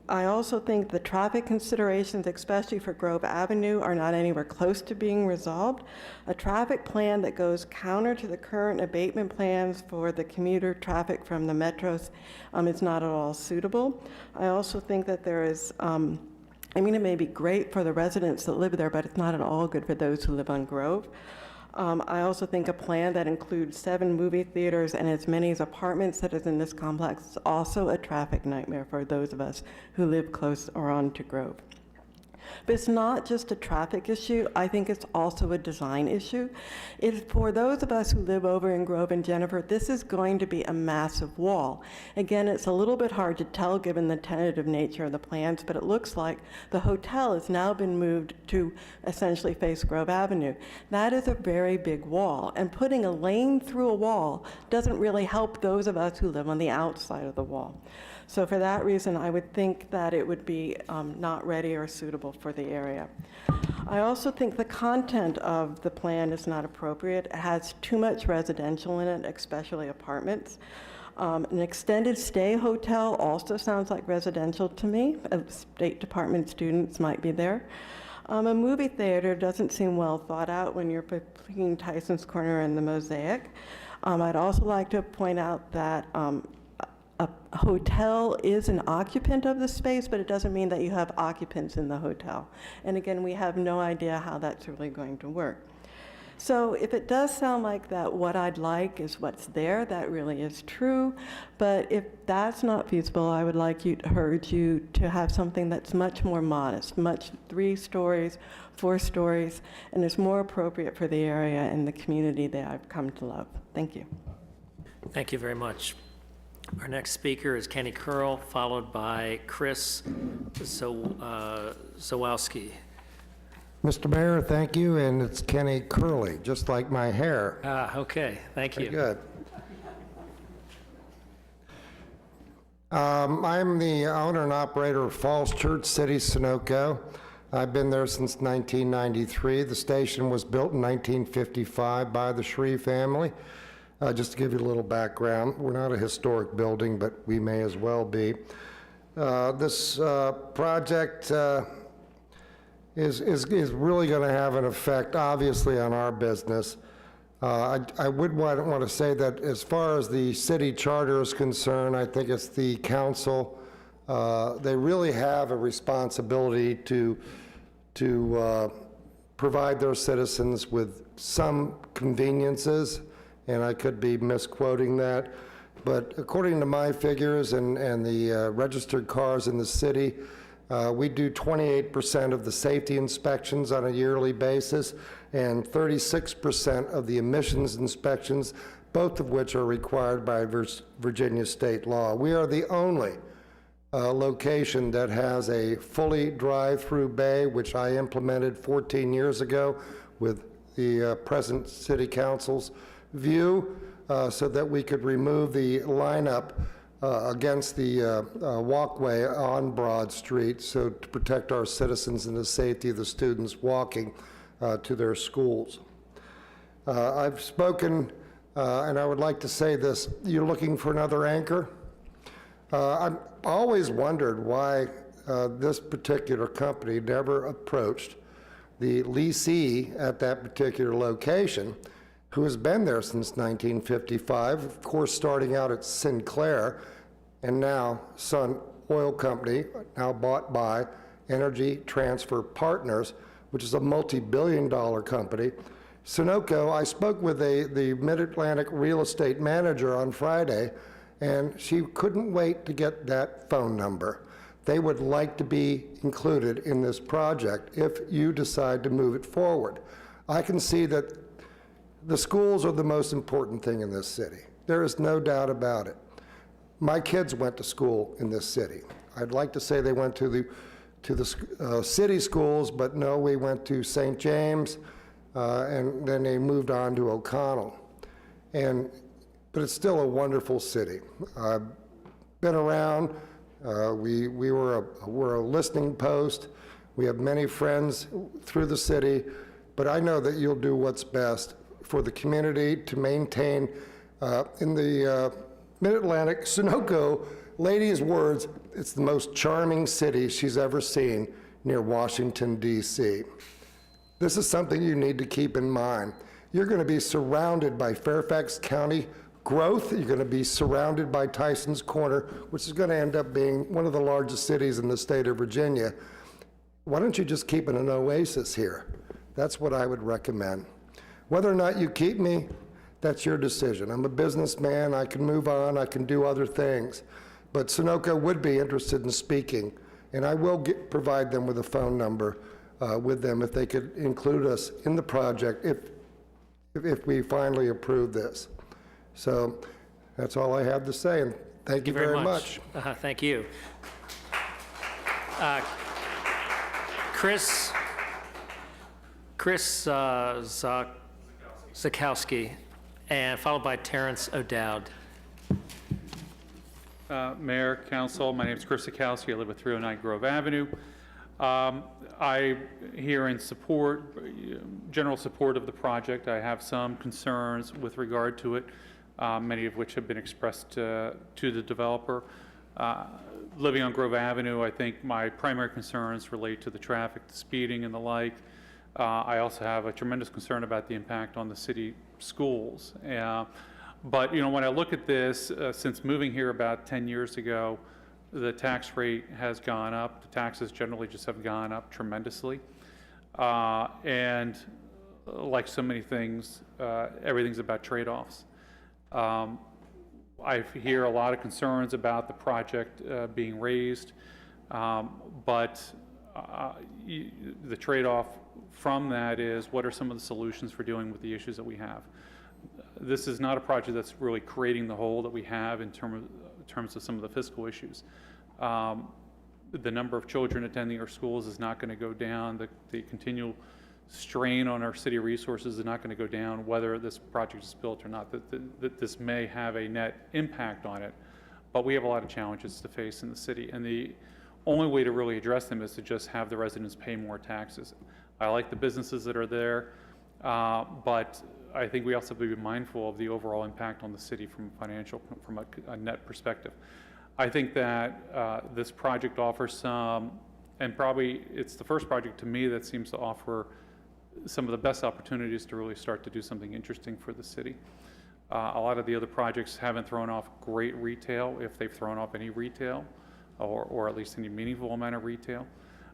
S6: I also think the traffic considerations, especially for Grove Avenue, are not anywhere close to being resolved. A traffic plan that goes counter to the current abatement plans for the commuter traffic from the metros is not at all suitable. I also think that there is, it may be great for the residents that live there, but it's not at all good for those who live on Grove. I also think a plan that includes 7 movie theaters and as many as apartments that is in this complex is also a traffic nightmare for those of us who live close or on to Grove. But it's not just a traffic issue. I think it's also a design issue. For those of us who live over in Grove and Jennifer, this is going to be a massive wall. Again, it's a little bit hard to tell given the tentative nature of the plans, but it looks like the hotel has now been moved to essentially face Grove Avenue. That is a very big wall, and putting a lane through a wall doesn't really help those of us who live on the outside of the wall. So for that reason, I would think that it would be not ready or suitable for the area. I also think the content of the plan is not appropriate. It has too much residential in it, especially apartments. An extended stay hotel also sounds like residential to me. State Department students might be there. A movie theater doesn't seem well thought out when you're between Tyson's Corner and the Mosaic. I'd also like to point out that a hotel is an occupant of the space, but it doesn't mean that you have occupants in the hotel. And again, we have no idea how that's really going to work. So if it does sound like that what I'd like is what's there, that really is true. But if that's not feasible, I would like to urge you to have something that's much more modest, 3 stories, 4 stories, and is more appropriate for the area and the community that I've come to love. Thank you.
S1: Thank you very much. Our next speaker is Kenny Curl, followed by Chris Zawalski.
S2: Mr. Mayor, thank you, and it's Kenny Curley, just like my hair.
S1: Okay, thank you.
S2: Very good. I'm the owner and operator of Falls Church City, Sunoco. I've been there since 1993. The station was built in 1955 by the Shree family. Just to give you a little background, we're not a historic building, but we may as well be. This project is really going to have an effect, obviously, on our business. I would want to say that as far as the city charter is concerned, I think it's the council. They really have a responsibility to provide their citizens with some conveniences, and I could be misquoting that. But according to my figures and the registered cars in the city, we do 28% of the safety inspections on a yearly basis and 36% of the emissions inspections, both of which are required by Virginia state law. We are the only location that has a fully drive-through bay, which I implemented 14 years ago with the present city council's view, so that we could remove the lineup against the walkway on Broad Street, so to protect our citizens and the safety of the students walking to their schools. I've spoken, and I would like to say this: you're looking for another anchor? I've always wondered why this particular company never approached the leasee at that particular location, who has been there since 1955, of course starting out at Sinclair, and now Sun Oil Company, now bought by Energy Transfer Partners, which is a multi-billion-dollar company. Sunoco, I spoke with the Mid-Atlantic real estate manager on Friday, and she couldn't wait to get that phone number. They would like to be included in this project if you decide to move it forward. I can see that the schools are the most important thing in this city. There is no doubt about it. My kids went to school in this city. I'd like to say they went to the city schools, but no, we went to St. James, and then they moved on to O'Connell. But it's still a wonderful city. I've been around. We're a listening post. We have many friends through the city, but I know that you'll do what's best for the community to maintain, in the Mid-Atlantic, Sunoco, lady's words, it's the most charming city she's ever seen near Washington, D.C. This is something you need to keep in mind. You're going to be surrounded by Fairfax County growth. You're going to be surrounded by Tyson's Corner, which is going to end up being one of the largest cities in the state of Virginia. Why don't you just keep it an oasis here? That's what I would recommend. Whether or not you keep me, that's your decision. I'm a businessman. I can move on. I can do other things. But Sunoco would be interested in speaking, and I will provide them with a phone number with them if they could include us in the project if we finally approve this. So that's all I have to say, and thank you very much.
S1: Thank you. Chris Zakowski, and followed by Terrence O'Dowd.
S9: Mayor, Council, my name is Chris Zakowski. I live at 309 Grove Avenue. I here in support, general support of the project. I have some concerns with regard to it, many of which have been expressed to the developer. Living on Grove Avenue, I think my primary concerns relate to the traffic, the speeding and the like. I also have a tremendous concern about the impact on the city schools. But when I look at this, since moving here about 10 years ago, the tax rate has gone up. The taxes generally just have gone up tremendously. And like so many things, everything's about trade-offs. I hear a lot of concerns about the project being raised, but the trade-off from that is what are some of the solutions for dealing with the issues that we have. This is not a project that's really creating the hole that we have in terms of some of the fiscal issues. the number of children attending our schools is not going to go down. The continual strain on our city resources is not going to go down, whether this project is built or not. That this may have a net impact on it, but we have a lot of challenges to face in the city, and the only way to really address them is to just have the residents pay more taxes. I like the businesses that are there, but I think we also have to be mindful of the overall impact on the city from a net perspective. I think that this project offers some, and probably it's the first project to me that seems to offer some of the best opportunities to really start to do something interesting for the city. A lot of the other projects haven't thrown off great retail, if they've thrown off any retail, or at least any meaningful amount of retail.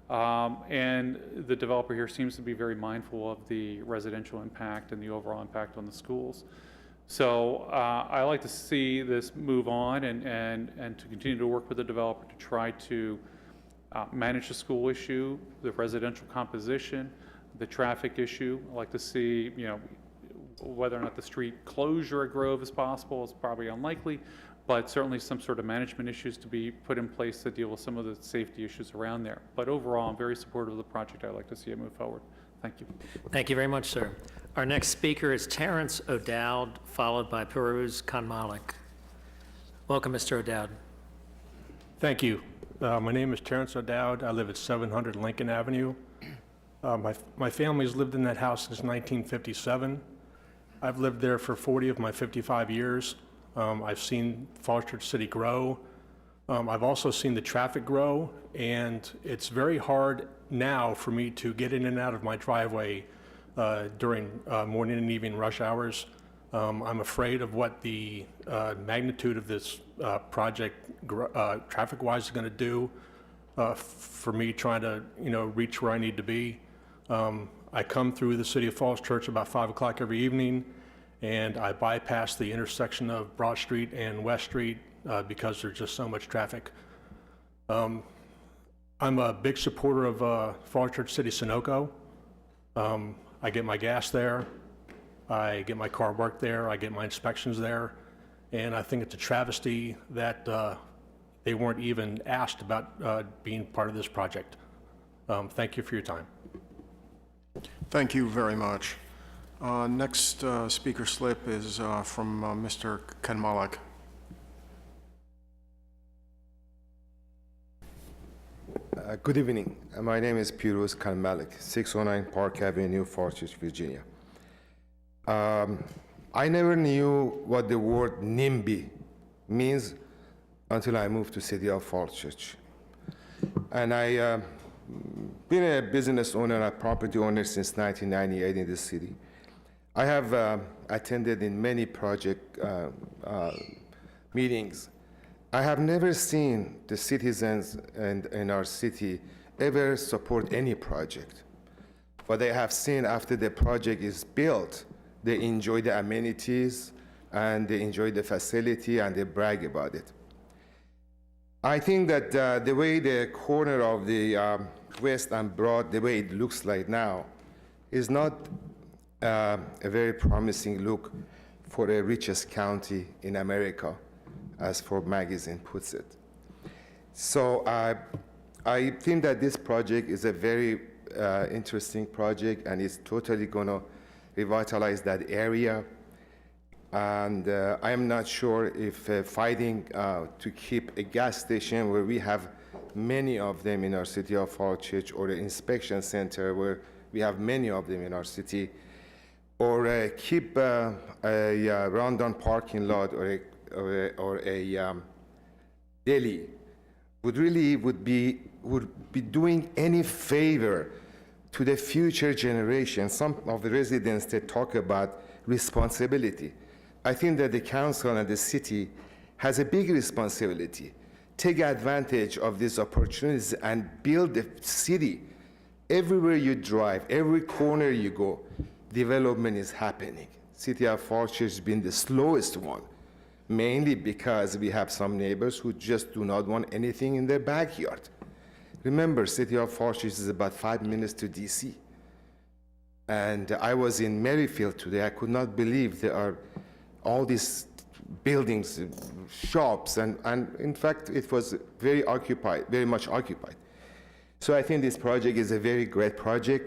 S9: And the developer here seems to be very mindful of the residential impact and the overall impact on the schools. So I like to see this move on and to continue to work with the developer to try to manage the school issue, the residential composition, the traffic issue. I like to see, you know, whether or not the street closure at Grove is possible is probably unlikely, but certainly some sort of management issues to be put in place to deal with some of the safety issues around there. But overall, I'm very supportive of the project. I'd like to see it move forward. Thank you.
S1: Thank you very much, sir. Our next speaker is Terrence O'Dowd, followed by Pirooz Khanmalik. Welcome, Mr. O'Dowd.
S12: Thank you. My name is Terrence O'Dowd. I live at 700 Lincoln Avenue. My family's lived in that house since 1957. I've lived there for 40 of my 55 years. I've seen Falls Church City grow. I've also seen the traffic grow, and it's very hard now for me to get in and out of my driveway during morning and evening rush hours. I'm afraid of what the magnitude of this project traffic-wise is going to do for me trying to, reach where I need to be. I come through the city of Falls Church about 5 o'clock every evening, and I bypass the intersection of Broad Street and West Street because there's just so much traffic. I'm a big supporter of Falls Church City Sunoco. I get my gas there, I get my car worked there, I get my inspections there, and I think it's a travesty that they weren't even asked about being part of this project. Thank you for your time.
S5: Thank you very much. Next speaker slip is from Mr. Khanmalik.
S15: Good evening. My name is Pirooz Khanmalik, 609 Park Avenue, Falls Church, Virginia. I never knew what the word NIMBY means until I moved to city of Falls Church. And I been a business owner and a property owner since 1998 in this city. I have attended in many project meetings. I have never seen the citizens in our city ever support any project. What I have seen after the project is built, they enjoy the amenities and they enjoy the facility and they brag about it. I think that the way the corner of the West and Broad, the way it looks like now, is not a very promising look for the richest county in America, as Forbes magazine puts it. So I think that this project is a very interesting project, and it's totally going to revitalize that area. And I am not sure if fighting to keep a gas station where we have many of them in our city of Falls Church, or the inspection center where we have many of them in our city, or keep a rundown parking lot or a deli would be doing any favor to the future generation. Some of the residents, they talk about responsibility. I think that the council and the city has a big responsibility. Take advantage of these opportunities and build the city. Everywhere you drive, every corner you go, development is happening. City of Falls Church has been the slowest one, mainly because we have some neighbors who just do not want anything in their backyard. Remember, City of Falls Church is about 5 minutes to DC. And I was in Merrifield today. I could not believe there are all these buildings, shops, and in fact, it was very occupied, very much occupied. So I think this project is a very great project.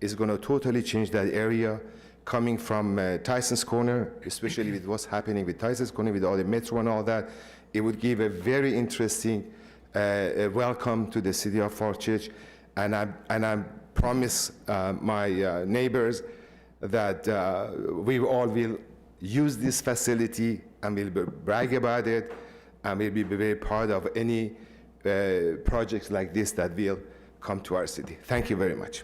S15: It's going to totally change that area, coming from Tyson's Corner, especially with what's happening with Tyson's Corner, with all the metro and all that. It would give a very interesting welcome to the city of Falls Church, and I promise my neighbors that we all will use this facility and will brag about it, and will be very proud of any projects like this that will come to our city. Thank you very much.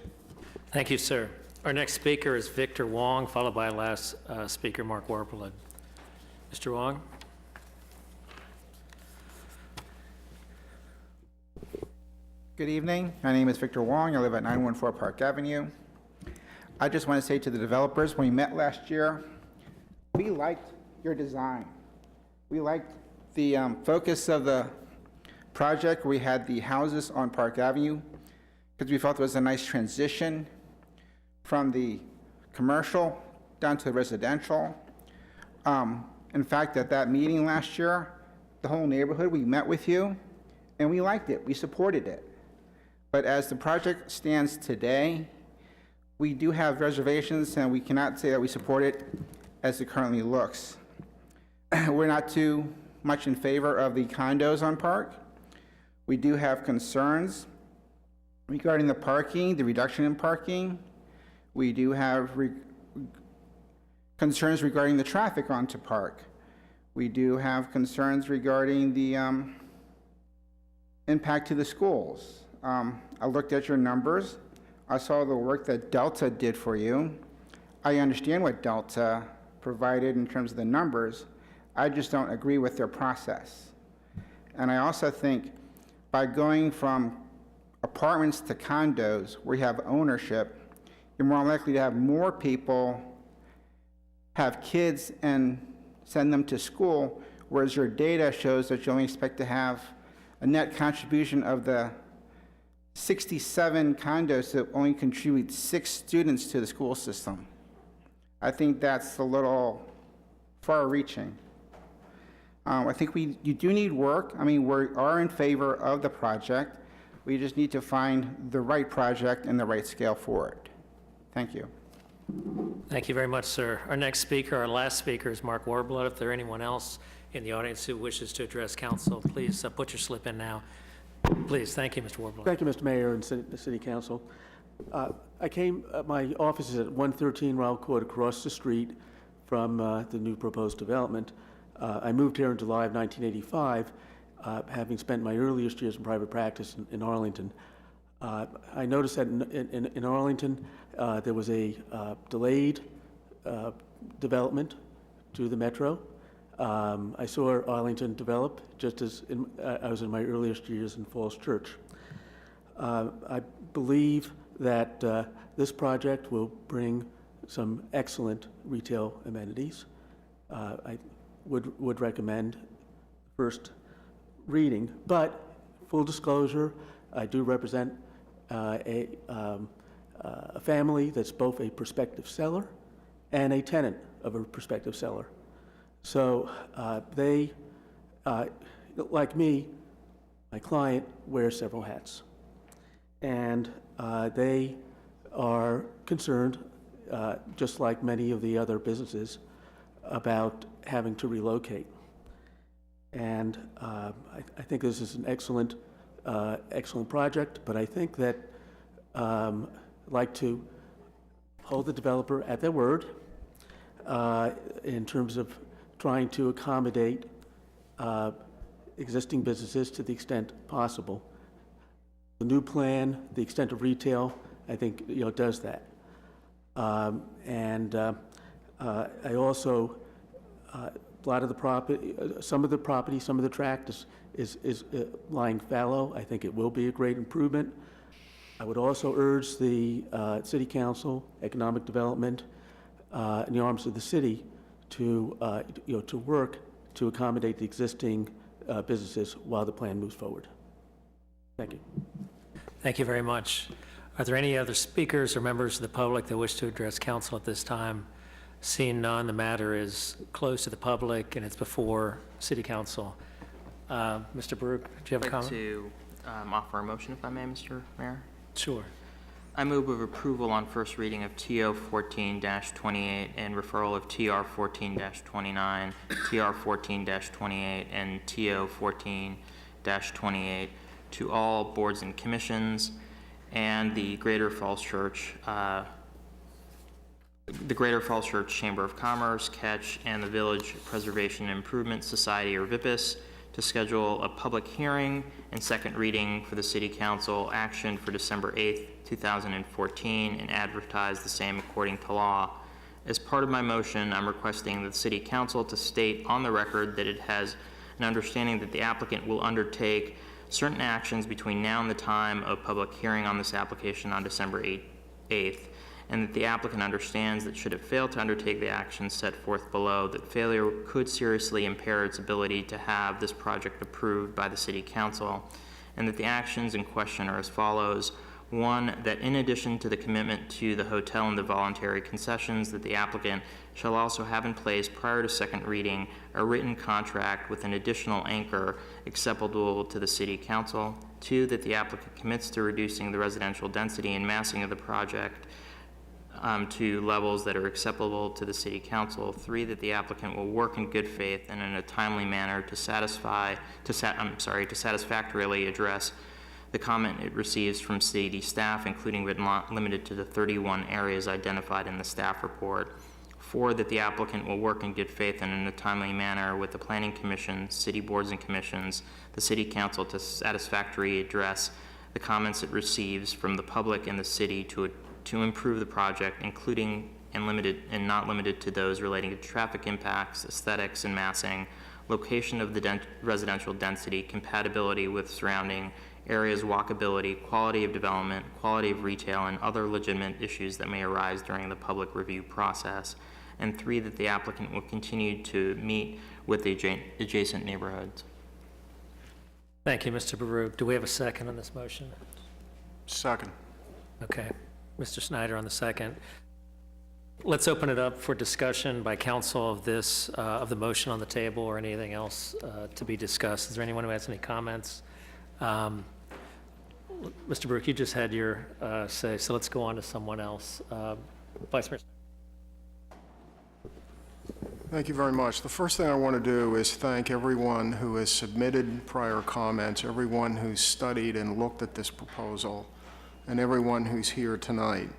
S1: Thank you, sir. Our next speaker is Victor Wong, followed by last speaker, Mark Warpelid. Mr. Wong?
S10: Good evening. My name is Victor Wong. I live at 914 Park Avenue. I just want to say to the developers, when we met last year, we liked your design. We liked the focus of the project. We had the houses on Park Avenue because we felt it was a nice transition from the commercial down to the residential. In fact, at that meeting last year, the whole neighborhood, we met with you, and we liked it. We supported it. But as the project stands today, we do have reservations, and we cannot say that we support it as it currently looks. We're not too much in favor of the condos on Park. We do have concerns regarding the parking, the reduction in parking. We do have concerns regarding the traffic onto Park. We do have concerns regarding the impact to the schools. I looked at your numbers. I saw the work that Delta did for you. I understand what Delta provided in terms of the numbers. I just don't agree with their process. And I also think by going from apartments to condos where you have ownership, you're more likely to have more people have kids and send them to school, whereas your data shows that you only expect to have a net contribution of the 67 condos that only contribute 6 students to the school system. I think that's a little far-reaching. I think you do need work. I mean, we are in favor of the project. We just need to find the right project and the right scale for it. Thank you.
S1: Thank you very much, sir. Our next speaker, our last speaker, is Mark Warblad. If there anyone else in the audience who wishes to address council, please put your slip in now. Please, thank you, Mr. Warblad.
S13: Thank you, Mr. Mayor and the City Council. My office is at 113 Rowell Court, across the street from the new proposed development. I moved here in July of 1985, having spent my earliest years in private practice in Arlington. I noticed that in Arlington, there was a delayed development to the metro. I saw Arlington develop just as I was in my earliest years in Falls Church. I believe that this project will bring some excellent retail amenities. I would recommend first reading, but full disclosure, I do represent a family that's both a prospective seller and a tenant of a prospective seller. So they, like me, my client wears several hats. And they are concerned, just like many of the other businesses, about having to relocate. And I think this is an excellent project, but I think that I'd like to hold the developer at their word in terms of trying to accommodate existing businesses to the extent possible. The new plan, the extent of retail, I think does that. I also, a lot of the property, some of the tract is lying fallow. I think it will be a great improvement. I would also urge the City Council, Economic Development, in the arms of the city to work to accommodate the existing businesses while the plan moves forward. Thank you.
S1: Thank you very much. Are there any other speakers or members of the public that wish to address council at this time? Seeing none, the matter is closed to the public and it's before City Council. Mr. Baruch, do you have a
S3: I'd like
S1: comment?
S3: to offer a motion, if I may, Mr. Mayor.
S1: Sure.
S3: I move with approval on first reading of TO 14-28 and referral of TR 14-29, TR 14-28, and TO 14-28 to all boards and commissions and the Greater Falls Church Chamber of Commerce, Catch, and the Village Preservation and Improvement Society, or VIPIS, to schedule a public hearing and second reading for the City Council action for December 8th, 2014, and advertise the same according to law. As part of my motion, I'm requesting the City Council to state on the record that it has an understanding that the applicant will undertake certain actions between now and the time of public hearing on this application on December 8th, and that the applicant understands that should it fail to undertake the actions set forth below, that failure could seriously impair its ability to have this project approved by the City Council, and that the actions in question are as follows. One, that in addition to the commitment to the hotel and the voluntary concessions, that the applicant shall also have in place prior to second reading a written contract with an additional anchor acceptable to the City Council. Two, that the applicant commits to reducing the residential density and massing of the project to levels that are acceptable to the City Council. Three, that the applicant will work in good faith and in a timely manner to satisfactorily address the comment it receives from city staff, including but not limited to the 31 areas identified in the staff report. Four, that the applicant will work in good faith and in a timely manner with the Planning Commission, city boards and commissions, the City Council to satisfactorily address the comments it receives from the public and the city to improve the project, including and not limited to those relating to traffic impacts, aesthetics and massing, location of the residential density, compatibility with surrounding areas, walkability, quality of development, quality of retail, and other legitimate issues that may arise during the public review process. And three, that the applicant will continue to meet with the adjacent neighborhoods.
S1: Thank you, Mr. Baruch. Do we have a second on this motion?
S5: Second.
S1: Okay. Mr. Snyder on the second. Let's open it up for discussion by council of this, of the motion on the table or anything else to be discussed. Is there anyone who has any comments? Mr. Baruch, you just had your say, so let's go on to someone else. Vice Mayor.
S5: Thank you very much. The first thing I want to do is thank everyone who has submitted prior comments, everyone who's studied and looked at this proposal, and everyone who's here tonight.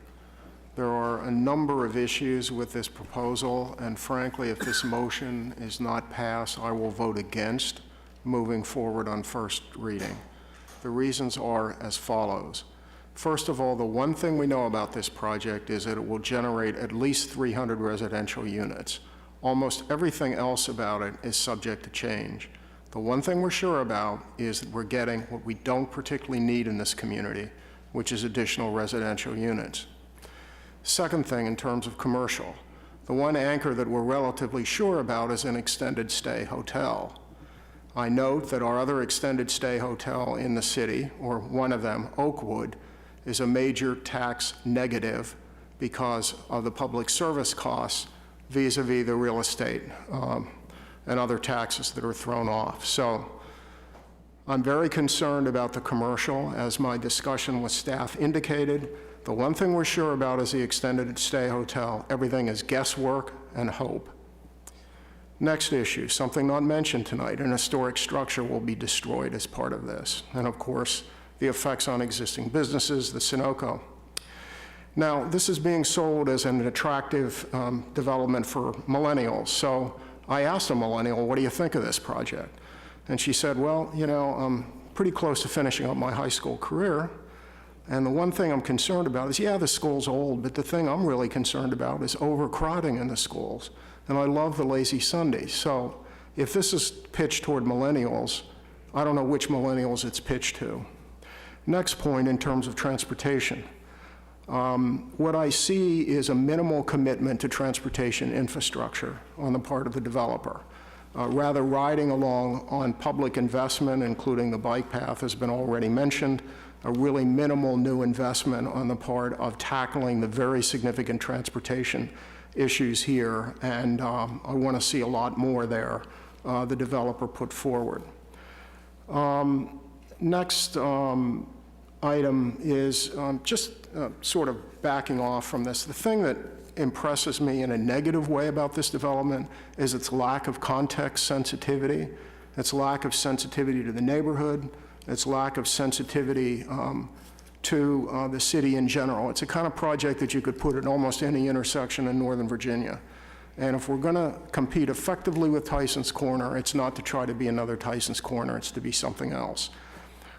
S5: There are a number of issues with this proposal, and frankly, if this motion is not passed, I will vote against moving forward on first reading. The reasons are as follows. First of all, the one thing we know about this project is that it will generate at least 300 residential units. Almost everything else about it is subject to change. The one thing we're sure about is that we're getting what we don't particularly need in this community, which is additional residential units. Second thing, in terms of commercial, the one anchor that we're relatively sure about is an extended stay hotel. I note that our other extended stay hotel in the city, or one of them, Oakwood, is a major tax negative because of the public service costs vis-a-vis the real estate and other taxes that are thrown off. So I'm very concerned about the commercial, as my discussion with staff indicated. The one thing we're sure about is the extended stay hotel. Everything is guesswork and hope. Next issue, something not mentioned tonight, an historic structure will be destroyed as part of this. And of course, the effects on existing businesses, the Sunoco. Now, this is being sold as an attractive development for millennials. So I asked a millennial, what do you think of this project? And she said, well, you know, I'm pretty close to finishing up my high school career. And the one thing I'm concerned about is, yeah, the school's old, but the thing I'm really concerned about is overcrowding in the schools. And I love the lazy Sunday. So if this is pitched toward millennials, I don't know which millennials it's pitched to. Next point, in terms of transportation. What I see is a minimal commitment to transportation infrastructure on the part of the developer. Rather riding along on public investment, including the bike path has been already mentioned, a really minimal new investment on the part of tackling the very significant transportation issues here, and I want to see a lot more there, the developer put forward. Next item is just sort of backing off from this. The thing that impresses me in a negative way about this development is its lack of context sensitivity, its lack of sensitivity to the neighborhood, its lack of sensitivity to the city in general. It's a kind of project that you could put at almost any intersection in Northern Virginia. And if we're going to compete effectively with Tyson's Corner, it's not to try to be another Tyson's Corner, it's to be something else.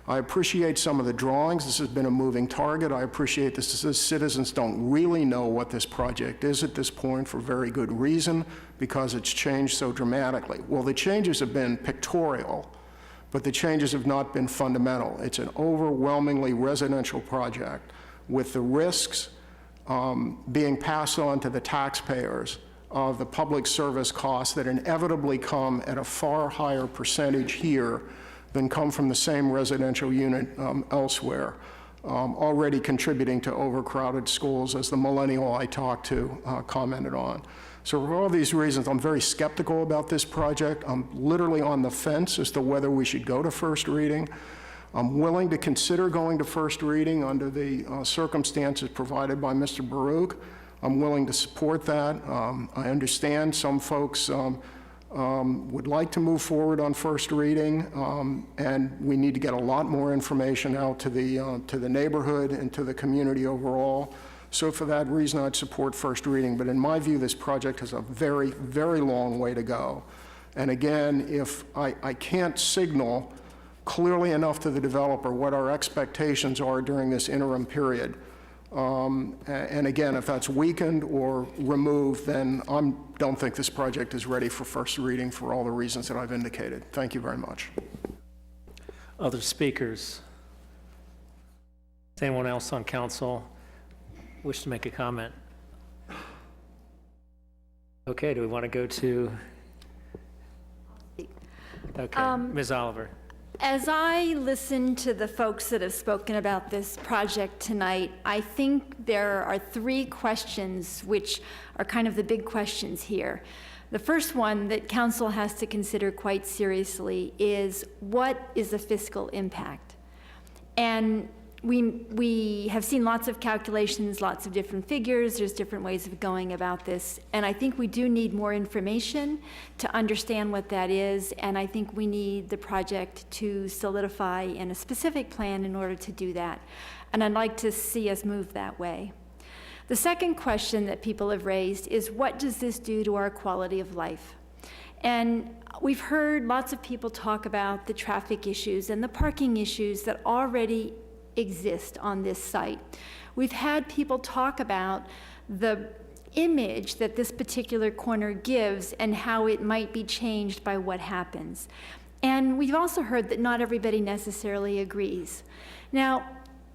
S5: I appreciate some of the drawings. This has been a moving target. I appreciate this. The citizens don't really know what this project is at this point for very good reason, because it's changed so dramatically. Well, the changes have been pictorial, but the changes have not been fundamental. It's an overwhelmingly residential project with the risks being passed on to the taxpayers of the public service costs that inevitably come at a far higher percentage here than come from the same residential unit elsewhere, already contributing to overcrowded schools, as the millennial I talked to commented on. So for all these reasons, I'm very skeptical about this project. I'm literally on the fence as to whether we should go to first reading. I'm willing to consider going to first reading under the circumstances provided by Mr. Baruch. I'm willing to support that. I understand some folks would like to move forward on first reading, and we need to get a lot more information out to the neighborhood and to the community overall. So for that reason, I'd support first reading. But in my view, this project has a very, very long way to go. And again, if I can't signal clearly enough to the developer what our expectations are during this interim period, and again, if that's weakened or removed, then I don't think this project is ready for first reading for all the reasons that I've indicated. Thank you very much.
S1: Other speakers? Does anyone else on council wish to make a comment? Okay, do we want to go to? Okay, Ms. Oliver.
S7: As I listen to the folks that have spoken about this project tonight, I think there are three questions which are kind of the big questions here. The first one that council has to consider quite seriously is, what is the fiscal impact? And we have seen lots of calculations, lots of different figures, there's different ways of going about this, and I think we do need more information to understand what that is, and I think we need the project to solidify in a specific plan in order to do that, and I'd like to see us move that way. The second question that people have raised is, what does this do to our quality of life? And we've heard lots of people talk about the traffic issues and the parking issues that already exist on this site. We've had people talk about the image that this particular corner gives and how it might be changed by what happens. And we've also heard that not everybody necessarily agrees. Now,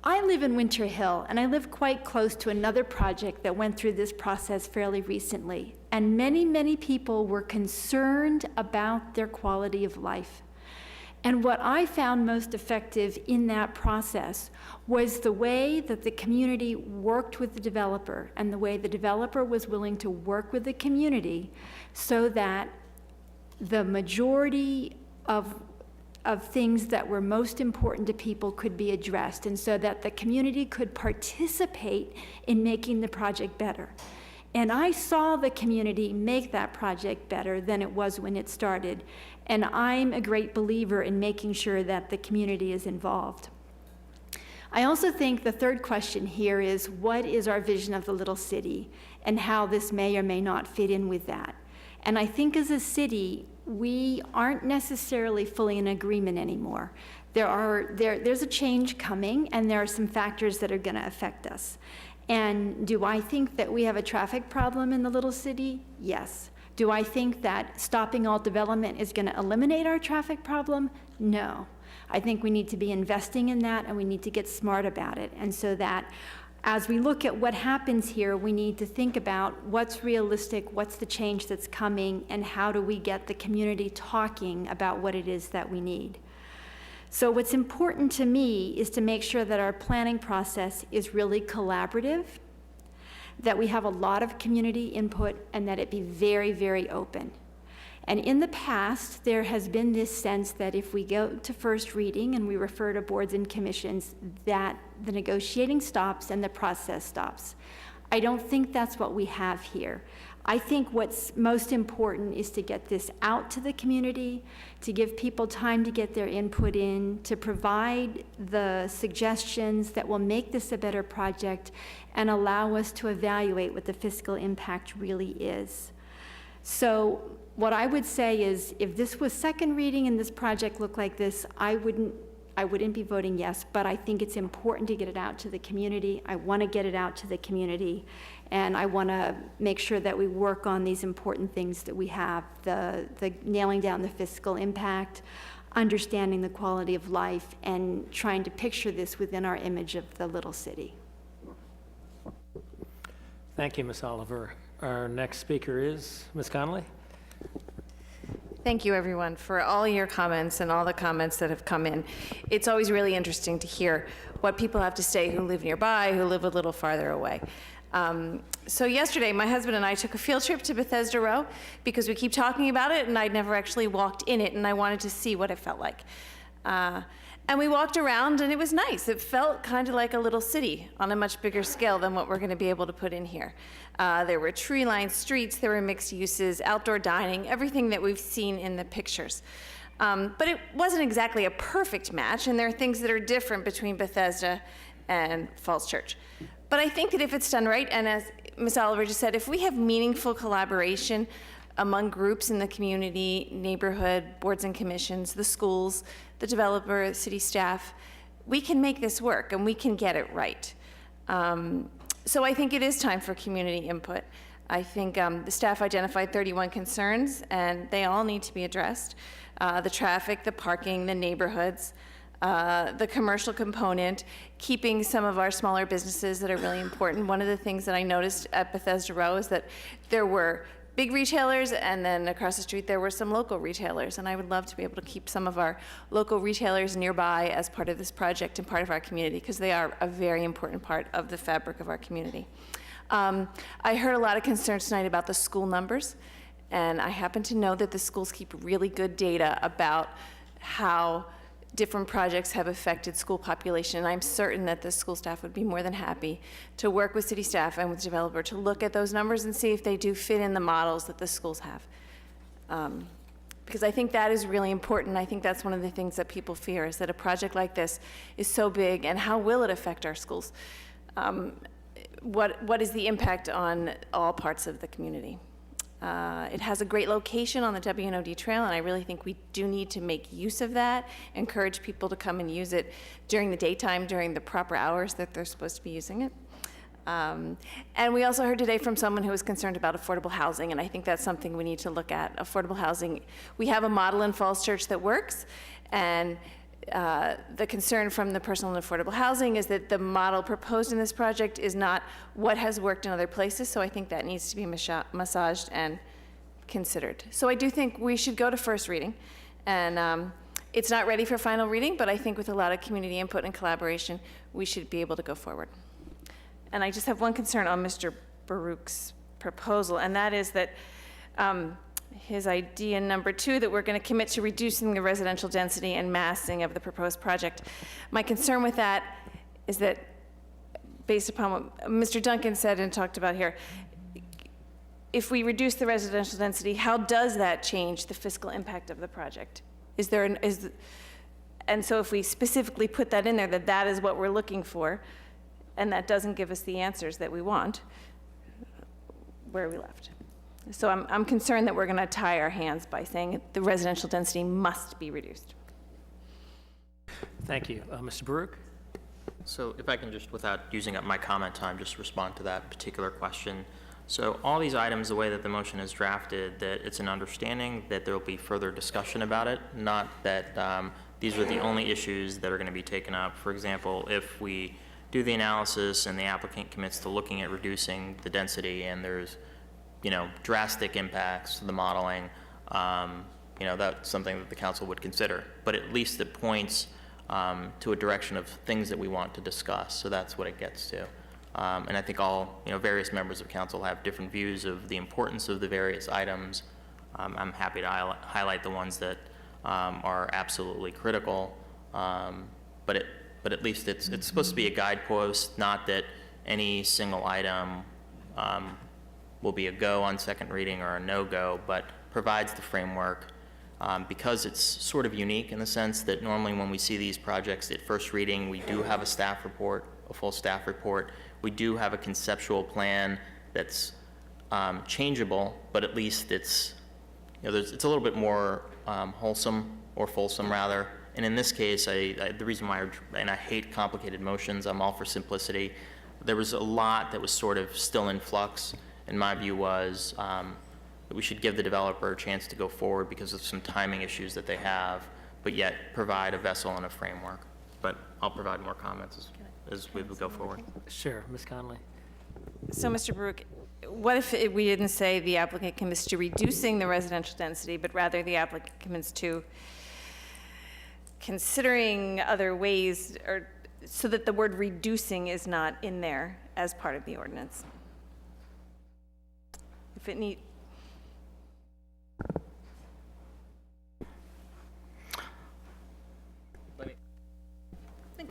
S7: I live in Winter Hill, and I live quite close to another project that went through this process fairly recently. And many, many people were concerned about their quality of life. And what I found most effective in that process was the way that the community worked with the developer, and the way the developer was willing to work with the community so that the majority of things that were most important to people could be addressed, and so that the community could participate in making the project better. And I saw the community make that project better than it was when it started. And I'm a great believer in making sure that the community is involved. I also think the third question here is, what is our vision of the little city and how this may or may not fit in with that? And I think as a city, we aren't necessarily fully in agreement anymore. There's a change coming, and there are some factors that are going to affect us. And do I think that we have a traffic problem in the little city? Yes. Do I think that stopping all development is going to eliminate our traffic problem? No. I think we need to be investing in that, and we need to get smart about it. And so that as we look at what happens here, we need to think about what's realistic, what's the change that's coming, and how do we get the community talking about what it is that we need. So what's important to me is to make sure that our planning process is really collaborative, that we have a lot of community input and that it be very, very open. And in the past, there has been this sense that if we go to first reading and we refer to boards and commissions, that the negotiating stops and the process stops. I don't think that's what we have here. I think what's most important is to get this out to the community, to give people time to get their input in, to provide the suggestions that will make this a better project and allow us to evaluate what the fiscal impact really is. So what I would say is, if this was second reading and this project looked like this, I wouldn't be voting yes, but I think it's important to get it out to the community. I want to get it out to the community, and I want to make sure that we work on these important things that we have, the nailing down the fiscal impact, understanding the quality of life, and trying to picture this within our image of the little city.
S1: Thank you, Ms. Oliver. Our next speaker is Ms. Connolly.
S11: Thank you, everyone, for all your comments and all the comments that have come in. It's always really interesting to hear what people have to say who live nearby, who live a little farther away. So yesterday, my husband and I took a field trip to Bethesda Row because we keep talking about it, and I'd never actually walked in it, and I wanted to see what it felt like. And we walked around, and it was nice. It felt kind of like a little city on a much bigger scale than what we're going to be able to put in here. There were tree-lined streets, there were mixed uses, outdoor dining, everything that we've seen in the pictures. But it wasn't exactly a perfect match, and there are things that are different between Bethesda and Falls Church. But I think that if it's done right, and as Ms. Oliver just said, if we have meaningful collaboration among groups in the community, neighborhood, boards and commissions, the schools, the developer, city staff, we can make this work and we can get it right. So I think it is time for community input. I think the staff identified 31 concerns, and they all need to be addressed. The traffic, the parking, the neighborhoods, the commercial component, keeping some of our smaller businesses that are really important. One of the things that I noticed at Bethesda Row is that there were big retailers, and then across the street there were some local retailers, and I would love to be able to keep some of our local retailers nearby as part of this project and part of our community, because they are a very important part of the fabric of our community. I heard a lot of concerns tonight about the school numbers, and I happen to know that the schools keep really good data about how different projects have affected school population, and I'm certain that the school staff would be more than happy to work with city staff and with developer to look at those numbers and see if they do fit in the models that the schools have. Because I think that is really important. I think that's one of the things that people fear, is that a project like this is so big, and how will it affect our schools? What is the impact on all parts of the community? It has a great location on the WNOD trail, and I really think we do need to make use of that, encourage people to come and use it during the daytime, during the proper hours that they're supposed to be using it. And we also heard today from someone who was concerned about affordable housing, and I think that's something we need to look at. Affordable housing, we have a model in Falls Church that works, and the concern from the person on affordable housing is that the model proposed in this project is not what has worked in other places, so I think that needs to be massaged and considered. So I do think we should go to first reading, and it's not ready for final reading, but I think with a lot of community input and collaboration, we should be able to go forward. And I just have one concern on Mr. Baruch's proposal, and that is that his idea number 2, that we're going to commit to reducing the residential density and massing of the proposed project. My concern with that is that, based upon what Mr. Duncan said and talked about here, if we reduce the residential density, how does that change the fiscal impact of the project? And so if we specifically put that in there, that that is what we're looking for, and that doesn't give us the answers that we want, where are we left? So I'm concerned that we're going to tie our hands by saying the residential density must be reduced.
S1: Thank you. Mr. Baruch?
S3: So if I can just, without using up my comment time, just respond to that particular question. So all these items, the way that the motion is drafted, that it's an understanding that there will be further discussion about it, not that these are the only issues that are going to be taken up. For example, if we do the analysis and the applicant commits to looking at reducing the density and there's drastic impacts to the modeling, that's something that the council would consider. But at least it points to a direction of things that we want to discuss, so that's what it gets to. And I think all, various members of council have different views of the importance of the various items. I'm happy to highlight the ones that are absolutely critical, but at least it's supposed to be a guidepost, not that any single item will be a go on second reading or a no-go, but provides the framework. Because it's sort of unique in the sense that normally when we see these projects at first reading, we do have a staff report, a full staff report. We do have a conceptual plan that's changeable, but at least it's, it's a little bit more wholesome or fulsome rather. And in this case, the reason why, and I hate complicated motions, I'm all for simplicity. There was a lot that was sort of still in flux, and my view was that we should give the developer a chance to go forward because of some timing issues that they have, but yet provide a vessel and a framework. But I'll provide more comments as we go forward.
S1: Sure, Ms. Conley.
S11: So, Mr. Baruch, what if we didn't say the applicant commits to reducing the residential density, but rather the applicant commits to considering other ways, or so that the word reducing is not in there as part of the ordinance? If it need.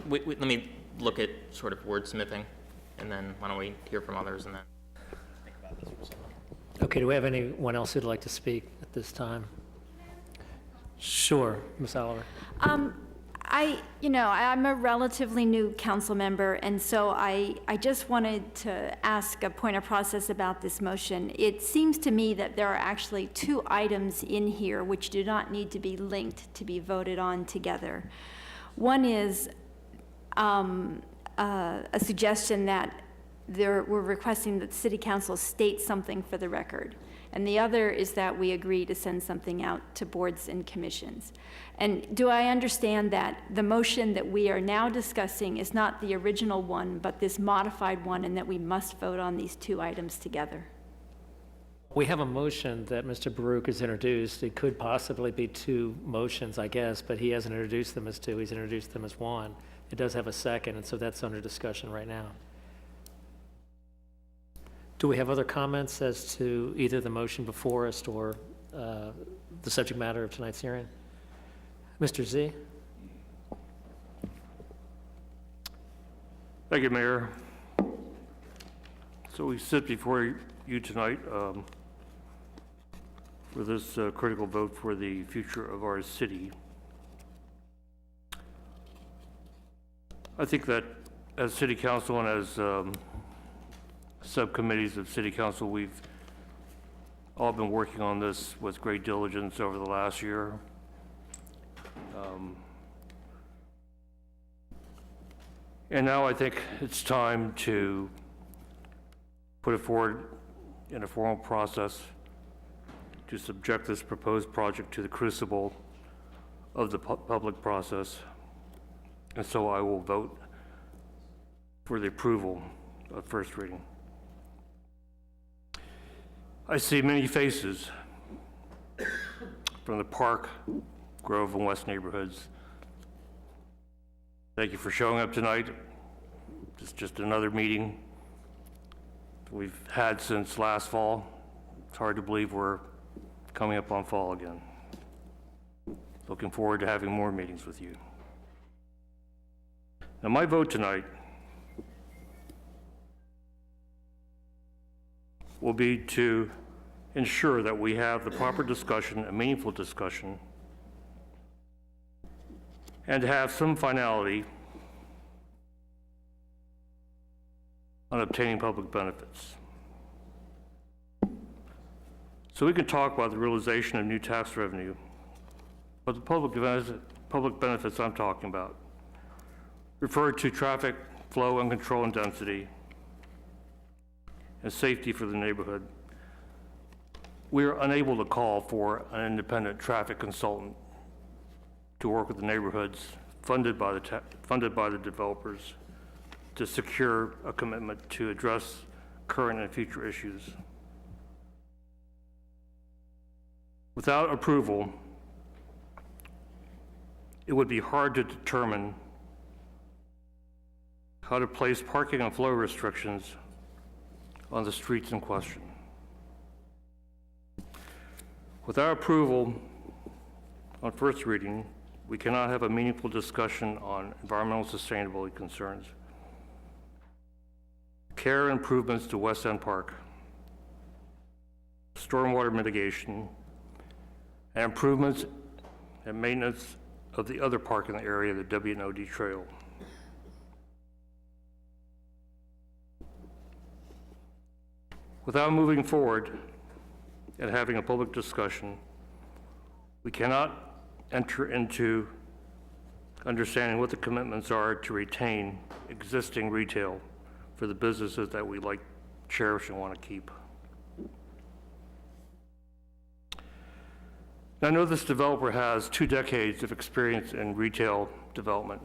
S3: Let me look at sort of wordsmithing, and then why don't we hear from others and then think about this for a second.
S1: Okay, do we have anyone else who'd like to speak at this time? Sure, Ms. Oliver.
S7: I'm a relatively new council member, and so I just wanted to ask a point of process about this motion. It seems to me that there are actually two items in here which do not need to be linked to be voted on together. One is a suggestion that we're requesting that the city council state something for the record. And the other is that we agree to send something out to boards and commissions. And do I understand that the motion that we are now discussing is not the original one, but this modified one, and that we must vote on these two items together?
S1: We have a motion that Mr. Baruch has introduced. It could possibly be two motions, I guess, but he hasn't introduced them as two. He's introduced them as one. It does have a second, and so that's under discussion right now. Do we have other comments as to either the motion before us or the subject matter of tonight's hearing? Mr. Z?
S4: Thank you, Mayor. So we sit before you tonight for this critical vote for the future of our city. I think that as City Council and as subcommittees of City Council, we've all been working on this with great diligence over the last year. And now I think it's time to put it forward in a formal process to subject this proposed project to the crucible of the public process. And so I will vote for the approval of first reading. I see many faces from the Park, Grove, and West neighborhoods. Thank you for showing up tonight. It's just another meeting we've had since last fall. It's hard to believe we're coming up on fall again. Looking forward to having more meetings with you. Now, my vote tonight will be to ensure that we have the proper discussion, a meaningful discussion, and to have some finality on obtaining public benefits. So we can talk about the realization of new tax revenue, but the public benefits I'm talking about refer to traffic flow and control and density and safety for the neighborhood. We are unable to call for an independent traffic consultant to work with the neighborhoods funded by the developers to secure a commitment to address current and future issues. Without approval, it would be hard to determine how to place parking and flow restrictions on the streets in question. Without approval on first reading, we cannot have a meaningful discussion on environmental sustainability concerns, care improvements to West End Park, stormwater mitigation, and improvements and maintenance of the other park in the area, the W&OD Trail. Without moving forward and having a public discussion, we cannot enter into understanding what the commitments are to retain existing retail for the businesses that we like, cherish, and want to keep. Now, I know this developer has 2 decades of experience in retail development.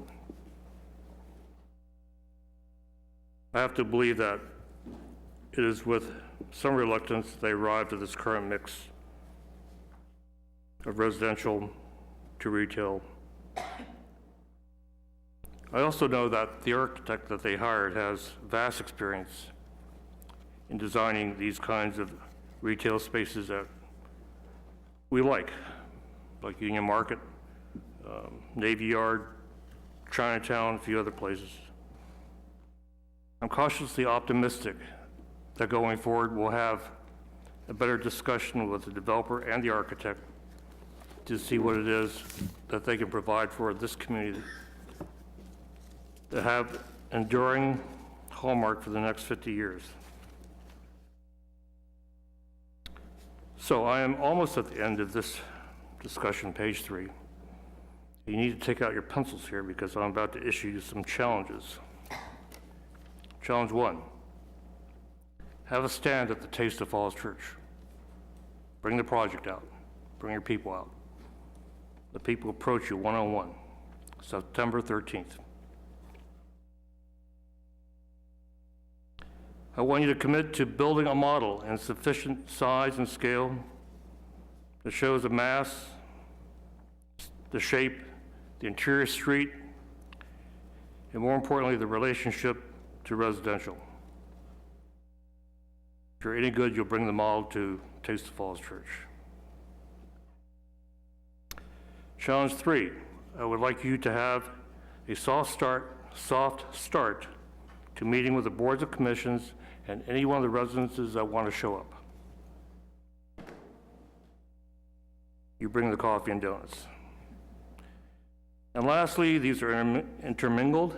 S4: I have to believe that it is with some reluctance they arrived at this current mix of residential to retail. I also know that the architect that they hired has vast experience in designing these kinds of retail spaces that we like Union Market, Navy Yard, Chinatown, a few other places. I'm cautiously optimistic that going forward we'll have a better discussion with the developer and the architect to see what it is that they can provide for this community to have enduring hallmark for the next 50 years. So I am almost at the end of this discussion, page 3. You need to take out your pencils here because I'm about to issue you some challenges. Challenge 1, have a stand at the Taste of Falls Church. Bring the project out, bring your people out. The people approach you one-on-one, September 13th. I want you to commit to building a model in sufficient size and scale that shows the mass, the shape, the interior street, and more importantly, the relationship to residential. If you're any good, you'll bring the model to Taste of Falls Church. Challenge 3, I would like you to have a soft start to meeting with the boards of commissions and any one of the residences that want to show up. You bring the coffee and donuts. And lastly, these are intermingled.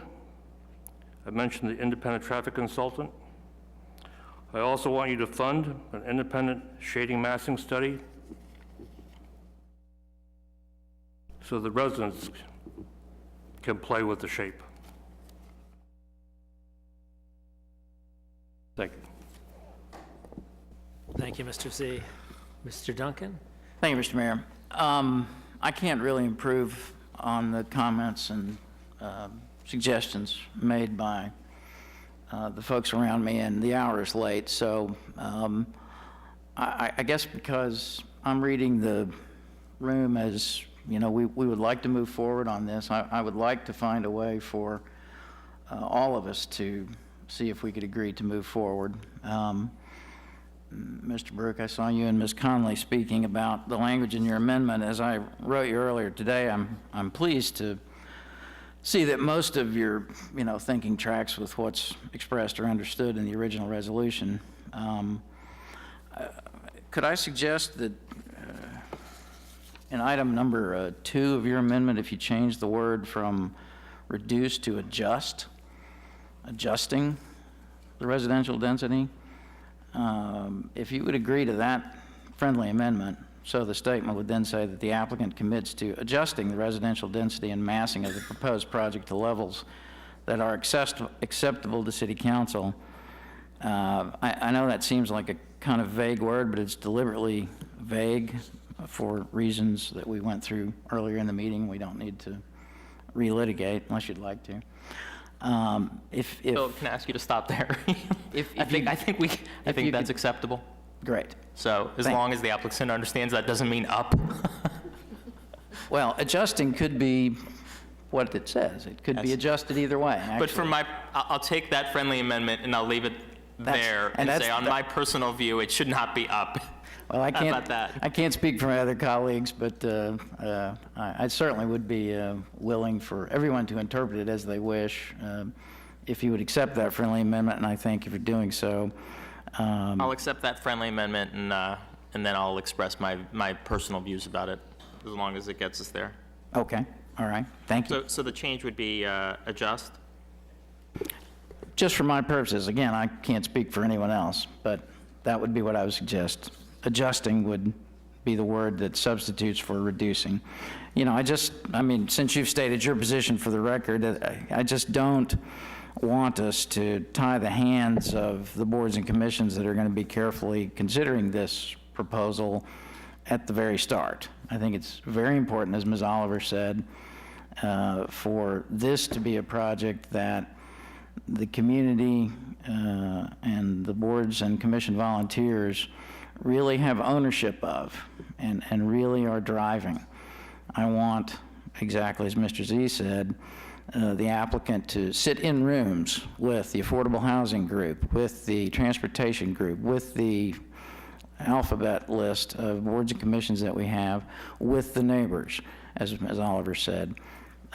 S4: I mentioned the independent traffic consultant. I also want you to fund an independent shading massing study so the residents can play with the shape. Thank you.
S1: Thank you, Mr. Z. Mr. Duncan?
S8: Thank you, Mr. Mayor. I can't really improve on the comments and suggestions made by the folks around me, and the hour is late. So I guess because I'm reading the room as, you know, we would like to move forward on this. I would like to find a way for all of us to see if we could agree to move forward. Mr. Brook, I saw you and Ms. Conley speaking about the language in your amendment. As I wrote you earlier today, I'm pleased to see that most of your, thinking tracks with what's expressed or understood in the original resolution. Could I suggest that in item number 2 of your amendment, if you change the word from reduce to adjusting the residential density, if you would agree to that friendly amendment, so the statement would then say that the applicant commits to adjusting the residential density and massing of the proposed project to levels that are acceptable to City Council. I know that seems like a kind of vague word, but it's deliberately vague for reasons that we went through earlier in the meeting. We don't need to relitigate unless you'd like to. If
S3: Bill, can I ask you to stop there? I think that's acceptable.
S8: Great.
S3: So as long as the applicant understands that doesn't mean up.
S8: Well, adjusting could be what it says. It could be adjusted either way,
S3: But for
S8: actually.
S3: I'll take that friendly amendment and I'll leave it there and say, on my personal view, it should not be up.
S8: Well, I
S3: How about that?
S8: I can't speak for my other colleagues, but I certainly would be willing for everyone to interpret it as they wish. If you would accept that friendly amendment, and I thank you for doing so.
S3: I'll accept that friendly amendment and then I'll express my personal views about it, as long as it gets us there.
S8: Okay, all right, thank you.
S3: So the change would be adjust?
S8: Just for my purposes, again, I can't speak for anyone else, but that would be what I would suggest. Adjusting would be the word that substitutes for reducing. You know, I mean, since you've stated your position for the record, I just don't want us to tie the hands of the boards and commissions that are going to be carefully considering this proposal at the very start. I think it's very important, as Ms. Oliver said, for this to be a project that the community and the boards and commission volunteers really have ownership of and really are driving. I want, exactly as Mr. Z said, the applicant to sit in rooms with the Affordable Housing Group, with the Transportation Group, with the alphabet list of boards and commissions that we have, with the neighbors, as Oliver said.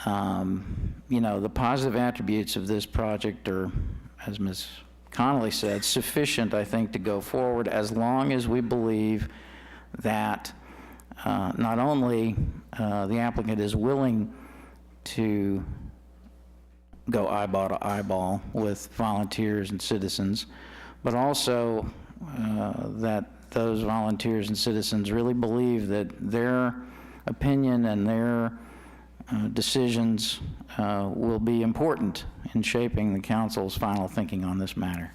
S8: You know, the positive attributes of this project are, as Ms. Connolly said, sufficient, I think, to go forward as long as we believe that not only the applicant is willing to go eyeball to eyeball with volunteers and citizens, but also that those volunteers and citizens really believe that their opinion and their decisions will be important in shaping the council's final thinking on this matter.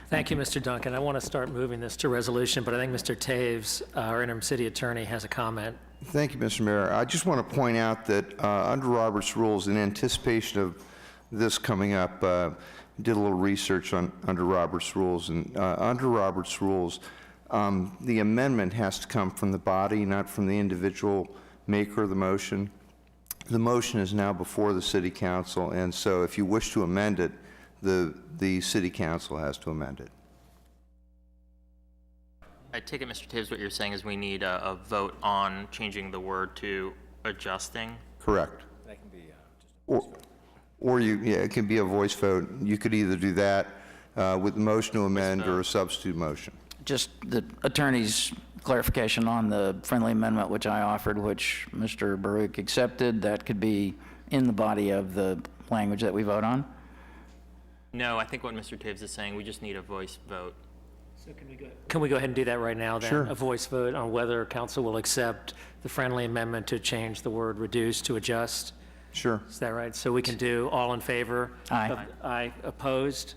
S1: Thank you, Mr. Duncan. I want to start moving this to resolution, but I think Mr. Taves, our interim city attorney, has a comment.
S14: Thank you, Mr. Mayor. I just want to point out that under Robert's rules, in anticipation of this coming up, did a little research under Robert's rules, and under Robert's rules, the amendment has to come from the body, not from the individual maker of the motion. The motion is now before the city council, and so if you wish to amend it, the city council has to amend it.
S3: I take it, Mr. Tibbs, what you're saying is we need a vote on changing the word to adjusting?
S14: Correct. That can be or it can be a voice vote. You could either do that with the motion to amend or a substitute motion.
S8: Just the attorney's clarification on the friendly amendment which I offered, which Mr. Baruch accepted, that could be in the body of the language that we vote on?
S3: No, I think what Mr. Tibbs is saying, we just need a voice vote.
S1: So can we go ahead and do that right now then?
S14: Sure.
S1: A voice vote on whether council will accept the friendly amendment to change the word reduce to adjust?
S14: Sure.
S1: Is that right? So we can do all in favor?
S8: Aye.
S1: Aye. Opposed?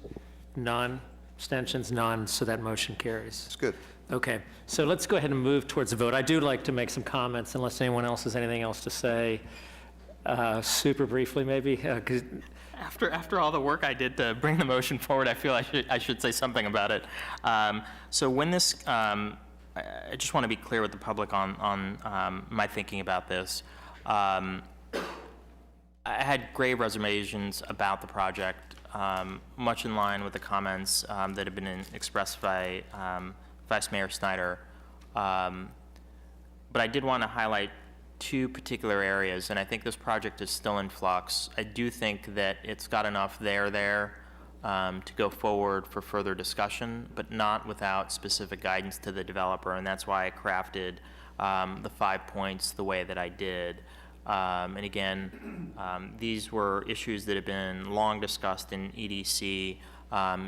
S1: None. Abstentions? None. So that motion carries.
S14: That's good.
S1: Okay. So let's go ahead and move towards the vote. I do like to make some comments unless anyone else has anything else to say. Super briefly, maybe. 'Cause
S3: After all the work I did to bring the motion forward, I feel I should say something about it. So when this, I just want to be clear with the public on my thinking about this. I had grave reservations about the project, much in line with the comments that have been expressed by Vice Mayor Snyder. But I did want to highlight two particular areas, and I think this project is still in flux. I do think that it's got enough there to go forward for further discussion, but not without specific guidance to the developer, and that's why I crafted the 5 points the way that I did. And again, these were issues that have been long discussed in EDC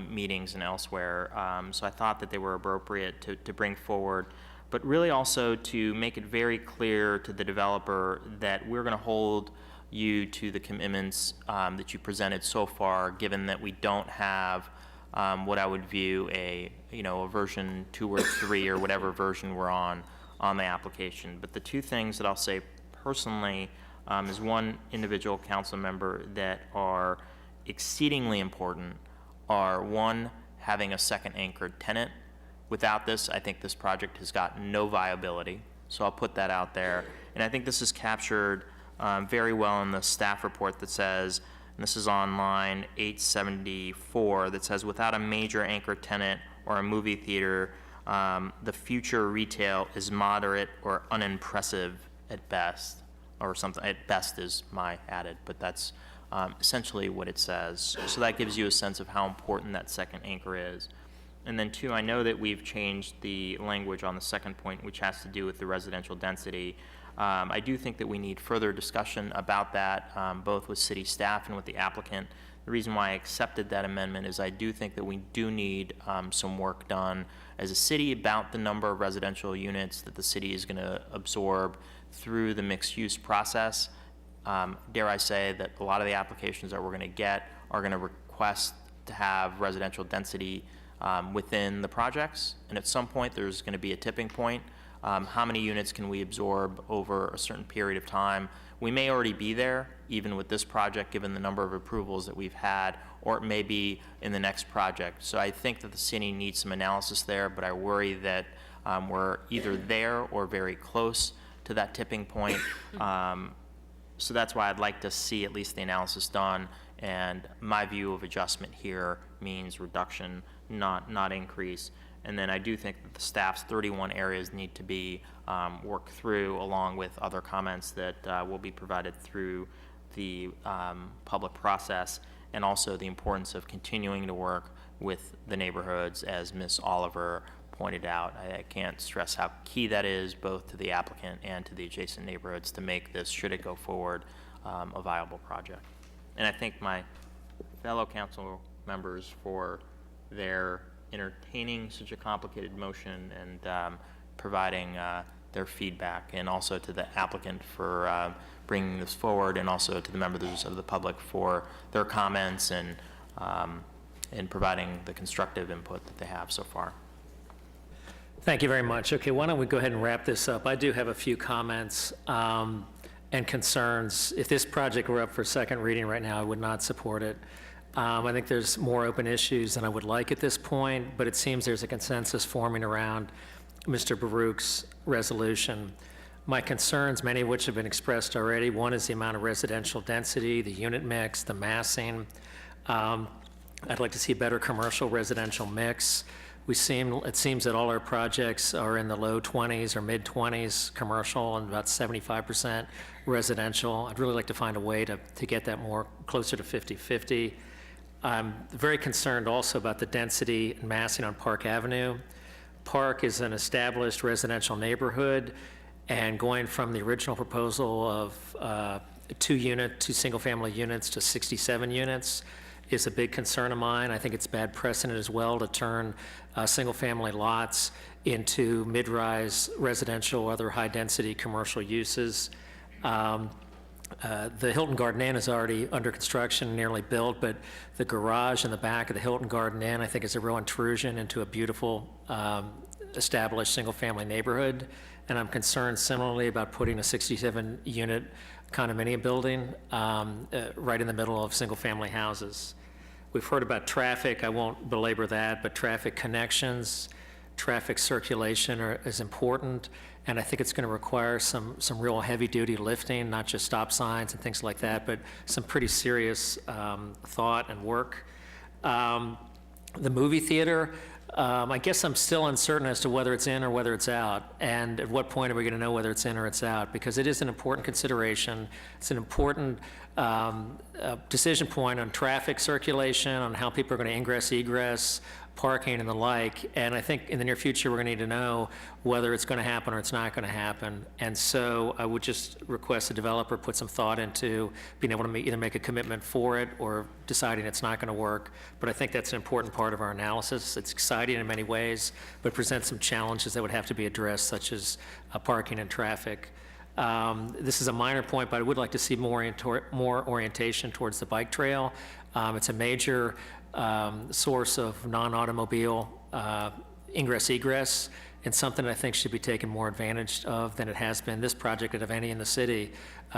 S3: meetings and elsewhere, so I thought that they were appropriate to bring forward, but really also to make it very clear to the developer that we're going to hold you to the commitments that you presented so far, given that we don't have what I would view a version 2 or 3 or whatever version we're on the application. But the two things that I'll say personally as one individual council member that are exceedingly important are, one, having a second anchored tenant. Without this, I think this project has got no viability, so I'll put that out there. And I think this is captured very well in the staff report that says, and this is on line 874, that says, without a major anchor tenant or a movie theater, the future retail is moderate or unimpressive at best, or something, at best is my added, but that's essentially what it says. So that gives you a sense of how important that second anchor is. And then two, I know that we've changed the language on the second point, which has to do with the residential density. I do think that we need further discussion about that, both with city staff and with the applicant. The reason why I accepted that amendment is I do think that we do need some work done as a city about the number of residential units that the city is going to absorb through the mixed-use process. Dare I say that a lot of the applications that we're going to get are going to request to have residential density within the projects, and at some point there's going to be a tipping point. How many units can we absorb over a certain period of time? We may already be there, even with this project, given the number of approvals that we've had, or it may be in the next project. So I think that the city needs some analysis there, but I worry that we're either there or very close to that tipping point. So that's why I'd like to see at least the analysis done, and my view of adjustment here means reduction, not increase. And then I do think that the staff's 31 areas need to be worked through, along with other comments that will be provided through the public process, and also the importance of continuing to work with the neighborhoods, as Ms. Oliver pointed out. I can't stress how key that is, both to the applicant and to the adjacent neighborhoods, to make this, should it go forward, a viable project. And I thank my fellow council members for their entertaining such a complicated motion and providing their feedback, and also to the applicant for bringing this forward, and also to the members of the public for their comments and providing the constructive input that they have so far.
S1: Thank you very much. Okay, why don't we go ahead and wrap this up? I do have a few comments and concerns. If this project were up for second reading right now, I would not support it. I think there's more open issues than I would like at this point, but it seems there's a consensus forming around Mr. Baruch's resolution. My concerns, many of which have been expressed already, one is the amount of residential density, the unit mix, the massing. I'd like to see a better commercial residential mix. It seems that all our projects are in the low 20s or mid 20s commercial, and about 75% residential. I'd really like to find a way to get that more closer to 50-50. I'm very concerned also about the density and massing on Park Avenue. Park is an established residential neighborhood, and going from the original proposal of two single-family units to 67 units is a big concern of mine. I think it's bad precedent as well to turn single-family lots into mid-rise residential or other high-density commercial uses. The Hilton Garden Inn is already under construction, nearly built, but the garage in the back of the Hilton Garden Inn, I think, is a real intrusion into a beautiful established single-family neighborhood. And I'm concerned similarly about putting a 67-unit condominium building right in the middle of single-family houses. We've heard about traffic. I won't belabor that, but traffic connections, traffic circulation is important, and I think it's going to require some real heavy-duty lifting, not just stop signs and things like that, but some pretty serious thought and work. The movie theater, I guess I'm still uncertain as to whether it's in or whether it's out, and at what point are we going to know whether it's in or it's out, because it is an important consideration. It's an important decision point on traffic circulation, on how people are going to ingress, egress, parking and the like, and I think in the near future we're going to need to know whether it's going to happen or it's not going to happen. And so I would just request the developer put some thought into being able to either make a commitment for it or deciding it's not going to work. But I think that's an important part of our analysis. It's exciting in many ways, but presents some challenges that would have to be addressed, such as parking and traffic. This is a minor point, but I would like to see more orientation towards the bike trail. It's a major source of non-automobile ingress egress, and something I think should be taken more advantage of than it has been. This project, out of any in the city,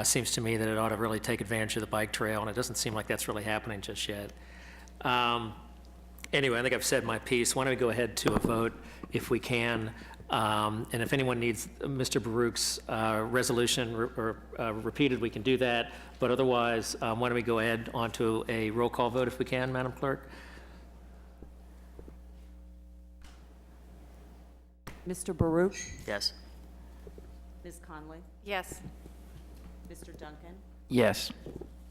S1: seems to me that it ought to really take advantage of the bike trail, and it doesn't seem like that's really happening just yet. Anyway, I think I've said my piece. Why don't we go ahead to a vote if we can And if anyone needs Mr. Baruch's resolution repeated, we can do that. But otherwise, why don't we go ahead onto a roll call vote if we can, Madam Clerk?
S16: Mr. Baruch?
S3: Yes.
S16: Ms. Conley?
S11: Yes.
S16: Mr. Duncan?
S8: Yes.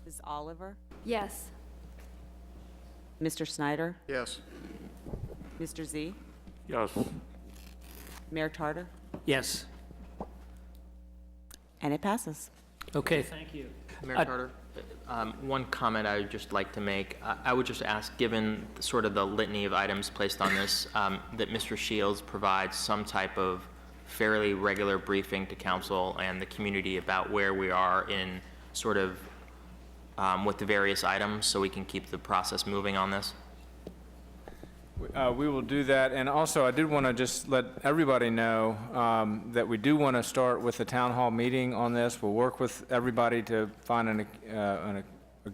S16: Ms. Oliver?
S7: Yes.
S16: Mr. Snyder?
S5: Yes.
S16: Mr. Z?
S4: Yes.
S16: Mayor Tarter?
S1: Yes.
S16: And it passes.
S1: Okay, thank you.
S3: Mayor Carter, one comment I would just like to make. I would just ask, given sort of the litany of items placed on this, that Mr. Shields provides some type of fairly regular briefing to council and the community about where we are in sort of with the various items, so we can keep the process moving on this.
S17: We will do that, and also I did want to just let everybody know that we do want to start with the town hall meeting on this. We'll work with everybody to find a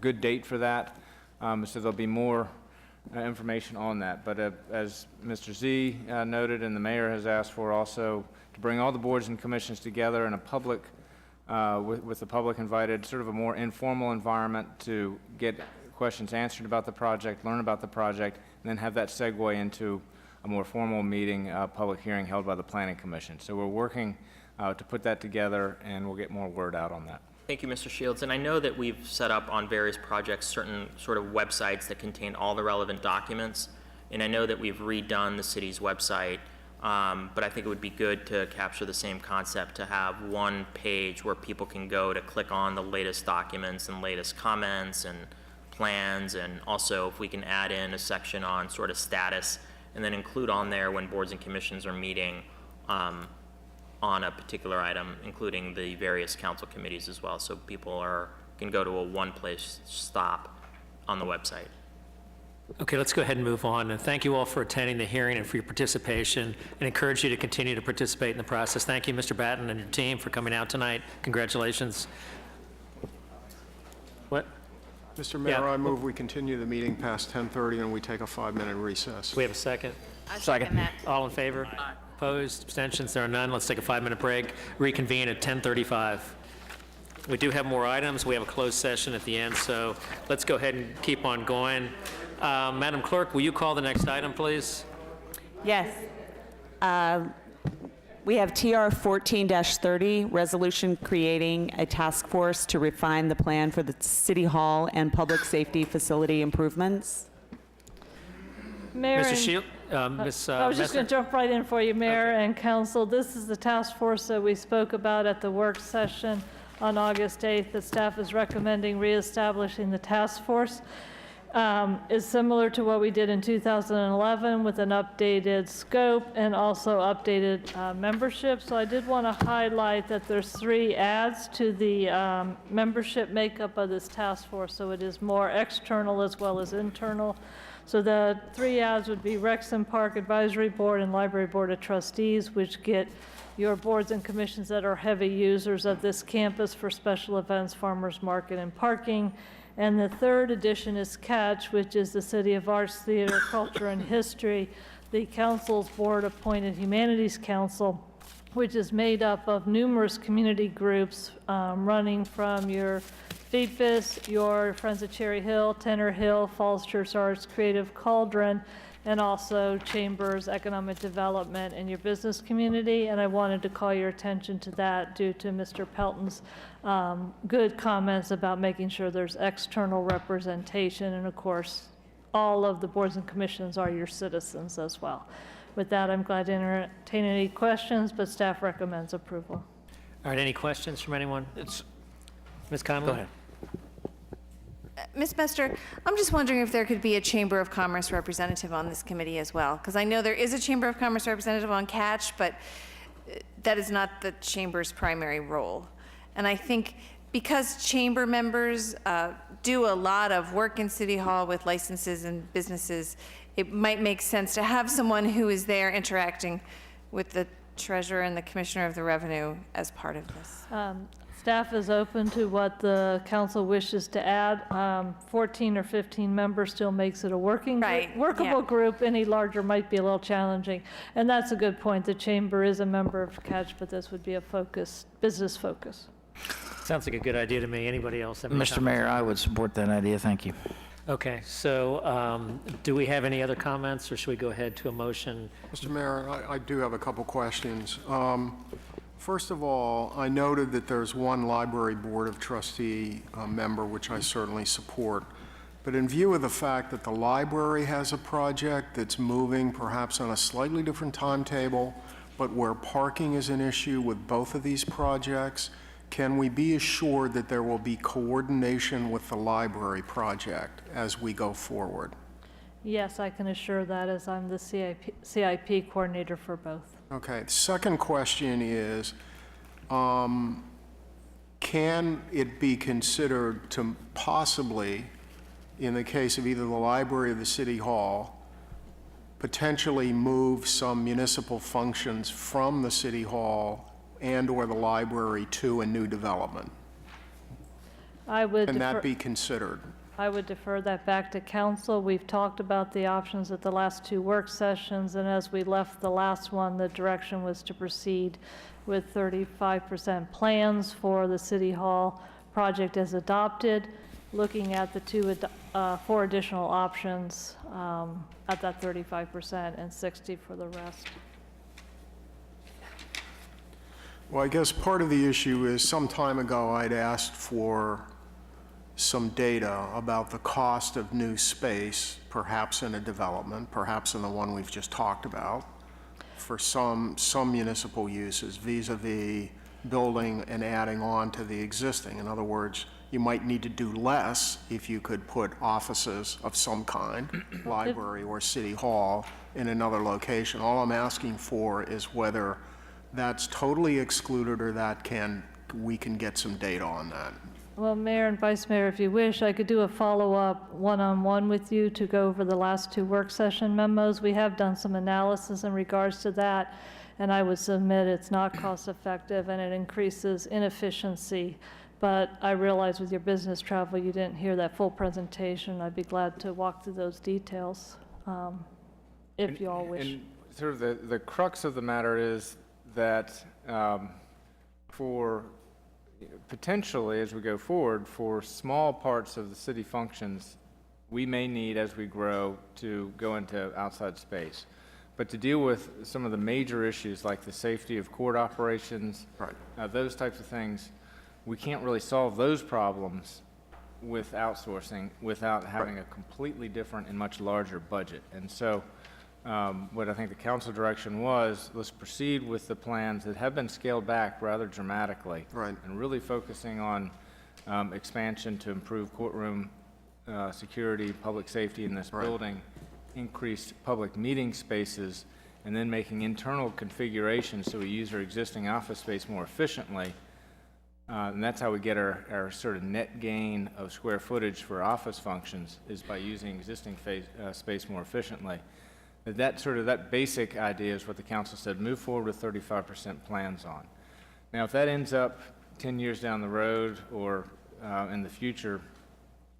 S17: good date for that, so there'll be more information on that. But as Mr. Z noted, and the mayor has asked for also, to bring all the boards and commissions together in a public, with the public invited, sort of a more informal environment to get questions answered about the project, learn about the project, and then have that segue into a more formal meeting, public hearing held by the Planning Commission. So we're working to put that together, and we'll get more word out on that.
S3: Thank you, Mr. Shields. And I know that we've set up on various projects certain sort of websites that contain all the relevant documents. And I know that we've redone the city's website, but I think it would be good to capture the same concept, to have one page where people can go to click on the latest documents and latest comments and plans, and also if we can add in a section on sort of status, and then include on there when boards and commissions are meeting on a particular item, including the various council committees as well, so people can go to a one-place stop on the website.
S1: Okay, let's go ahead and move on. And thank you all for attending the hearing and for your participation, and encourage you to continue to participate in the process. Thank you, Mr. Batten and your team, for coming out tonight. Congratulations. What?
S5: Mr. Mayor, I move we continue the meeting past 10:30 and we take a 5-minute recess.
S1: We have a second?
S11: I second that.
S1: All in favor? Opposed? Abstentions? There are none. Let's take a 5-minute break. Reconvene at 10:35. We do have more items. We have a closed session at the end, so let's go ahead and keep on going. Madam Clerk, will you call the next item, please?
S16: Yes. We have TR 14-30, resolution creating a task force to refine the plan for the City Hall and public safety facility improvements.
S23: Mayor
S1: Mr.
S23: and-
S1: Shield, Ms.
S23: I was just going to jump right in for you, Mayor and Council. This is the task force that we spoke about at the work session on August 8th. The staff is recommending reestablishing the task force. Is similar to what we did in 2011 with an updated scope and also updated membership. So I did want to highlight that there's 3 adds to the membership makeup of this task force. So it is more external as well as internal. So the 3 adds would be Rexham Park Advisory Board and Library Board of Trustees, which get your boards and commissions that are heavy users of this campus for special events, farmers market, and parking. And the 3rd addition is CATCH, which is the City of Arts, Theater, Culture, and History, the council's board-appointed Humanities Council, which is made up of numerous community groups running from your FEPIS, your Friends of Cherry Hill, Tenor Hill, Falls Church Arts, Creative Cauldron, and also Chambers, Economic Development, and your business community. And I wanted to call your attention to that due to Mr. Pelton's good comments about making sure there's external representation. And of course, all of the boards and commissions are your citizens as well. With that, I'm glad to entertain any questions, but staff recommends approval.
S1: All right, any questions from anyone? Ms. Conley? Go ahead.
S11: Ms. Mester, I'm just wondering if there could be a Chamber of Commerce representative on this committee as well, because I know there is a Chamber of Commerce representative on CATCH, but that is not the Chamber's primary role. And I think because Chamber members do a lot of work in City Hall with licenses and businesses, it might make sense to have someone who is there interacting with the Treasurer and the Commissioner of the Revenue as part of this.
S23: Staff is open to what the council wishes to add. 14 or 15 members still makes it a workable group. Any larger might be a little challenging. And that's a good point. The chamber is a member of CATCH, but this would be a business focus.
S1: Sounds like a good idea to me. Anybody else have any
S8: Mr.
S1: comments?
S8: Mayor, I would support that idea. Thank you.
S1: Okay, so do we have any other comments, or should we go ahead to a motion?
S5: Mr. Mayor, I do have a couple questions. First of all, I noted that there's one library board of trustee member, which I certainly support. But in view of the fact that the library has a project that's moving perhaps on a slightly different timetable, but where parking is an issue with both of these projects, can we be assured that there will be coordination with the library project as we go forward?
S23: Yes, I can assure that, as I'm the CIP coordinator for both.
S5: Okay, second question is, can it be considered to possibly, in the case of either the library or the city hall, potentially move some municipal functions from the city hall and/or the library to a new development? Can that be considered?
S23: I would defer that back to council. We've talked about the options at the last two work sessions, and as we left the last one, the direction was to proceed with 35% plans for the City Hall project as adopted, looking at the four additional options at that 35% and 60 for the rest.
S5: Well, I guess part of the issue is some time ago I'd asked for some data about the cost of new space, perhaps in a development, perhaps in the one we've just talked about, for some municipal uses vis-a-vis building and adding on to the existing. In other words, you might need to do less if you could put offices of some kind, library or city hall, in another location. All I'm asking for is whether that's totally excluded or that we can get some data on that.
S23: Well, Mayor and Vice Mayor, if you wish, I could do a follow-up one-on-one with you to go over the last two work session memos. We have done some analysis in regards to that, and I would submit it's not cost-effective and it increases inefficiency. But I realize with your business travel, you didn't hear that full presentation. I'd be glad to walk through those details if you all wish.
S17: And sort of the crux of the matter is that for potentially, as we go forward, for small parts of the city functions, we may need, as we grow, to go into outside space. But to deal with some of the major issues like the safety of court operations, those types of things, we can't really solve those problems with outsourcing without having a completely different and much larger budget. And so what I think the council direction was, let's proceed with the plans that have been scaled back rather dramatically. And really focusing on expansion to improve courtroom security, public safety in this building, increased public meeting spaces, and then making internal configurations so we use our existing office space more efficiently. And that's how we get our sort of net gain of square footage for office functions, is by using existing space more efficiently. That basic idea is what the council said, move forward with 35% plans on. Now, if that ends up 10 years down the road or in the future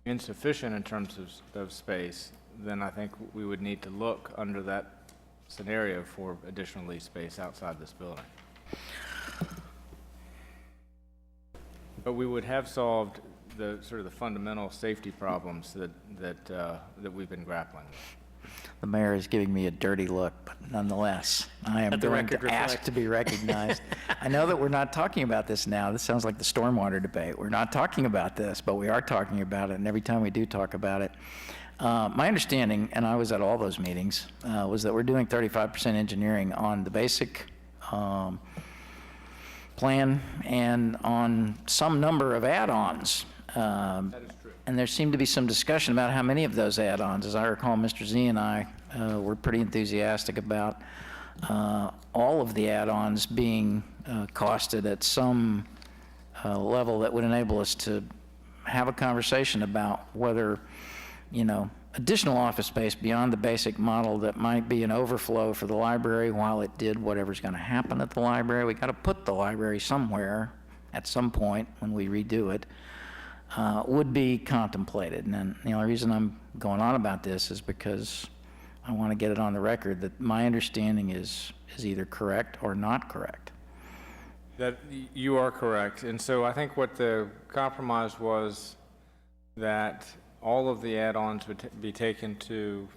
S17: insufficient in terms of space, then I think we would need to look under that scenario for additional lease space outside this building. But we would have solved the sort of the fundamental safety problems that we've been grappling with.
S8: The mayor is giving me a dirty look, but nonetheless, I am going to ask to be recognized. I know that we're not talking about this now. This sounds like the stormwater debate. We're not talking about this, but we are talking about it, and every time we do talk about it, my understanding, and I was at all those meetings, was that we're doing 35% engineering on the basic plan and on some number of add-ons. That is true. And there seemed to be some discussion about how many of those add-ons. As I recall, Mr. Z and I were pretty enthusiastic about all of the add-ons being costed at some level that would enable us to have a conversation about whether, additional office space beyond the basic model that might be an overflow for the library while it did whatever's going to happen at the library. We got to put the library somewhere, at some point when we redo it, would be contemplated. And then the only reason I'm going on about this is because I want to get it on the record that my understanding is either correct or not correct.
S17: That you are correct. And so I think what the compromise was that all of the add-ons would be taken to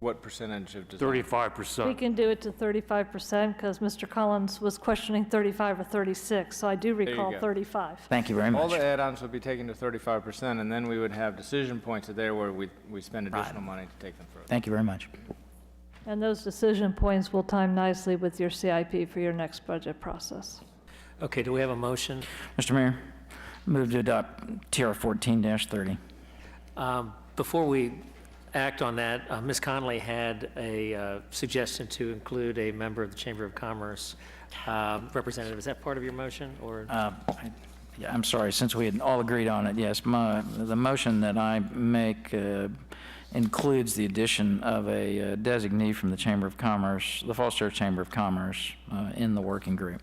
S17: what percentage of design?
S4: 35%.
S23: We can do it to 35% because Mr. Collins was questioning 35 or 36, so I do recall
S17: go.
S23: 35.
S8: Thank you very much.
S17: All the add-ons would be taken to 35%, and then we would have decision points there where we spend additional money to take them further.
S8: Thank you very much.
S23: And those decision points will time nicely with your CIP for your next budget process.
S1: Okay, do we have a motion?
S8: Mr. Mayor, move to adopt TR 14-30.
S1: Before we act on that, Ms. Conley had a suggestion to include a member of the Chamber of Commerce representative. Is that part of your motion, or?
S8: Yeah, I'm sorry, since we had all agreed on it, yes. The motion that I make includes the addition of a designee from the Chamber of Commerce, the Falls Church Chamber of Commerce, in the working group.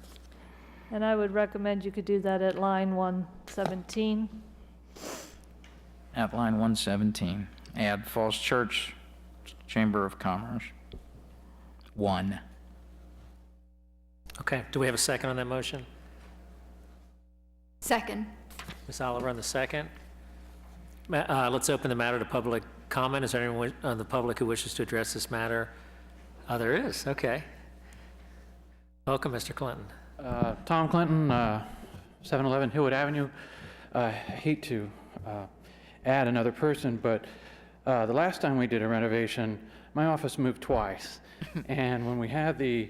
S23: And I would recommend you could do that at line 117.
S8: At line 117, add Falls Church Chamber of Commerce. 1.
S1: Okay, do we have a second on that motion?
S7: Second.
S1: Ms. Oliver on the second. Let's open the matter to public comment. Is there anyone on the public who wishes to address this matter? There is, okay. Welcome, Mr. Clinton.
S18: Tom Clinton, 711 Hillwood Avenue. I hate to add another person, but the last time we did a renovation, my office moved twice. And when we had the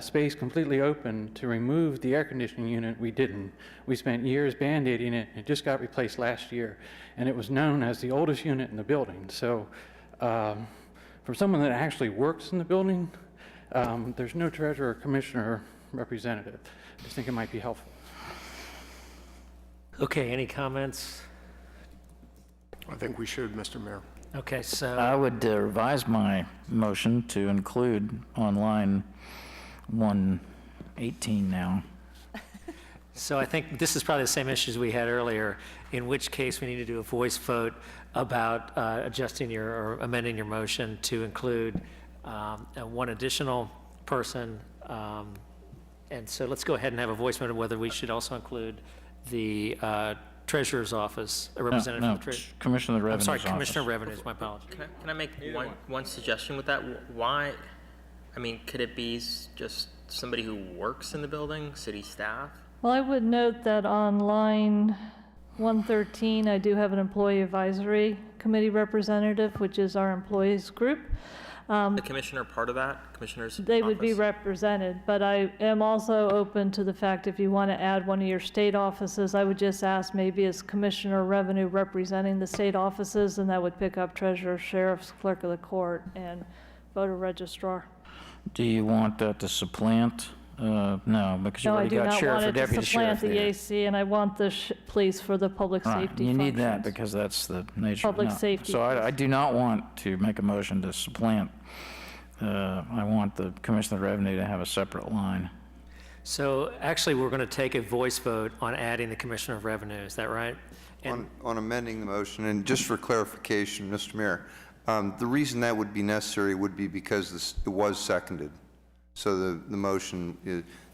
S18: space completely open to remove the air conditioning unit, we didn't. We spent years band-aiding it. It just got replaced last year. And it was known as the oldest unit in the building. So from someone that actually works in the building, there's no treasurer, commissioner, representative. I just think it might be helpful.
S1: Okay, any comments?
S5: I think we should, Mr. Mayor.
S1: Okay, so.
S8: I would revise my motion to include on line 118 now.
S1: So I think this is probably the same issues we had earlier, in which case we need to do a voice vote about adjusting or amending your motion to include one additional person. And so let's go ahead and have a voice vote on whether we should also include the Treasurer's Office, a representative
S8: No,
S1: from the Treasurer.
S8: Commissioner of the Revenue's
S1: I'm sorry,
S8: Office.
S1: Commissioner of Revenues, my apologies.
S3: Can I make one suggestion with that? Why, I mean, could it be just somebody who works in the building, city staff?
S23: Well, I would note that on line 113, I do have an employee advisory committee representative, which is our employees group.
S3: The commissioner part of that? Commissioner's
S23: They would be
S3: office?
S23: represented, but I am also open to the fact if you want to add one of your state offices, I would just ask maybe as Commissioner of Revenue representing the state offices, and that would pick up treasurer, sheriff's, clerk of the court, and voter registrar.
S8: Do you want that to supplant? No, because you
S23: No, I
S8: already
S23: do
S8: got
S23: not
S8: sheriff
S23: want
S8: or
S23: it to
S8: deputy sheriff
S23: supplant the
S8: there.
S23: AC, and I want the police for the public
S8: Right,
S23: safety
S8: you need that
S23: functions.
S8: because that's the nature.
S23: Public
S8: no.
S23: safety,
S8: So I
S23: please.
S8: do not want to make a motion to supplant. I want the Commissioner of Revenue to have a separate line.
S1: So actually, we're going to take a voice vote on adding the Commissioner of Revenue, is that right? And
S14: On amending the motion, and just for clarification, Mr. Mayor, the reason that would be necessary would be because it was seconded. So the motion,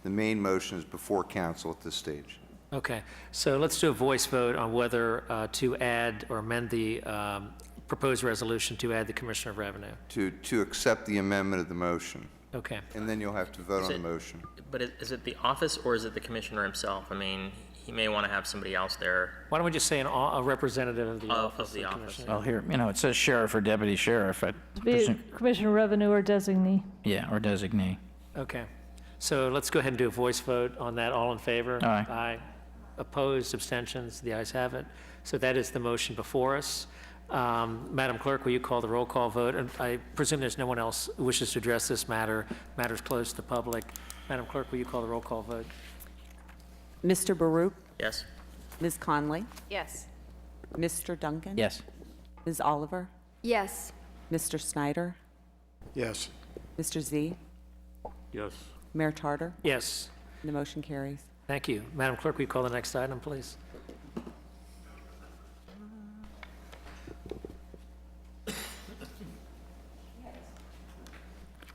S14: the main motion is before council at this stage.
S1: Okay, so let's do a voice vote on whether to add or amend the proposed resolution to add the Commissioner of Revenue.
S14: To accept the amendment of the motion.
S1: Okay.
S14: And then you'll have to vote
S3: Is
S14: on the
S3: it-
S14: motion.
S3: But is it the office or is it the commissioner himself? I mean, he may want to have somebody else there.
S1: Why don't we just say a representative of the
S3: Of
S1: office?
S3: the
S1: of
S3: office.
S1: Commissioner?
S8: Well, here, it says sheriff or deputy sheriff.
S23: To be Commissioner of Revenue or designee.
S8: Yeah, or designee.
S1: Okay, so let's go ahead and do a voice vote on that. All in favor?
S8: Aye.
S1: Aye. Opposed, abstentions, the ayes have it. So that is the motion before us. Madam Clerk, will you call the roll call vote? And I presume there's no one else who wishes to address this matter. Matter's closed to the public. Madam Clerk, will you call the roll call vote?
S16: Mr. Baruch?
S3: Yes.
S16: Ms. Conley?
S11: Yes.
S16: Mr. Duncan?
S8: Yes.
S16: Ms. Oliver?
S7: Yes.
S16: Mr. Snyder?
S5: Yes.
S16: Mr. Z?
S4: Yes.
S16: Mayor Tarter?
S1: Yes.
S16: The motion carries.
S1: Thank you. Madam Clerk, will you call the next item, please?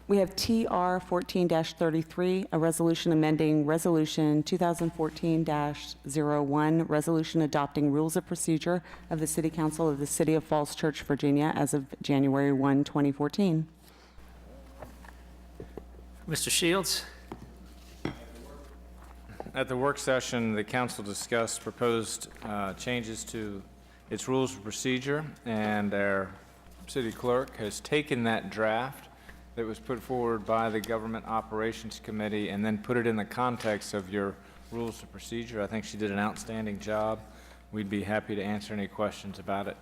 S16: We have TR 14-33, a resolution amending Resolution 2014-01, resolution adopting rules of procedure of the City Council of the City of Falls Church, Virginia, as of January 1, 2014.
S1: Mr. Shields?
S17: At the work session, the council discussed proposed changes to its rules of procedure, and our city clerk has taken that draft that was put forward by the Government Operations Committee and then put it in the context of your rules of procedure. I think she did an outstanding job. We'd be happy to answer any questions about it.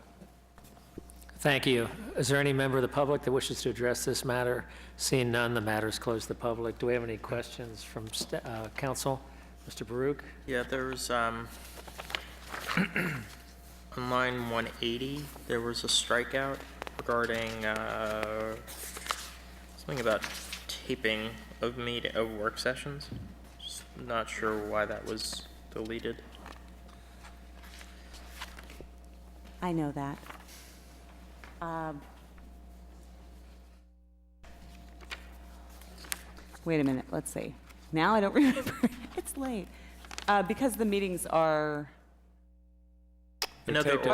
S1: Thank you. Is there any member of the public that wishes to address this matter? Seeing none, the matter is closed to the public. Do we have any questions from council? Mr. Baruch?
S3: Yeah, there's, on line 180, there was a strikeout regarding, something about taping of work sessions. Just not sure why that was deleted.
S16: I know that. Wait a minute, let's see. Now I don't remember. It's late. Because the meetings are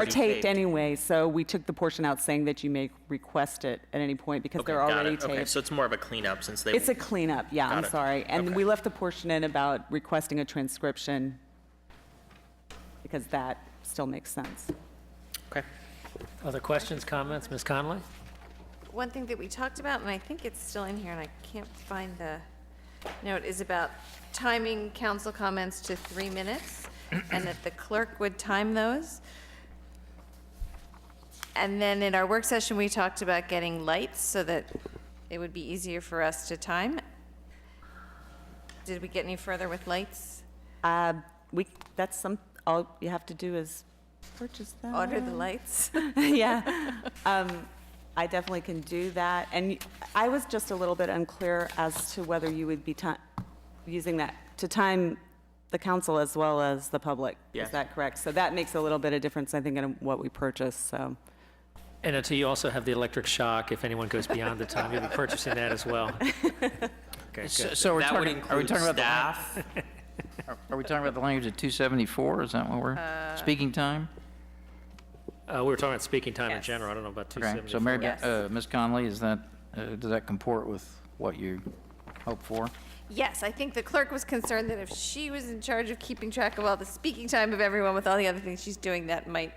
S16: taped anyway, so we took the portion out saying that you may request it at any point because they're already taped.
S3: Okay, so it's more of a cleanup since they...
S16: It's a cleanup, yeah, I'm
S3: Got it.
S16: sorry. And
S3: Okay.
S16: we left the portion in about requesting a transcription because that still makes sense.
S3: Okay.
S1: Other questions, comments? Ms. Conley?
S11: One thing that we talked about, and I think it's still in here, and I can't find the note, is about timing council comments to 3 minutes, and that the clerk would time those. And then in our work session, we talked about getting lights so that it would be easier for us to time. Did we get any further with lights?
S16: That's all you have to do is purchase them.
S11: Order the lights?
S16: Yeah. I definitely can do that. And I was just a little bit unclear as to whether you would be using that to time the council as well as the public.
S3: Yes.
S16: Is that correct? So that makes a little bit of difference, I think, in what we purchase, so.
S1: And until you also have the electric shock, if anyone goes beyond the time, you'll be purchasing that as well. Okay, good.
S8: So
S3: That would include staff.
S8: Are we talking about the language of 274? Is that what we're, speaking time?
S1: We were talking about speaking time in
S11: Yes.
S1: general. I don't know about
S8: Okay,
S1: 274.
S8: so Mary,
S11: Yes.
S8: Ms. Conley, does that comport with what you hope for?
S11: Yes, I think the clerk was concerned that if she was in charge of keeping track of all the speaking time of everyone with all the other things she's doing, that might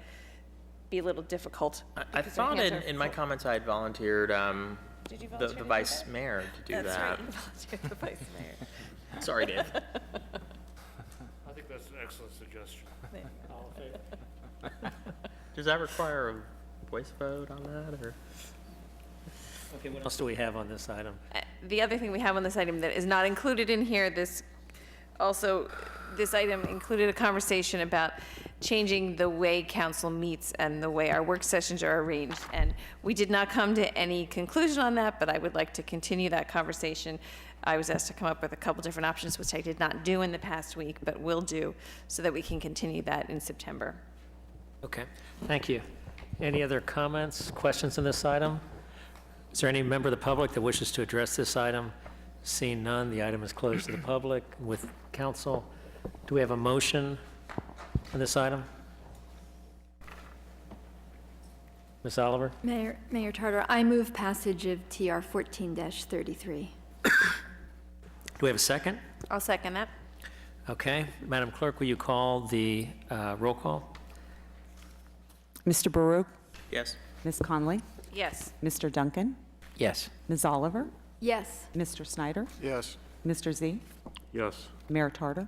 S11: be a little difficult.
S3: I
S11: because her
S3: thought
S11: hands
S3: in
S11: are
S3: my
S11: full.
S3: comments I had volunteered
S11: Did you
S3: the
S11: volunteer to do
S3: vice
S11: that?
S3: mayor to do
S11: That's
S3: that.
S11: right, you volunteered the vice mayor.
S3: Sorry, Dave.
S4: I think that's an excellent suggestion.
S3: Does that require a voice vote on that, or?
S1: Okay, what else do we have on this item?
S11: The other thing we have on this item that is not included in here, this item included a conversation about changing the way council meets and the way our work sessions are arranged. And we did not come to any conclusion on that, but I would like to continue that conversation. I was asked to come up with a couple different options, which I did not do in the past week, but will do, so that we can continue that in September.
S1: Okay, thank you. Any other comments, questions on this item? Is there any member of the public that wishes to address this item? Seeing none, the item is closed to the public. With council, do we have a motion on this item? Ms. Oliver?
S7: Mayor Tartar, I move passage of TR 14-33.
S1: Do we have a second?
S11: I'll second that.
S1: Okay, Madam Clerk, will you call the roll call?
S16: Mr. Baruch?
S3: Yes.
S16: Ms. Conley?
S11: Yes.
S16: Mr. Duncan?
S8: Yes.
S16: Ms. Oliver?
S7: Yes.
S16: Mr. Snyder?
S5: Yes.
S16: Mr. Z?
S4: Yes.
S16: Mayor Tartar?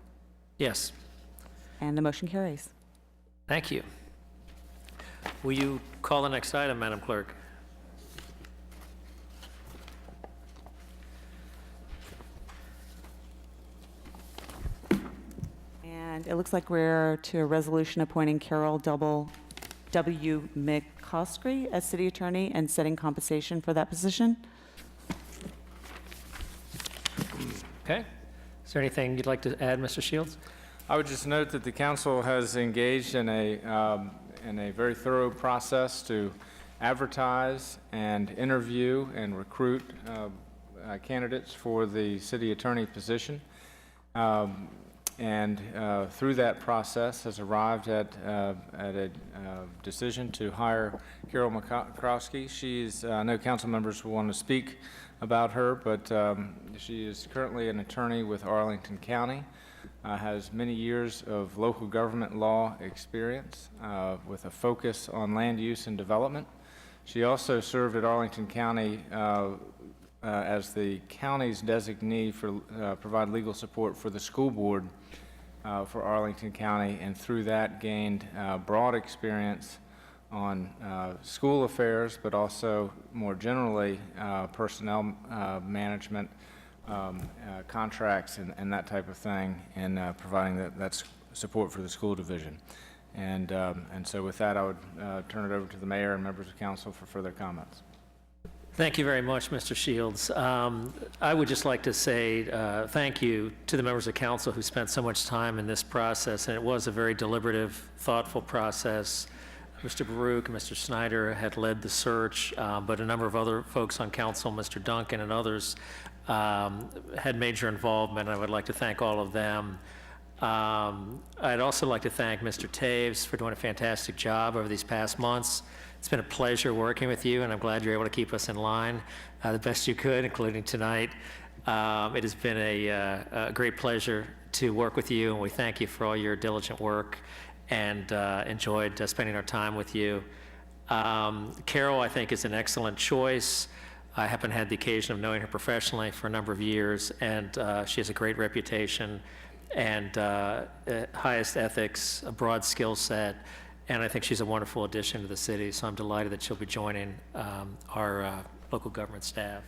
S1: Yes,
S16: And the motion carries.
S1: thank you. Will you call the next item, Madam Clerk?
S16: And it looks like we're to a resolution appointing Carol W. McCoskey as city attorney and setting compensation for that position.
S1: Okay. Is there anything you'd like to add, Mr. Shields?
S17: I would just note that the council has engaged in a very thorough process to advertise and interview and recruit candidates for the city attorney position. And through that process has arrived at a decision to hire Carol McCroskey. She's, I know council members will want to speak about her, but she is currently an attorney with Arlington County, has many years of local government law experience with a focus on land use and development. She also served at Arlington County as the county's designee for provide legal support for the school board for Arlington County, and through that gained broad experience on school affairs, but also more generally personnel management, contracts, and that type of thing, and providing that support for the school division. And so with that, I would turn it over to the mayor and members of council for further comments.
S1: Thank you very much, Mr. Shields. I would just like to say thank you to the members of council who spent so much time in this process, and it was a very deliberative, thoughtful process. Mr. Baruch and Mr. Snyder had led the search, but a number of other folks on council, Mr. Duncan and others, had major involvement. I would like to thank all of them. I'd also like to thank Mr. Taves for doing a fantastic job over these past months. It's been a pleasure working with you, and I'm glad you're able to keep us in line the best you could, including tonight. It has been a great pleasure to work with you, and we thank you for all your diligent work and enjoyed spending our time with you. Carol, I think, is an excellent choice. I happen to have the occasion of knowing her professionally for a number of years, and she has a great reputation and highest ethics, a broad skill set, and I think she's a wonderful addition to the city, so I'm delighted that she'll be joining our local government staff.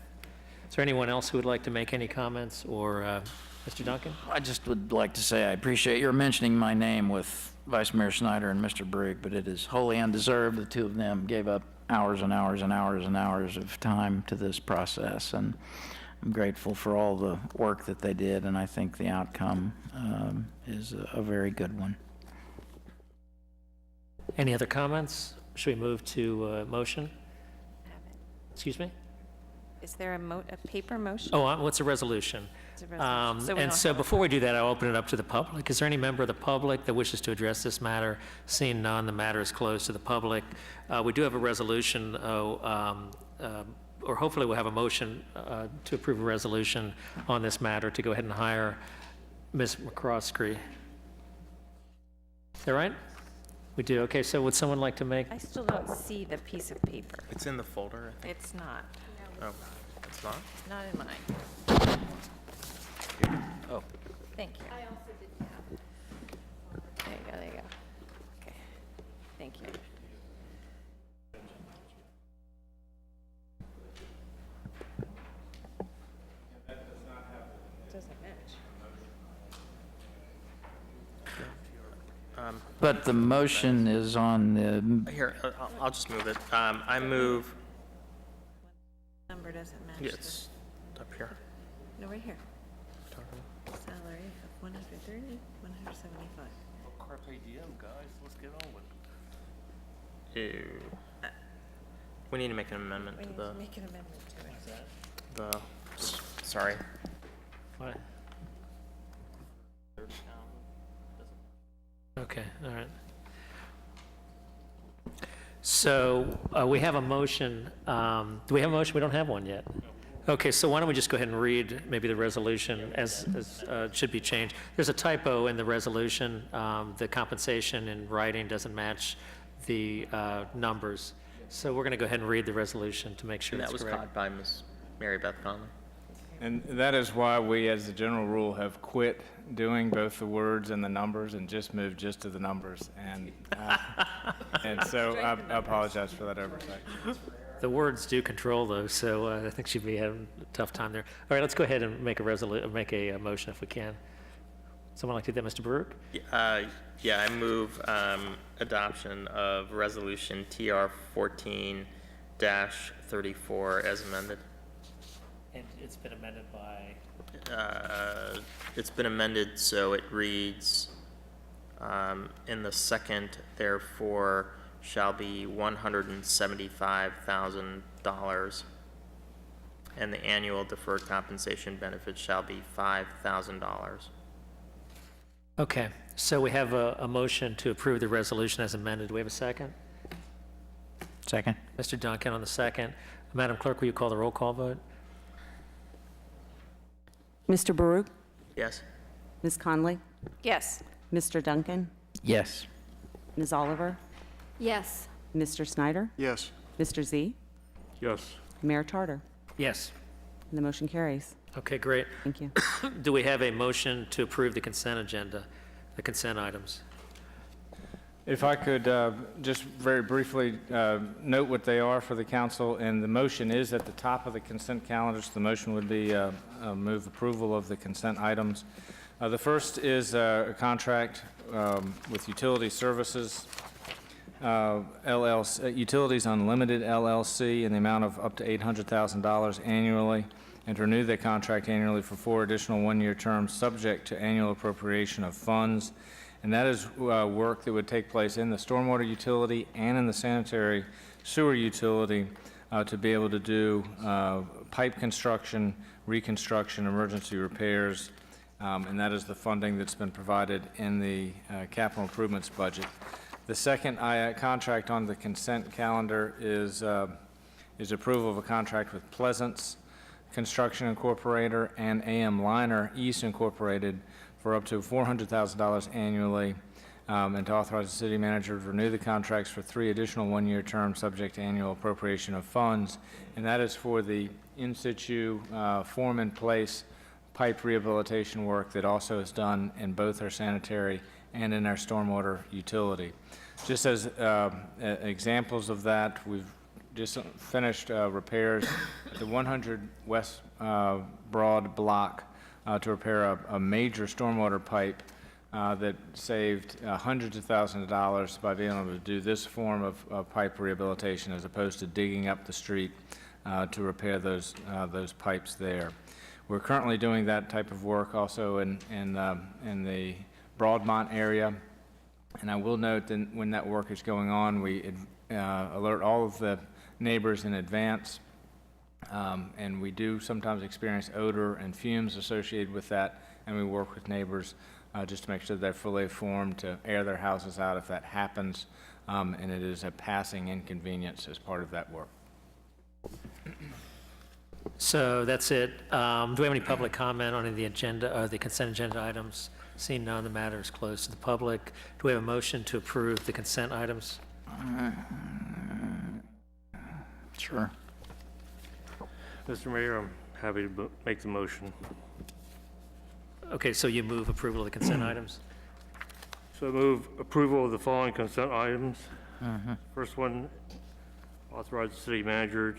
S1: Is there anyone else who would like to make any comments, or Mr. Duncan?
S8: I just would like to say I appreciate your mentioning my name with Vice Mayor Snyder and Mr. Brigg, but it is wholly undeserved. The two of them gave up hours and hours and hours and hours of time to this process, and I'm grateful for all the work that they did, and I think the outcome is a very good one.
S1: Any other comments? Should we move to motion? Excuse me?
S11: Is there a paper motion?
S1: Oh, what's a resolution?
S11: It's a resolution.
S1: So before we do that, I'll open it up to the public. Is there any member of the public that wishes to address this matter? Seeing none, the matter is closed to the public. We do have a resolution, or hopefully we'll have a motion to approve a resolution on this matter to go ahead and hire Ms. McCroskey. Is that right? We do. Okay, so would someone like to make?
S11: I still don't see the piece of paper.
S3: It's in the folder, I think.
S11: It's not.
S3: Oh, it's not?
S11: Not in mine.
S3: Oh.
S11: Thank you. I also didn't have it. There you go, there you go. Okay, thank you. Doesn't match.
S8: But the motion is on the,
S3: Here, I'll just move it. I move,
S11: Number doesn't match.
S3: yeah, it's up here.
S11: No, right here. Salary of 130, 175.
S4: Carpe diem, guys, let's get on with it.
S3: Ew. We need to make an amendment
S11: We
S3: to
S11: need
S3: the,
S11: to make an amendment to it.
S3: sorry.
S1: What? Okay, all right. So we have a motion. Do we have a motion? We don't have one yet. Okay, so why don't we just go ahead and read maybe the resolution as should be changed. There's a typo in the resolution. The compensation in writing doesn't match the numbers. So we're going to go ahead and read the resolution to make sure
S3: And
S1: it's
S3: that was
S1: correct.
S3: caught by Ms. Mary Beth Conley.
S17: And that is why we, as a general rule, have quit doing both the words and the numbers and just moved just to the numbers. And so I apologize for that oversight.
S1: The words do control those, so I think she'd be having a tough time there. All right, let's go ahead and make a motion if we can. Someone like to do that, Mr. Baruch?
S3: Yeah, I move adoption of resolution TR 14-34 as amended.
S1: And it's been amended by?
S3: It's been amended so it reads, In the second, therefore, shall be $175,000, and the annual deferred compensation benefit shall be $5,000.
S1: Okay, so we have a motion to approve the resolution as amended. Do we have a second?
S8: Second.
S1: Mr. Duncan on the second. Madam Clerk, will you call the roll call vote?
S16: Mr. Baruch?
S3: Yes?
S16: Ms. Conley?
S11: Yes.
S16: Mr. Duncan?
S8: Yes.
S16: Ms. Oliver?
S7: Yes.
S16: Mr. Snyder?
S5: Yes.
S16: Mr. Z?
S4: Yes.
S16: Mayor Tarter?
S1: Yes.
S16: And the motion carries.
S1: Okay, great.
S16: Thank you.
S1: Do we have a motion to approve the consent agenda, the consent items?
S17: If I could just very briefly note what they are for the council, and the motion is at the top of the consent calendar, so the motion would be move approval of the consent items. The first is a contract with Utility Services, LLC, Utilities Unlimited LLC, in the amount of up to $800,000 annually, and to renew the contract annually for 4 additional one-year terms, subject to annual appropriation of funds. And that is work that would take place in the stormwater utility and in the sanitary sewer utility to be able to do pipe construction, reconstruction, emergency repairs, and that is the funding that's been provided in the capital improvements budget. The second contract on the consent calendar is approval of a contract with Pleasance Construction Incorporated and AM Liner East Incorporated for up to $400,000 annually, and to authorize the city manager to renew the contracts for 3 additional one-year terms subject to annual appropriation of funds. And that is for the in situ form in place pipe rehabilitation work that also is done in both our sanitary and in our stormwater utility. Just as examples of that, we've just finished repairs at the 100 West Broad block to repair a major stormwater pipe that saved hundreds of thousands of dollars by being able to do this form of pipe rehabilitation as opposed to digging up the street to repair those pipes there. We're currently doing that type of work also in the Broadmont area, and I will note that when that work is going on, we alert all of the neighbors in advance. And we do sometimes experience odor and fumes associated with that, and we work with neighbors just to make sure they're fully informed to air their houses out if that happens, and it is a passing inconvenience as part of that work.
S1: So that's it. Do we have any public comment on any of the agenda, the consent agenda items? Seeing none, the matter is closed to the public. Do we have a motion to approve the consent items?
S8: Sure.
S4: Mr. Mayor, I'm happy to make the motion.
S1: Okay, so you move approval of the consent items?
S4: So I move approval of the following consent items. First one, authorize the city manager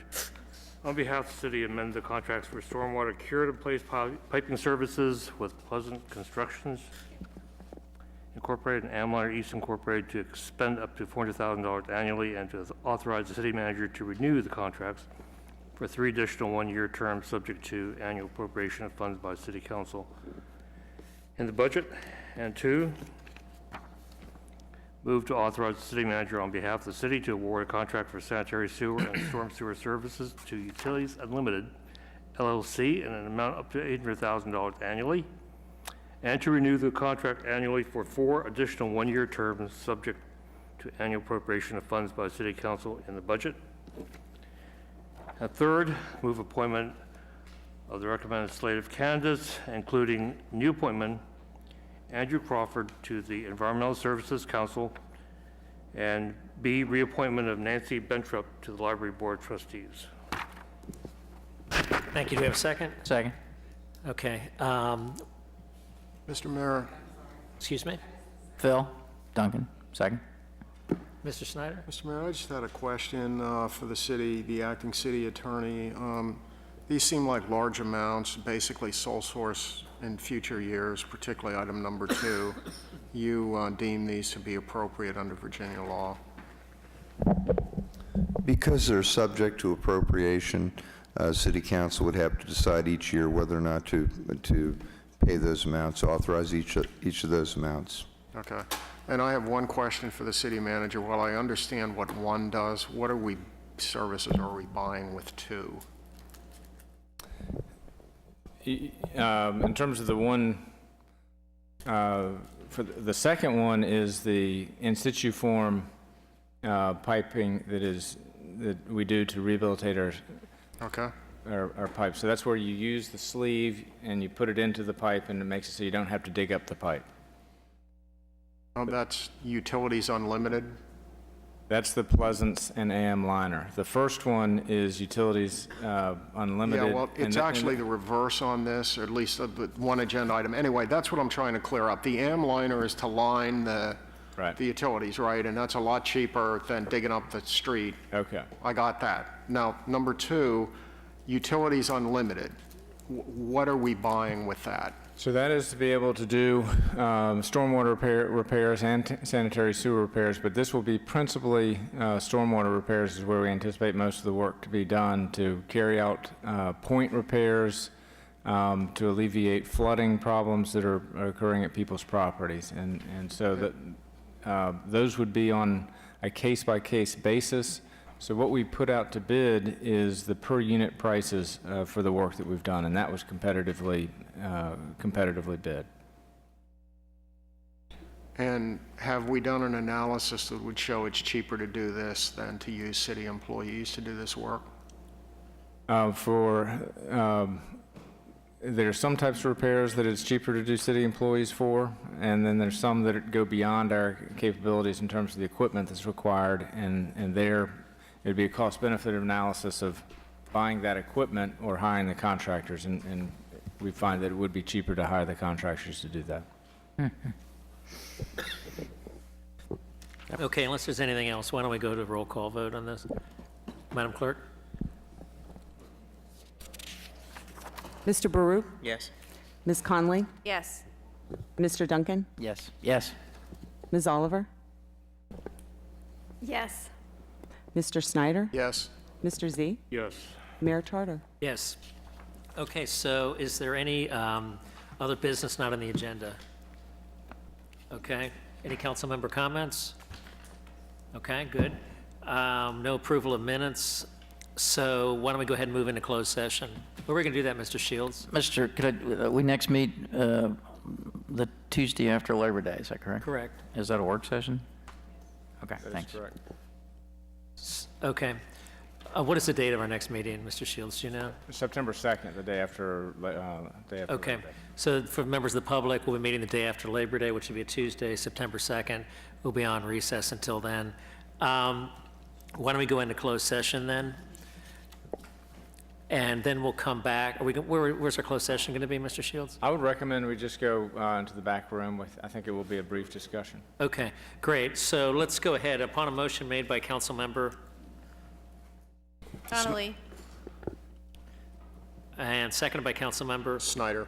S4: on behalf of the city amend the contracts for stormwater cured in place piping services with Pleasant Constructions Incorporated and AM-Liner East Incorporated to expend up to $400,000 annually, and to authorize the city manager to renew the contracts for 3 additional one-year terms subject to annual appropriation of funds by City Council in the budget. And 2, move to authorize the city manager on behalf of the city to award a contract for sanitary sewer and storm sewer services to Utilities Unlimited LLC in an amount up to $800,000 annually, and to renew the contract annually for 4 additional one-year terms subject to annual appropriation of funds by City Council in the budget. And 3rd, move appointment of the recommended slate of candidates, including new appointment Andrew Crawford to the Environmental Services Council, and B, reappointment of Nancy Bentrup to the Library Board of Trustees.
S1: Thank you. Do we have a second?
S8: Second.
S1: Okay.
S5: Mr. Mayor,
S1: Excuse me?
S8: Phil Duncan, second.
S1: Mr. Snyder?
S5: Mr. Mayor, I just had a question for the city, the acting city attorney. These seem like large amounts, basically sole source in future years, particularly item number 2. You deem these to be appropriate under Virginia law?
S14: Because they're subject to appropriation, City Council would have to decide each year whether or not to pay those amounts, authorize each of those amounts.
S5: Okay. And I have one question for the city manager. While I understand what one does, what services are we buying with two?
S17: In terms of the one, for the second one is the in situ form piping that we do to rehabilitate our pipes. So that's where you use the sleeve and you put it into the pipe, and it makes it so you don't have to dig up the pipe.
S5: Oh, that's Utilities Unlimited?
S17: That's the Pleasance and AM liner. The first one is Utilities Unlimited.
S5: Yeah, well, it's actually the reverse on this, or at least the one agenda item. Anyway, that's what I'm trying to clear up. The AM liner is to line the utilities, right? And that's a lot cheaper than digging up the street.
S17: Okay.
S5: I got that. Now, number two, Utilities Unlimited. What are we buying with that?
S17: So that is to be able to do stormwater repairs and sanitary sewer repairs, but this will be principally stormwater repairs is where we anticipate most of the work to be done, to carry out point repairs, to alleviate flooding problems that are occurring at people's properties. And so that those would be on a case-by-case basis. So what we put out to bid is the per unit prices for the work that we've done, and that was competitively bid.
S5: And have we done an analysis that would show it's cheaper to do this than to use city employees to do this work?
S17: There are some types of repairs that it's cheaper to do city employees for, and then there's some that go beyond our capabilities in terms of the equipment that's required, and there it'd be a cost-benefit analysis of buying that equipment or hiring the contractors, and we find that it would be cheaper to hire the contractors to do that.
S1: Okay, unless there's anything else, why don't we go to a roll call vote on this? Madam Clerk?
S16: Mr. Baruch?
S3: Yes.
S16: Ms. Conley?
S11: Yes.
S16: Mr. Duncan?
S8: Yes. Yes.
S16: Ms. Oliver?
S7: Yes.
S16: Mr. Snyder?
S5: Yes.
S16: Mr. Z?
S4: Yes.
S16: Mayor Charter?
S1: Yes. Okay, so is there any other business not on the agenda? Okay, any council member comments? Okay, good. No approval of minutes, so why don't we go ahead and move into closed session? Where are we going to do that, Mr. Shields?
S8: We next meet the Tuesday after Labor Day, is that correct?
S1: Correct.
S8: Is that a work session? Okay,
S17: That is
S8: thanks.
S17: correct.
S1: Okay. What is the date of our next meeting, Mr. Shields, do you know?
S17: September 2nd, the day after
S1: Okay,
S17: Labor Day.
S1: so for members of the public, we'll be meeting the day after Labor Day, which will be a Tuesday, September 2nd. We'll be on recess until then. Why don't we go into closed session then? And then we'll come back. Where's our closed session going to be, Mr. Shields?
S17: I would recommend we just go into the back room. I think it will be a brief discussion.
S1: Okay, great. So let's go ahead. Upon a motion made by council member
S11: Donnelly?
S1: and seconded by council member
S5: Snyder.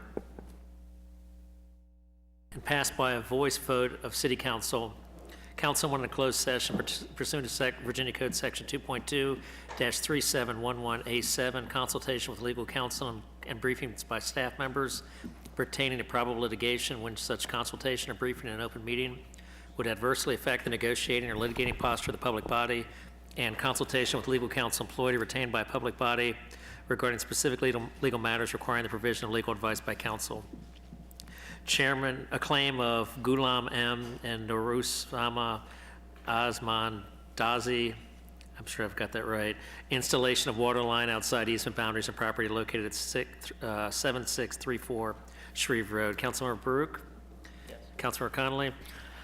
S1: and passed by a voice vote of city council, council went into closed session pursuant to Virginia Code Section 2.2-3711A7, consultation with legal counsel and briefings by staff members pertaining to probable litigation when such consultation or briefing in an open meeting would adversely affect the negotiating or litigating posture of the public body, and consultation with legal counsel employed or retained by a public body regarding specific legal matters requiring the provision of legal advice by counsel. Chairman, a claim of Ghulam M. and Norusama Osman Dazi, I'm sure I've got that right, installation of water line outside easement boundaries of property located at 7634 Shreve Road. Councilmember Baruch? Yes. Councilmember Connolly?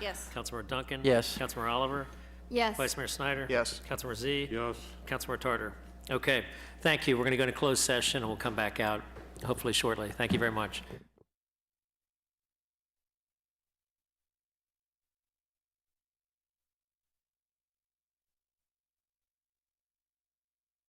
S11: Yes.
S1: Councilmember Duncan?
S8: Yes.
S1: Councilmember Oliver?
S7: Yes.
S1: Vice Mayor Snyder?
S5: Yes.
S1: Councilmember Z?
S4: Yes.
S1: Councilmember Tartar? Okay, thank you. We're going to go into closed session and we'll come back out hopefully shortly. Thank you very much.